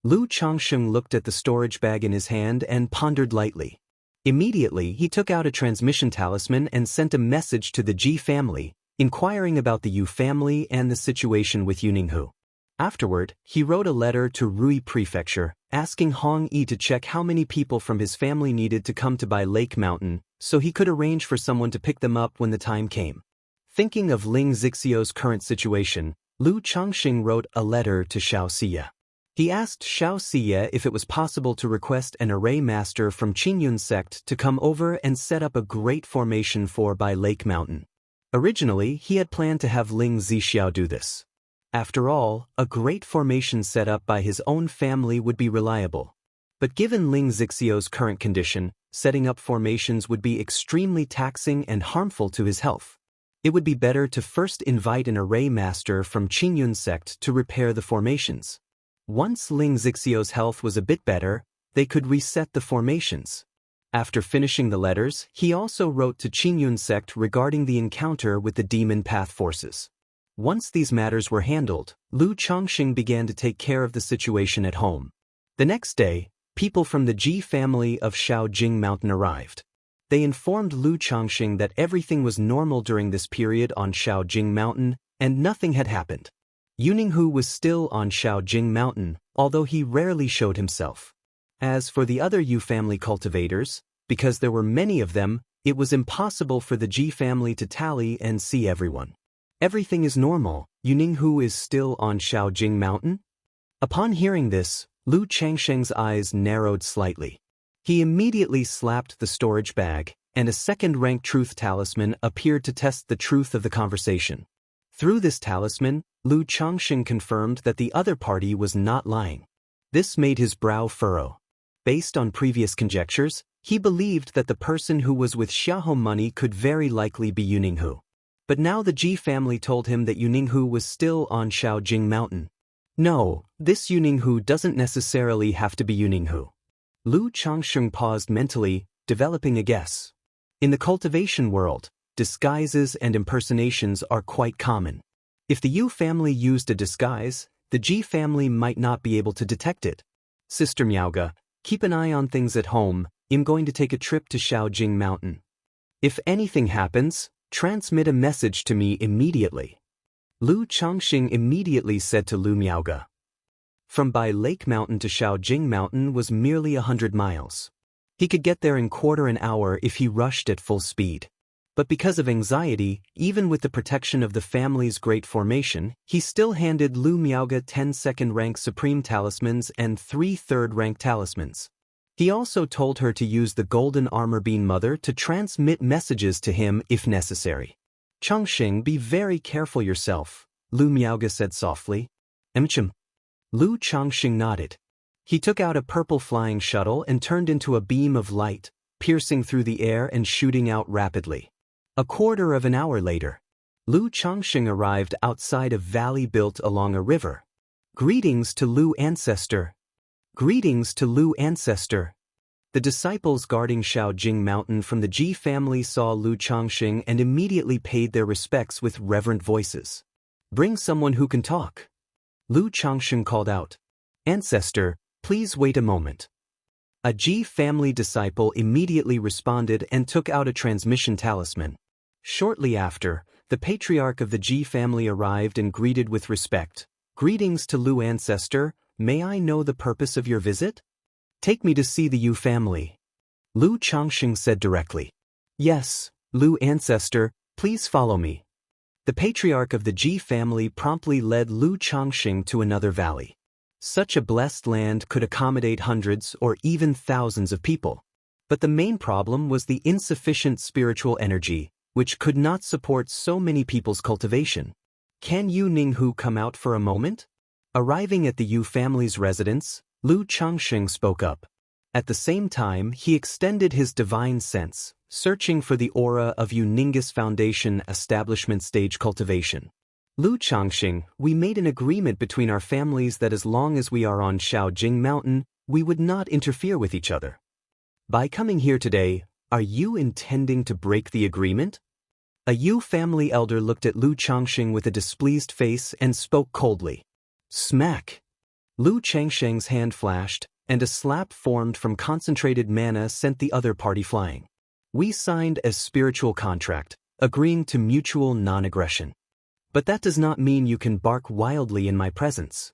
Lu Changxing looked at the storage bag in his hand and pondered lightly. Immediately, he took out a transmission talisman and sent a message to the Ji family, inquiring about the Yu family and the situation with Yu Ninghu. Afterward, he wrote a letter to Rui Prefecture, asking Hong Yi to check how many people from his family needed to come to Bai Lake Mountain, so he could arrange for someone to pick them up when the time came. Thinking of Ling Zixio's current situation, Lu Changxing wrote a letter to Xianxia. He asked Xianxia if it was possible to request an array master from Qingyun sect to come over and set up a great formation for Bai Lake Mountain. Originally, he had planned to have Ling Zixiao do this. After all, a great formation set up by his own family would be reliable. But given Ling Zixio's current condition, setting up formations would be extremely taxing and harmful to his health. It would be better to first invite an array master from Qingyun sect to repair the formations. Once Ling Zixio's health was a bit better, they could reset the formations. After finishing the letters, he also wrote to Qingyun sect regarding the encounter with the demon path forces. Once these matters were handled, Lu Changxing began to take care of the situation at home. The next day, people from the Ji family of Shaojing Mountain arrived. They informed Lu Changxing that everything was normal during this period on Shaojing Mountain and nothing had happened. Yu Ninghu was still on Shaojing Mountain, although he rarely showed himself. As for the other Yu family cultivators, because there were many of them, it was impossible for the Ji family to tally and see everyone. Everything is normal. Yu Ninghu is still on Shaojing Mountain? Upon hearing this, Lu Changxing's eyes narrowed slightly. He immediately slapped the storage bag, and a second-rank truth talisman appeared to test the truth of the conversation. Through this talisman, Lu Changxing confirmed that the other party was not lying. This made his brow furrow. Based on previous conjectures, he believed that the person who was with Xiahou Money could very likely be Yu Ninghu. But now the Ji family told him that Yu Ninghu was still on Shaojing Mountain. No, this Yu Ninghu doesn't necessarily have to be Yu Ninghu. Lu Changxing paused mentally, developing a guess. In the cultivation world, disguises and impersonations are quite common. If the Yu family used a disguise, the Ji family might not be able to detect it. Sister Miaoge, keep an eye on things at home. I'm going to take a trip to Shaojing Mountain. If anything happens, transmit a message to me immediately. Lu Changxing immediately said to Lu Miaoge. From Bai Lake Mountain to Shaojing Mountain was merely 100 miles. He could get there in quarter an hour if he rushed at full speed. But because of anxiety, even with the protection of the family's great formation, he still handed Lu Miaoge 10 second-rank supreme talismans and 3 third-rank talismans. He also told her to use the golden armor bean mother to transmit messages to him if necessary. Changxing, be very careful yourself, Lu Miaoge said softly. Lu Changxing nodded. He took out a purple flying shuttle and turned into a beam of light, piercing through the air and shooting out rapidly. A quarter of an hour later, Lu Changxing arrived outside a valley built along a river. Greetings to Lu Ancestor. Greetings to Lu Ancestor. The disciples guarding Shaojing Mountain from the Ji family saw Lu Changxing and immediately paid their respects with reverent voices. Bring someone who can talk. Lu Changxing called out. Ancestor, please wait a moment. A Ji family disciple immediately responded and took out a transmission talisman. Shortly after, the patriarch of the Ji family arrived and greeted with respect. Greetings to Lu Ancestor, may I know the purpose of your visit? Take me to see the Yu family. Lu Changxing said directly. Yes, Lu Ancestor, please follow me. The patriarch of the Ji family promptly led Lu Changxing to another valley. Such a blessed land could accommodate hundreds or even thousands of people. But the main problem was the insufficient spiritual energy, which could not support so many people's cultivation. Can Yu Ninghu come out for a moment? Arriving at the Yu family's residence, Lu Changxing spoke up. At the same time, he extended his divine sense, searching for the aura of Yu Ninggu's foundation establishment stage cultivation. Lu Changxing, we made an agreement between our families that as long as we are on Shaojing Mountain, we would not interfere with each other. By coming here today, are you intending to break the agreement? A Yu family elder looked at Lu Changxing with a displeased face and spoke coldly. Smack! Lu Changxing's hand flashed, and a slap formed from concentrated mana sent the other party flying. We signed a spiritual contract, agreeing to mutual non-aggression. But that does not mean you can bark wildly in my presence.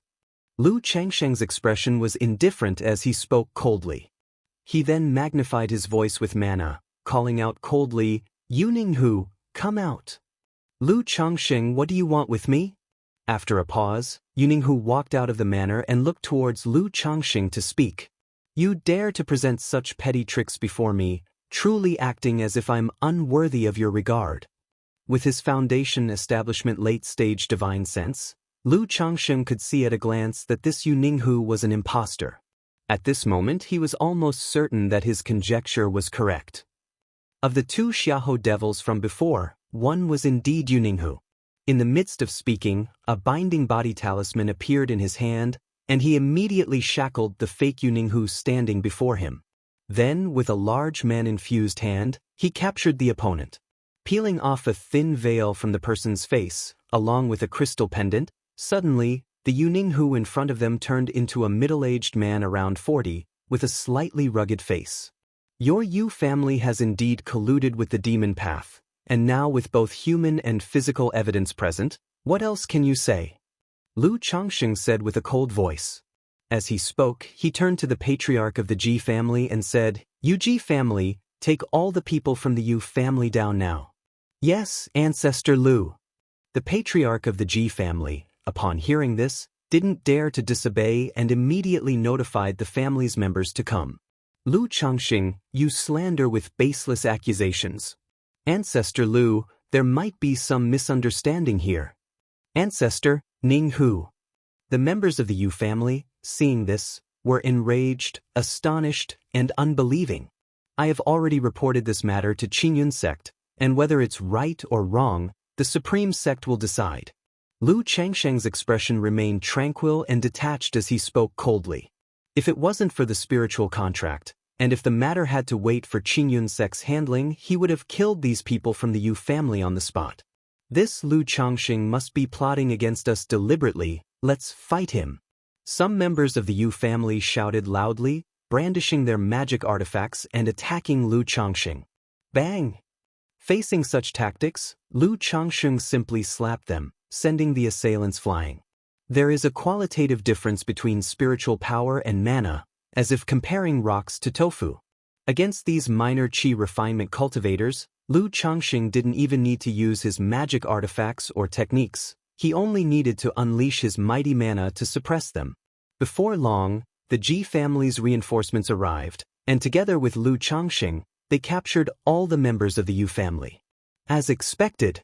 Lu Changxing's expression was indifferent as he spoke coldly. He then magnified his voice with mana, calling out coldly, Yu Ninghu, come out. Lu Changxing, what do you want with me? After a pause, Yu Ninghu walked out of the manor and looked towards Lu Changxing to speak. You dare to present such petty tricks before me, truly acting as if I'm unworthy of your regard. With his foundation establishment late-stage divine sense, Lu Changxing could see at a glance that this Yu Ninghu was an impostor. At this moment he was almost certain that his conjecture was correct. Of the 2 Xiahou devils from before, one was indeed Yu Ninghu. In the midst of speaking, a binding body talisman appeared in his hand, and he immediately shackled the fake Yu Ninghu standing before him. Then, with a large man-infused hand, he captured the opponent. Peeling off a thin veil from the person's face, along with a crystal pendant, suddenly, the Yu Ninghu in front of them turned into a middle-aged man around 40, with a slightly rugged face. Your Yu family has indeed colluded with the demon path, and now with both human and physical evidence present, what else can you say? Lu Changxing said with a cold voice. As he spoke, he turned to the patriarch of the Ji family and said, You Ji family, take all the people from the Yu family down now. Yes, Ancestor Lu. The patriarch of the Ji family, upon hearing this, didn't dare to disobey and immediately notified the family's members to come. Lu Changxing, you slander with baseless accusations. Ancestor Lu, there might be some misunderstanding here. Ancestor, Ninghu. The members of the Yu family, seeing this, were enraged, astonished, and unbelieving. I have already reported this matter to Qingyun sect, and whether it's right or wrong, the supreme sect will decide. Lu Changxing's expression remained tranquil and detached as he spoke coldly. If it wasn't for the spiritual contract, and if the matter had to wait for Qingyun sect's handling, he would have killed these people from the Yu family on the spot. This Lu Changxing must be plotting against us deliberately, let's fight him. Some members of the Yu family shouted loudly, brandishing their magic artifacts and attacking Lu Changxing. Bang! Facing such tactics, Lu Changxing simply slapped them, sending the assailants flying. There is a qualitative difference between spiritual power and mana, as if comparing rocks to tofu. Against these minor qi refinement cultivators, Lu Changxing didn't even need to use his magic artifacts or techniques. He only needed to unleash his mighty mana to suppress them. Before long, the Ji family's reinforcements arrived, and together with Lu Changxing, they captured all the members of the Yu family. As expected,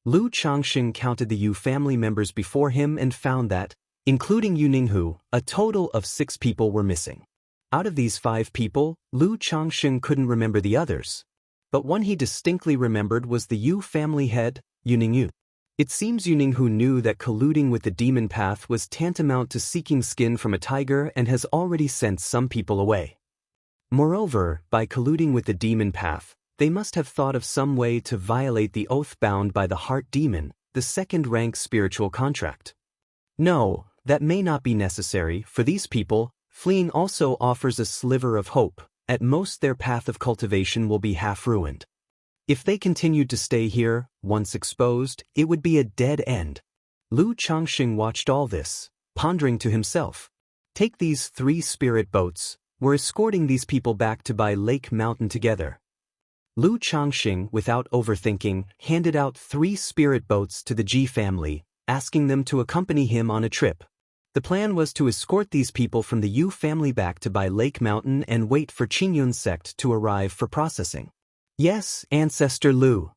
Lu Changxing counted the Yu family members before him and found that, including Yu Ninghu, a total of 6 people were missing. Out of these 5 people, Lu Changxing couldn't remember the others. But one he distinctly remembered was the Yu family head, Yu Ninghu. It seems Yu Ninghu knew that colluding with the demon path was tantamount to seeking skin from a tiger and has already sent some people away. Moreover, by colluding with the demon path, they must have thought of some way to violate the oath bound by the heart demon, the second-rank spiritual contract. No, that may not be necessary. For these people, fleeing also offers a sliver of hope. At most their path of cultivation will be half ruined. If they continued to stay here, once exposed, it would be a dead end. Lu Changxing watched all this, pondering to himself. Take these 3 spirit boats. We're escorting these people back to Bai Lake Mountain together. Lu Changxing, without overthinking, handed out 3 spirit boats to the Ji family, asking them to accompany him on a trip. The plan was to escort these people from the Yu family back to Bai Lake Mountain and wait for Qingyun's sect to arrive for processing. Yes, Ancestor Lu.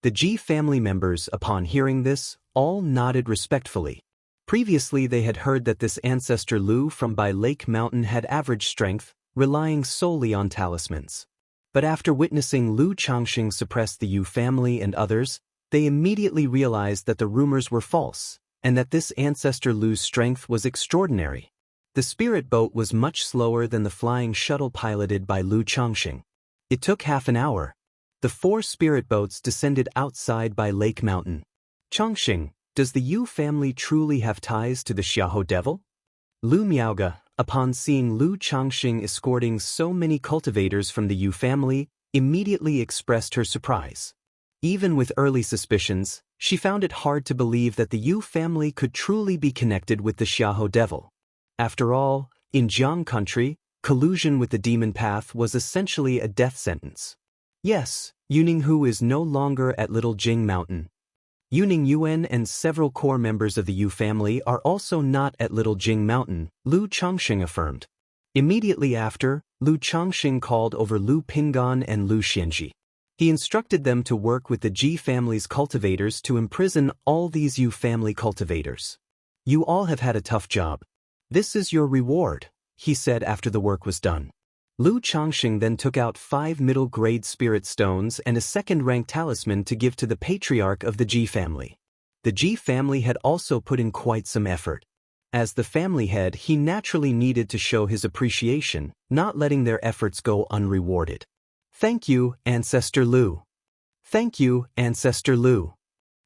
The Ji family members, upon hearing this, all nodded respectfully. Previously they had heard that this Ancestor Lu from Bai Lake Mountain had average strength, relying solely on talismans. But after witnessing Lu Changxing suppress the Yu family and others, they immediately realized that the rumors were false, and that this Ancestor Lu's strength was extraordinary. The spirit boat was much slower than the flying shuttle piloted by Lu Changxing. It took half an hour. The 4 spirit boats descended outside Bai Lake Mountain. Changxing, does the Yu family truly have ties to the Xiahou devil? Lu Miaoge, upon seeing Lu Changxing escorting so many cultivators from the Yu family, immediately expressed her surprise. Even with early suspicions, she found it hard to believe that the Yu family could truly be connected with the Xiahou devil. After all, in Jiang country, collusion with the demon path was essentially a death sentence. Yes, Yu Ninghu is no longer at Little Jing Mountain. Yu Ningyuan and several core members of the Yu family are also not at Little Jing Mountain, Lu Changxing affirmed. Immediately after, Lu Changxing called over Lu Pingan and Lu Xianxia. He instructed them to work with the Ji family's cultivators to imprison all these Yu family cultivators. You all have had a tough job. This is your reward, he said after the work was done. Lu Changxing then took out 5 middle-grade spirit stones and a second-rank talisman to give to the patriarch of the Ji family. The Ji family had also put in quite some effort. As the family head, he naturally needed to show his appreciation, not letting their efforts go unrewarded. Thank you, Ancestor Lu. Thank you, Ancestor Lu.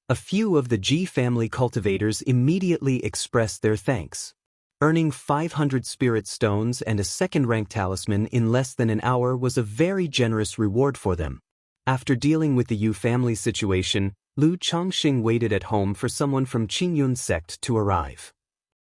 A few of the Ji family cultivators immediately expressed their thanks. Earning 500 spirit stones and a second-rank talisman in less than an hour was a very generous reward for them. After dealing with the Yu family situation, Lu Changxing waited at home for someone from Qingyun's sect to arrive.